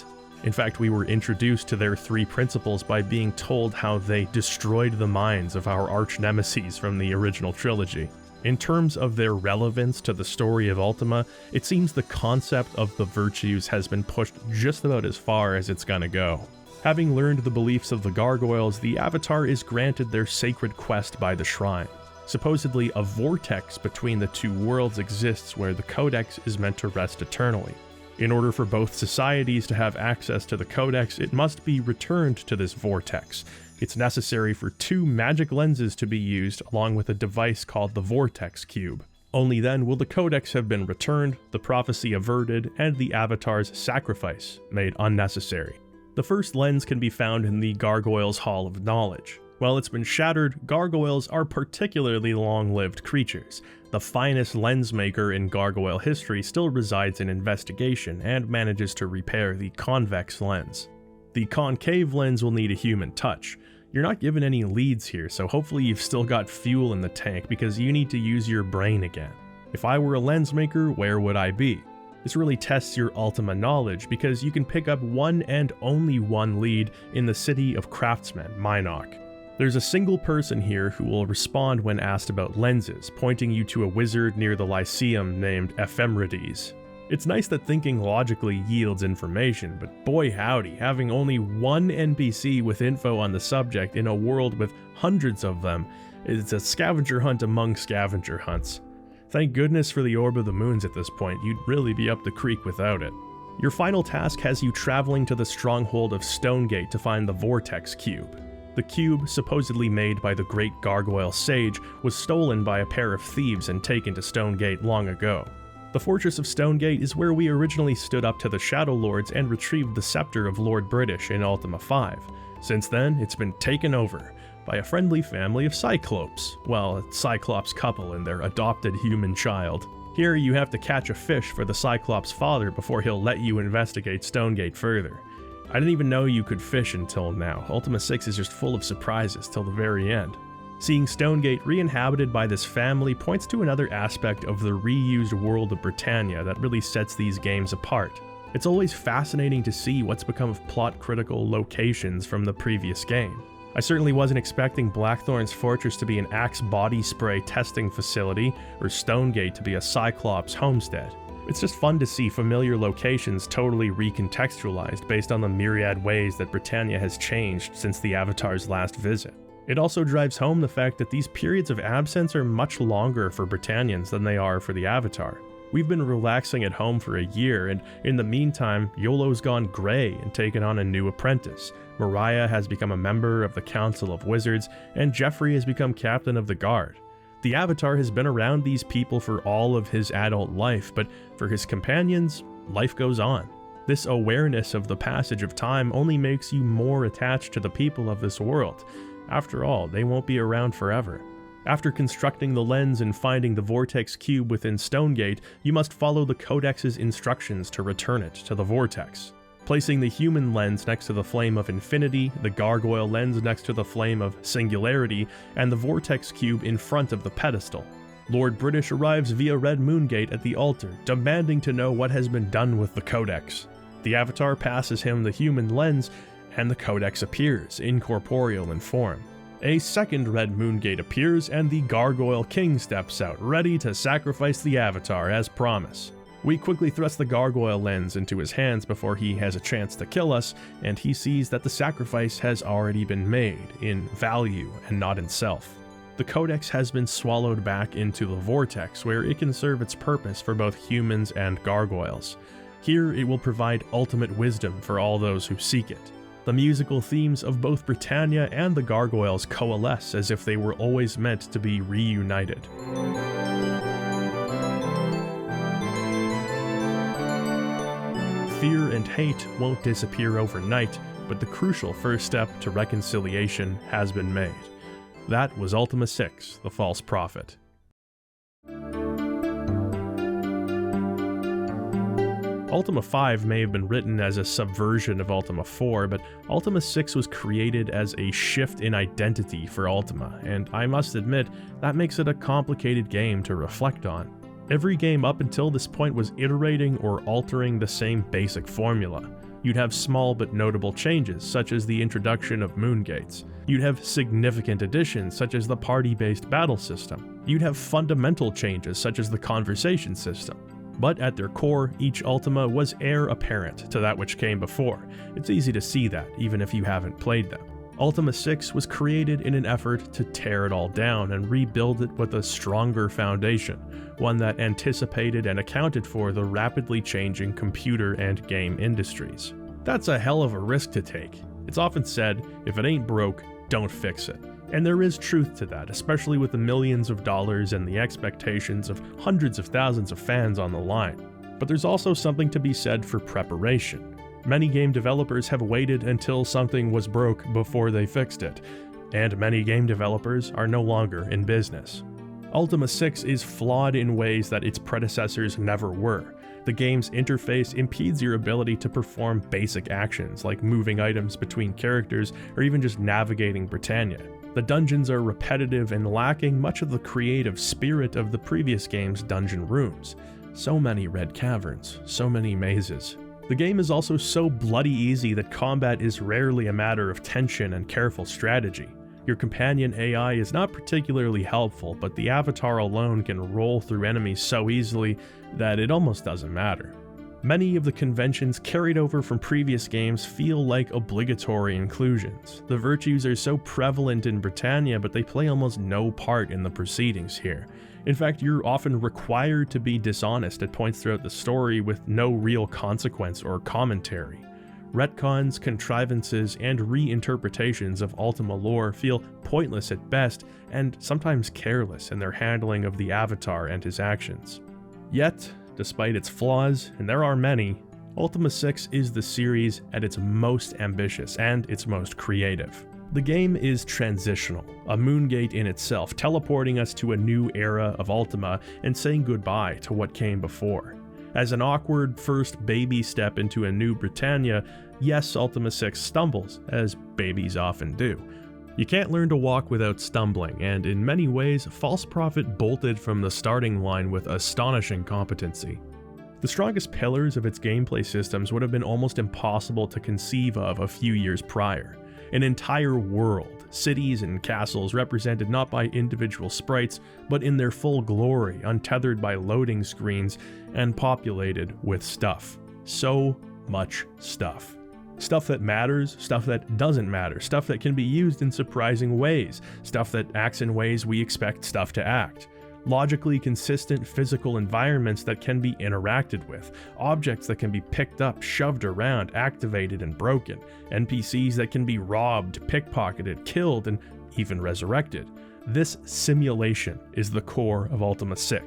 In fact, we were introduced to their 3 principles by being told how they destroyed the minds of our arch-nemeses from the original trilogy. In terms of their relevance to the story of Ultima, it seems the concept of the virtues has been pushed just about as far as it's gonna go. Having learned the beliefs of the gargoyles, the Avatar is granted their sacred quest by the shrine. Supposedly, a vortex between the 2 worlds exists where the Codex is meant to rest eternally. In order for both societies to have access to the codex, it must be returned to this vortex. It's necessary for 2 magic lenses to be used along with a device called the Vortex Cube. Only then will the codex have been returned, the prophecy averted, and the avatar's sacrifice made unnecessary. The first lens can be found in the Gargoyles' Hall of Knowledge. While it's been shattered, gargoyles are particularly long-lived creatures. The finest lens maker in gargoyle history still resides in investigation and manages to repair the convex lens. The concave lens will need a human touch. You're not given any leads here, so hopefully you've still got fuel in the tank because you need to use your brain again. If I were a lens maker, where would I be? This really tests your Ultima knowledge because you can pick up one and only one lead in the city of craftsmen, Minok. There's a single person here who will respond when asked about lenses, pointing you to a wizard near the Lyceum named Ephemerides. It's nice that thinking logically yields information, but boy howdy, having only one NPC with info on the subject in a world with hundreds of them is a scavenger hunt among scavenger hunts. Thank goodness for the Orb of the Moons at this point, you'd really be up the creek without it. Your final task has you traveling to the stronghold of Stonegate to find the Vortex Cube. The cube, supposedly made by the great gargoyle sage, was stolen by a pair of thieves and taken to Stonegate long ago. The Fortress of Stonegate is where we originally stood up to the Shadow Lords and retrieved the scepter of Lord British in Ultima V. Since then, it's been taken over by a friendly family of Cyclopes. Well, a Cyclops couple and their adopted human child. Here you have to catch a fish for the Cyclops father before he'll let you investigate Stonegate further. I didn't even know you could fish until now. Ultima VI is just full of surprises till the very end. Seeing Stonegate re-inhabited by this family points to another aspect of the reused world of Britannia that really sets these games apart. It's always fascinating to see what's become of plot-critical locations from the previous game. I certainly wasn't expecting Blackthorn's Fortress to be an Axe body spray testing facility, or Stonegate to be a Cyclops homestead. It's just fun to see familiar locations totally recontextualized based on the myriad ways that Britannia has changed since the Avatar's last visit. It also drives home the fact that these periods of absence are much longer for Britannians than they are for the Avatar. We've been relaxing at home for a year, and in the meantime, Yolo's gone grey and taken on a new apprentice. Mariah has become a member of the Council of Wizards, and Jeffrey has become captain of the Guard. The Avatar has been around these people for all of his adult life, but for his companions, life goes on. This awareness of the passage of time only makes you more attached to the people of this world. After all, they won't be around forever. After constructing the lens and finding the Vortex Cube within Stonegate, you must follow the Codex's instructions to return it to the Vortex. Placing the human lens next to the Flame of Infinity, the Gargoyle lens next to the Flame of Singularity, and the Vortex Cube in front of the pedestal. Lord British arrives via Red Moongate at the altar, demanding to know what has been done with the Codex. The Avatar passes him the human lens, and the Codex appears, incorporeal in form. A second Red Moongate appears, and the Gargoyle King steps out, ready to sacrifice the Avatar as promised. We quickly thrust the Gargoyle lens into his hands before he has a chance to kill us, and he sees that the sacrifice has already been made, in value and not in self. The Codex has been swallowed back into the Vortex, where it can serve its purpose for both humans and gargoyles. Here it will provide ultimate wisdom for all those who seek it. The musical themes of both Britannia and the gargoyles coalesce as if they were always meant to be reunited. Fear and hate won't disappear overnight, but the crucial first step to reconciliation has been made. That was Ultima VI, The False Prophet. Ultima V may have been written as a subversion of Ultima IV, but Ultima VI was created as a shift in identity for Ultima, and I must admit, that makes it a complicated game to reflect on. Every game up until this point was iterating or altering the same basic formula. You'd have small but notable changes, such as the introduction of Moongates. You'd have significant additions, such as the party-based battle system. You'd have fundamental changes, such as the conversation system. But at their core, each Ultima was heir apparent to that which came before. It's easy to see that, even if you haven't played them. Ultima VI was created in an effort to tear it all down and rebuild it with a stronger foundation, one that anticipated and accounted for the rapidly changing computer and game industries. That's a hell of a risk to take. It's often said, if it ain't broke, don't fix it. And there is truth to that, especially with the millions of dollars and the expectations of hundreds of thousands of fans on the line. But there's also something to be said for preparation. Many game developers have waited until something was broke before they fixed it, and many game developers are no longer in business. Ultima VI is flawed in ways that its predecessors never were. The game's interface impedes your ability to perform basic actions like moving items between characters or even just navigating Britannia. The dungeons are repetitive and lacking much of the creative spirit of the previous game's dungeon rooms. So many red caverns, so many mazes. The game is also so bloody easy that combat is rarely a matter of tension and careful strategy. Your companion AI is not particularly helpful, but the avatar alone can roll through enemies so easily that it almost doesn't matter. Many of the conventions carried over from previous games feel like obligatory inclusions. The virtues are so prevalent in Britannia, but they play almost no part in the proceedings here. In fact, you're often required to be dishonest at points throughout the story with no real consequence or commentary. Retcons, contrivances, and reinterpretations of Ultima lore feel pointless at best, and sometimes careless in their handling of the Avatar and his actions. Yet, despite its flaws, and there are many, Ultima VI is the series at its most ambitious and its most creative. The game is transitional, a moongate in itself, teleporting us to a new era of Ultima and saying goodbye to what came before. As an awkward first baby step into a new Britannia, yes, Ultima VI stumbles, as babies often do. You can't learn to walk without stumbling, and in many ways, False Prophet bolted from the starting line with astonishing competency. The strongest pillars of its gameplay systems would have been almost impossible to conceive of a few years prior. An entire world, cities and castles represented not by individual sprites, but in their full glory, untethered by loading screens, and populated with stuff. So much stuff. Stuff that matters, stuff that doesn't matter, stuff that can be used in surprising ways, stuff that acts in ways we expect stuff to act. Logically consistent physical environments that can be interacted with, objects that can be picked up, shoved around, activated, and broken, NPCs that can be robbed, pickpocketed, killed, and even resurrected. This simulation is the core of Ultima VI.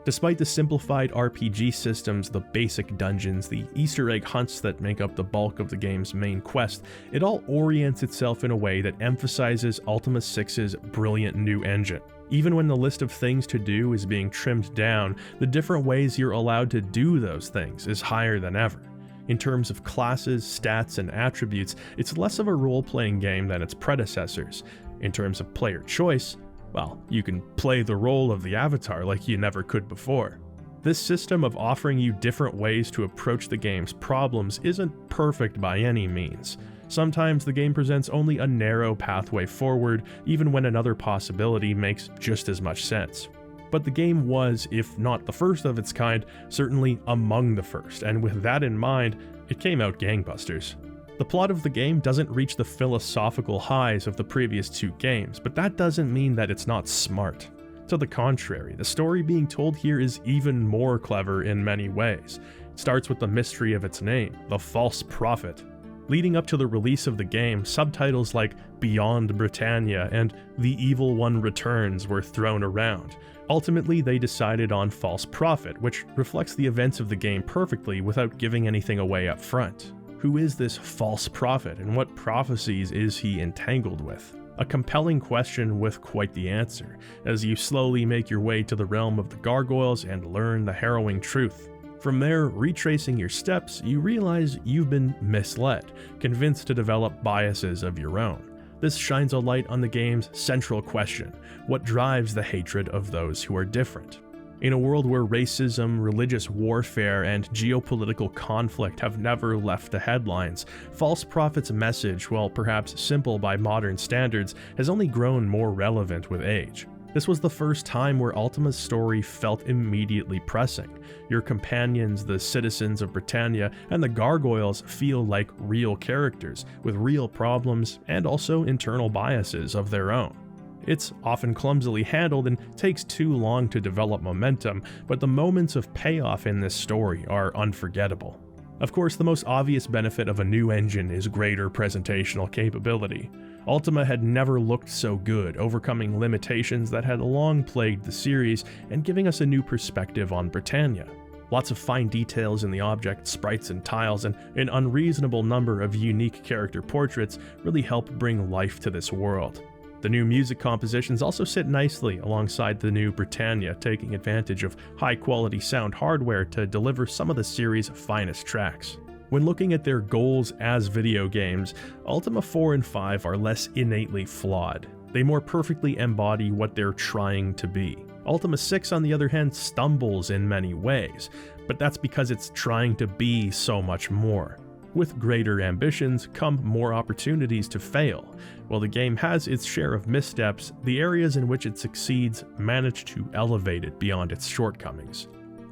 Despite the simplified RPG systems, the basic dungeons, the Easter egg hunts that make up the bulk of the game's main quest, it all orients itself in a way that emphasizes Ultima VI's brilliant new engine. Even when the list of things to do is being trimmed down, the different ways you're allowed to do those things is higher than ever. In terms of classes, stats, and attributes, it's less of a role-playing game than its predecessors. In terms of player choice, well, you can play the role of the Avatar like you never could before. This system of offering you different ways to approach the game's problems isn't perfect by any means. Sometimes the game presents only a narrow pathway forward, even when another possibility makes just as much sense. But the game was, if not the first of its kind, certainly among the first, and with that in mind, it came out gangbusters. The plot of the game doesn't reach the philosophical highs of the previous two games, but that doesn't mean that it's not smart. To the contrary, the story being told here is even more clever in many ways. It starts with the mystery of its name, the False Prophet. Leading up to the release of the game, subtitles like Beyond Britannia and The Evil One Returns were thrown around. Ultimately, they decided on False Prophet, which reflects the events of the game perfectly without giving anything away up front. Who is this false prophet, and what prophecies is he entangled with? A compelling question with quite the answer, as you slowly make your way to the realm of the gargoyles and learn the harrowing truth. From there, retracing your steps, you realize you've been misled, convinced to develop biases of your own. This shines a light on the game's central question: what drives the hatred of those who are different? In a world where racism, religious warfare, and geopolitical conflict have never left the headlines, False Prophet's message, while perhaps simple by modern standards, has only grown more relevant with age. This was the first time where Ultima's story felt immediately pressing. Your companions, the citizens of Britannia, and the gargoyles feel like real characters, with real problems and also internal biases of their own. It's often clumsily handled and takes too long to develop momentum, but the moments of payoff in this story are unforgettable. Of course, the most obvious benefit of a new engine is greater presentational capability. Ultima had never looked so good, overcoming limitations that had long plagued the series and giving us a new perspective on Britannia. Lots of fine details in the objects, sprites, and tiles, and an unreasonable number of unique character portraits really help bring life to this world. The new music compositions also sit nicely alongside the new Britannia, taking advantage of high-quality sound hardware to deliver some of the series' finest tracks. When looking at their goals as video games, Ultima 4 and 5 are less innately flawed. They more perfectly embody what they're trying to be. Ultima 6, on the other hand, stumbles in many ways, but that's because it's trying to be so much more. With greater ambitions come more opportunities to fail. While the game has its share of missteps, the areas in which it succeeds manage to elevate it beyond its shortcomings.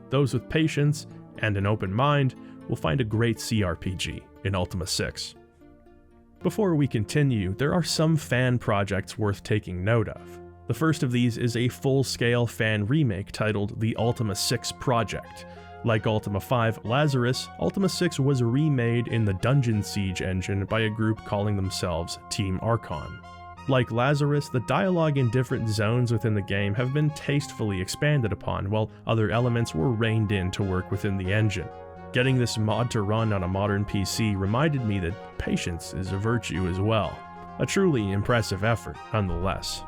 Those with patience and an open mind will find a great CRPG in Ultima 6. Before we continue, there are some fan projects worth taking note of. The first of these is a full-scale fan remake titled the Ultima 6 Project. Like Ultima 5 Lazarus, Ultima 6 was remade in the Dungeon Siege engine by a group calling themselves Team Archon. Like Lazarus, the dialogue in different zones within the game have been tastefully expanded upon, while other elements were reined in to work within the engine. Getting this mod to run on a modern PC reminded me that patience is a virtue as well. A truly impressive effort, nonetheless.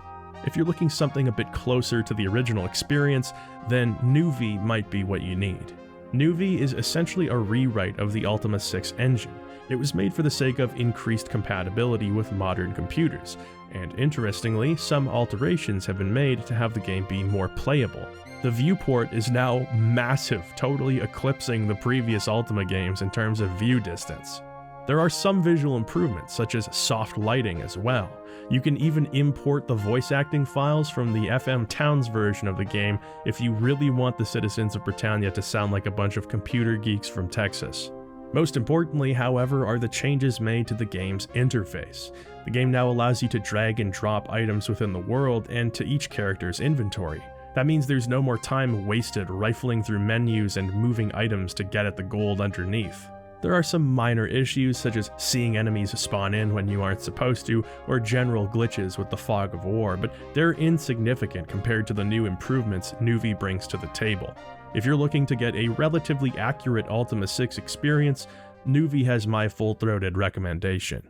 If you're looking something a bit closer to the original experience, then Nuvi might be what you need. Nuvi is essentially a rewrite of the Ultima 6 engine. It was made for the sake of increased compatibility with modern computers, and interestingly, some alterations have been made to have the game be more playable. The viewport is now massive, totally eclipsing the previous Ultima games in terms of view distance. There are some visual improvements, such as soft lighting as well. You can even import the voice acting files from the FM Towns version of the game if you really want the citizens of Britannia to sound like a bunch of computer geeks from Texas. Most importantly, however, are the changes made to the game's interface. The game now allows you to drag and drop items within the world and to each character's inventory. That means there's no more time wasted rifling through menus and moving items to get at the gold underneath. There are some minor issues, such as seeing enemies spawn in when you aren't supposed to, or general glitches with the fog of war, but they're insignificant compared to the new improvements Nuvi brings to the table. If you're looking to get a relatively accurate Ultima 6 experience, Nuvi has my full-throated recommendation.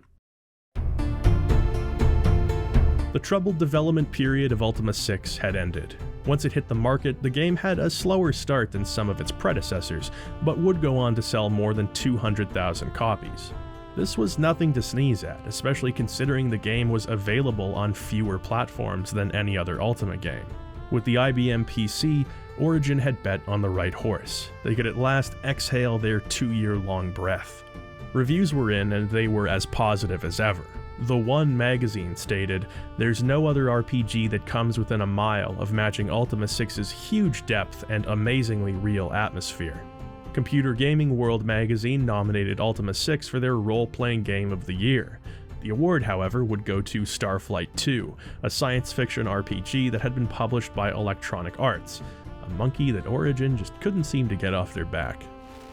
The troubled development period of Ultima 6 had ended. Once it hit the market, the game had a slower start than some of its predecessors, but would go on to sell more than 200,000 copies. This was nothing to sneeze at, especially considering the game was available on fewer platforms than any other Ultima game. With the IBM PC, Origin had bet on the right horse. They could at last exhale their 2-year-long breath. Reviews were in, and they were as positive as ever. The One magazine stated, "There's no other RPG that comes within a mile of matching Ultima 6's huge depth and amazingly real atmosphere." Computer Gaming World magazine nominated Ultima 6 for their role-playing game of the year. The award, however, would go to Starflight 2, a science fiction RPG that had been published by Electronic Arts, a monkey that Origin just couldn't seem to get off their back.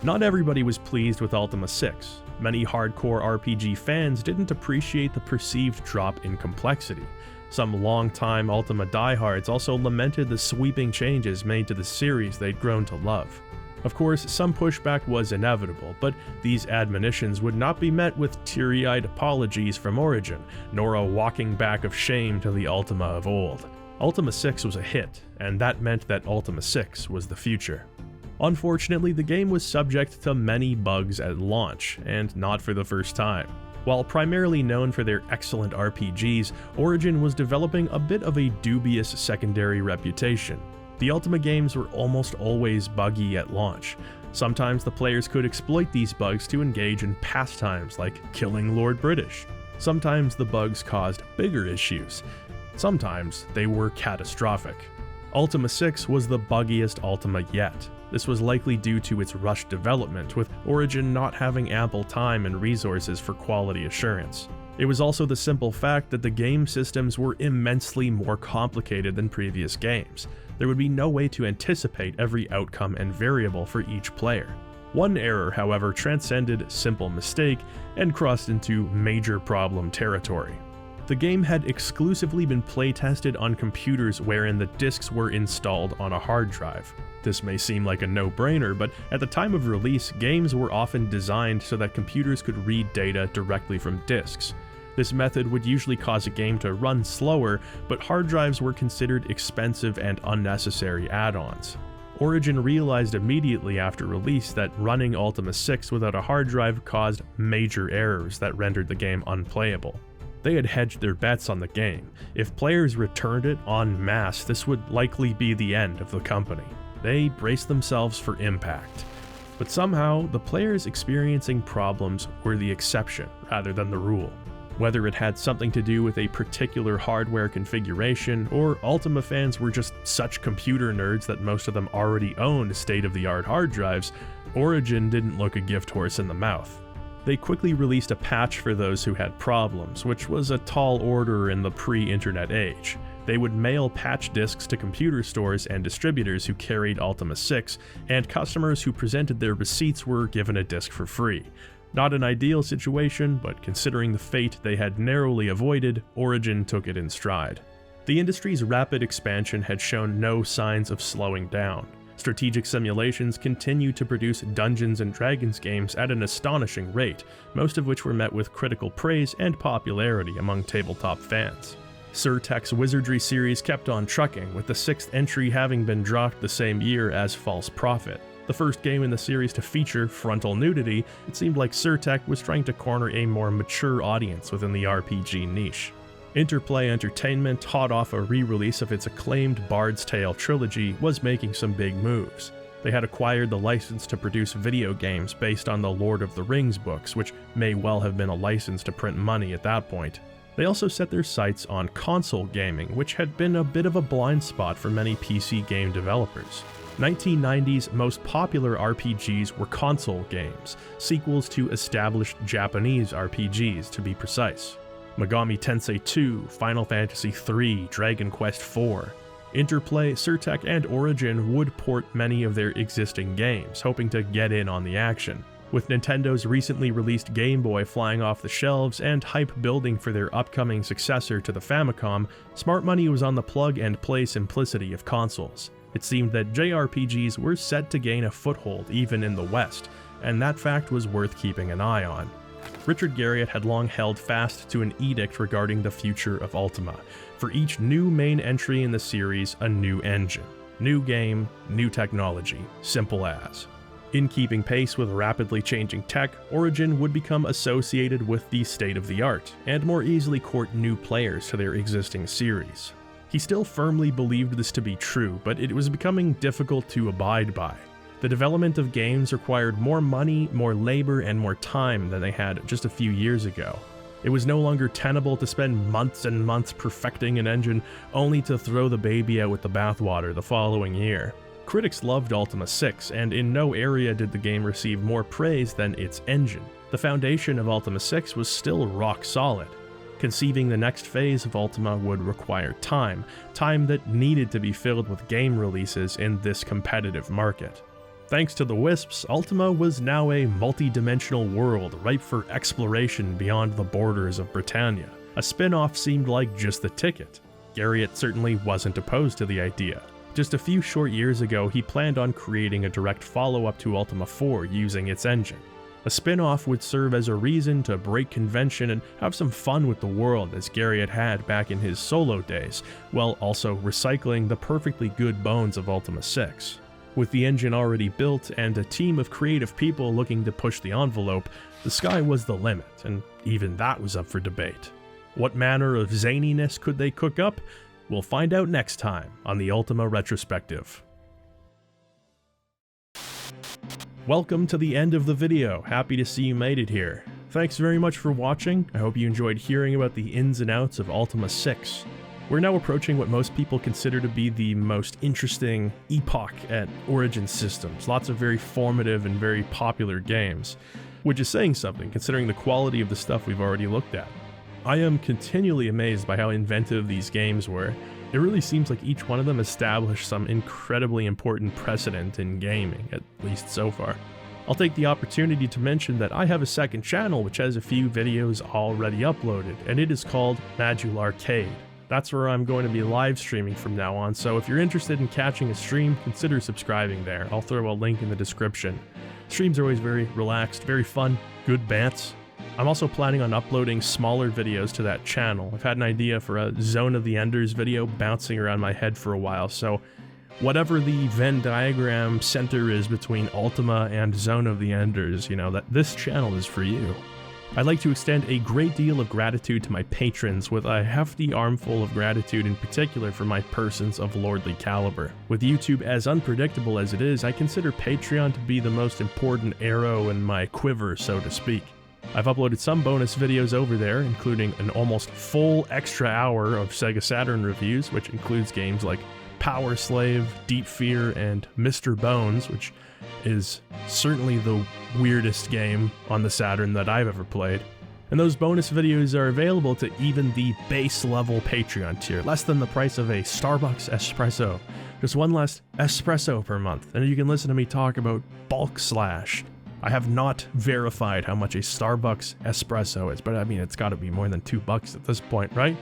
Not everybody was pleased with Ultima 6. Many hardcore RPG fans didn't appreciate the perceived drop in complexity. Some longtime Ultima diehards also lamented the sweeping changes made to the series they'd grown to love. Of course, some pushback was inevitable, but these admonitions would not be met with teary-eyed apologies from Origin, nor a walking back of shame to the Ultima of old. Ultima 6 was a hit, and that meant that Ultima 6 was the future. Unfortunately, the game was subject to many bugs at launch, and not for the first time. While primarily known for their excellent RPGs, Origin was developing a bit of a dubious secondary reputation. The Ultima games were almost always buggy at launch. Sometimes the players could exploit these bugs to engage in pastimes like killing Lord British. Sometimes the bugs caused bigger issues. Sometimes they were catastrophic. Ultima VI was the buggiest Ultima yet. This was likely due to its rushed development, with Origin not having ample time and resources for quality assurance. It was also the simple fact that the game systems were immensely more complicated than previous games. There would be no way to anticipate every outcome and variable for each player. One error, however, transcended simple mistake and crossed into major problem territory. The game had exclusively been playtested on computers wherein the discs were installed on a hard drive. This may seem like a no-brainer, but at the time of release, games were often designed so that computers could read data directly from discs. This method would usually cause a game to run slower, but hard drives were considered expensive and unnecessary add-ons. Origin realized immediately after release that running Ultima VI without a hard drive caused major errors that rendered the game unplayable. They had hedged their bets on the game. If players returned it en masse, this would likely be the end of the company. They braced themselves for impact. But somehow, the players experiencing problems were the exception rather than the rule. Whether it had something to do with a particular hardware configuration, or Ultima fans were just such computer nerds that most of them already owned state-of-the-art hard drives, Origin didn't look a gift horse in the mouth. They quickly released a patch for those who had problems, which was a tall order in the pre-internet age. They would mail patch discs to computer stores and distributors who carried Ultima VI, and customers who presented their receipts were given a disc for free. Not an ideal situation, but considering the fate they had narrowly avoided, Origin took it in stride. The industry's rapid expansion had shown no signs of slowing down. Strategic simulations continued to produce Dungeons & Dragons games at an astonishing rate, most of which were met with critical praise and popularity among tabletop fans. Surtek's Wizardry series kept on trucking, with the 6th entry having been dropped the same year as False Prophet. The first game in the series to feature frontal nudity, it seemed like Surtek was trying to corner a more mature audience within the RPG niche. Interplay Entertainment, hot off a re-release of its acclaimed Bard's Tale trilogy, was making some big moves. They had acquired the license to produce video games based on the Lord of the Rings books, which may well have been a license to print money at that point. They also set their sights on console gaming, which had been a bit of a blind spot for many PC game developers. 1990's most popular RPGs were console games, sequels to established Japanese RPGs to be precise. Megami Tensei 2, Final Fantasy 3, Dragon Quest 4. Interplay, Surtek, and Origin would port many of their existing games, hoping to get in on the action. With Nintendo's recently released Game Boy flying off the shelves and hype building for their upcoming successor to the Famicom, smart money was on the plug-and-play simplicity of consoles. It seemed that JRPGs were set to gain a foothold even in the West, and that fact was worth keeping an eye on. Richard Garriott had long held fast to an edict regarding the future of Ultima. For each new main entry in the series, a new engine. New game, new technology, simple as. In keeping pace with rapidly changing tech, Origin would become associated with the state-of-the-art, and more easily court new players to their existing series. He still firmly believed this to be true, but it was becoming difficult to abide by. The development of games required more money, more labor, and more time than they had just a few years ago. It was no longer tenable to spend months and months perfecting an engine, only to throw the baby out with the bathwater the following year. Critics loved Ultima VI, and in no area did the game receive more praise than its engine. The foundation of Ultima VI was still rock solid. Conceiving the next phase of Ultima would require time that needed to be filled with game releases in this competitive market. Thanks to the Wisps, Ultima was now a multi-dimensional world ripe for exploration beyond the borders of Britannia. A spin-off seemed like just the ticket. Garriott certainly wasn't opposed to the idea. Just a few short years ago, he planned on creating a direct follow-up to Ultima 4 using its engine. A spin-off would serve as a reason to break convention and have some fun with the world as Garriott had back in his solo days, while also recycling the perfectly good bones of Ultima 6. With the engine already built and a team of creative people looking to push the envelope, the sky was the limit, and even that was up for debate. What manner of zaniness could they cook up? We'll find out next time on the Ultima Retrospective. Welcome to the end of the video. Happy to see you made it here. Thanks very much for watching. I hope you enjoyed hearing about the ins and outs of Ultima 6. We're now approaching what most people consider to be the most interesting epoch at Origin systems. Lots of very formative and very popular games, which is saying something considering the quality of the stuff we've already looked at. I am continually amazed by how inventive these games were. It really seems like each one of them established some incredibly important precedent in gaming, at least so far. I'll take the opportunity to mention that I have a second channel which has a few videos already uploaded, and it is called Magul Arcade. That's where I'm going to be live streaming from now on, so if you're interested in catching a stream, consider subscribing there. I'll throw a link in the description. Streams are always very relaxed, very fun, good bants. I'm also planning on uploading smaller videos to that channel. I've had an idea for a Zone of the Enders video bouncing around my head for a while, so whatever the Venn diagram center is between Ultima and Zone of the Enders, that this channel is for you. I'd like to extend a great deal of gratitude to my patrons, with a hefty armful of gratitude in particular for my persons of lordly caliber. With YouTube as unpredictable as it is, I consider Patreon to be the most important arrow in my quiver, so to speak. I've uploaded some bonus videos over there, including an almost full extra hour of Sega Saturn reviews, which includes games like Power Slave, Deep Fear, and Mr. Bones, which is certainly the weirdest game on the Saturn that I've ever played. And those bonus videos are available to even the base level Patreon tier, less than the price of a Starbucks espresso. Just one less espresso per month, and you can listen to me talk about Bulk Slash. I have not verified how much a Starbucks espresso is, but I mean, it's gotta be more than $2 at this point, right?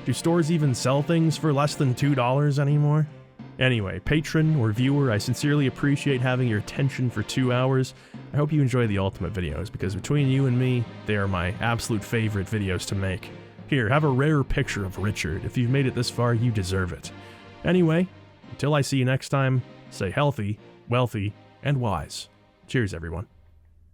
Do stores even sell things for less than $2 anymore? Anyway, patron or viewer, I sincerely appreciate having your attention for 2 hours. I hope you enjoy the Ultimate videos, because between you and me, they are my absolute favorite videos to make. Here, have a rare picture of Richard. If you've made it this far, you deserve it. Anyway, until I see you next time, stay healthy, wealthy, and wise. Cheers, everyone.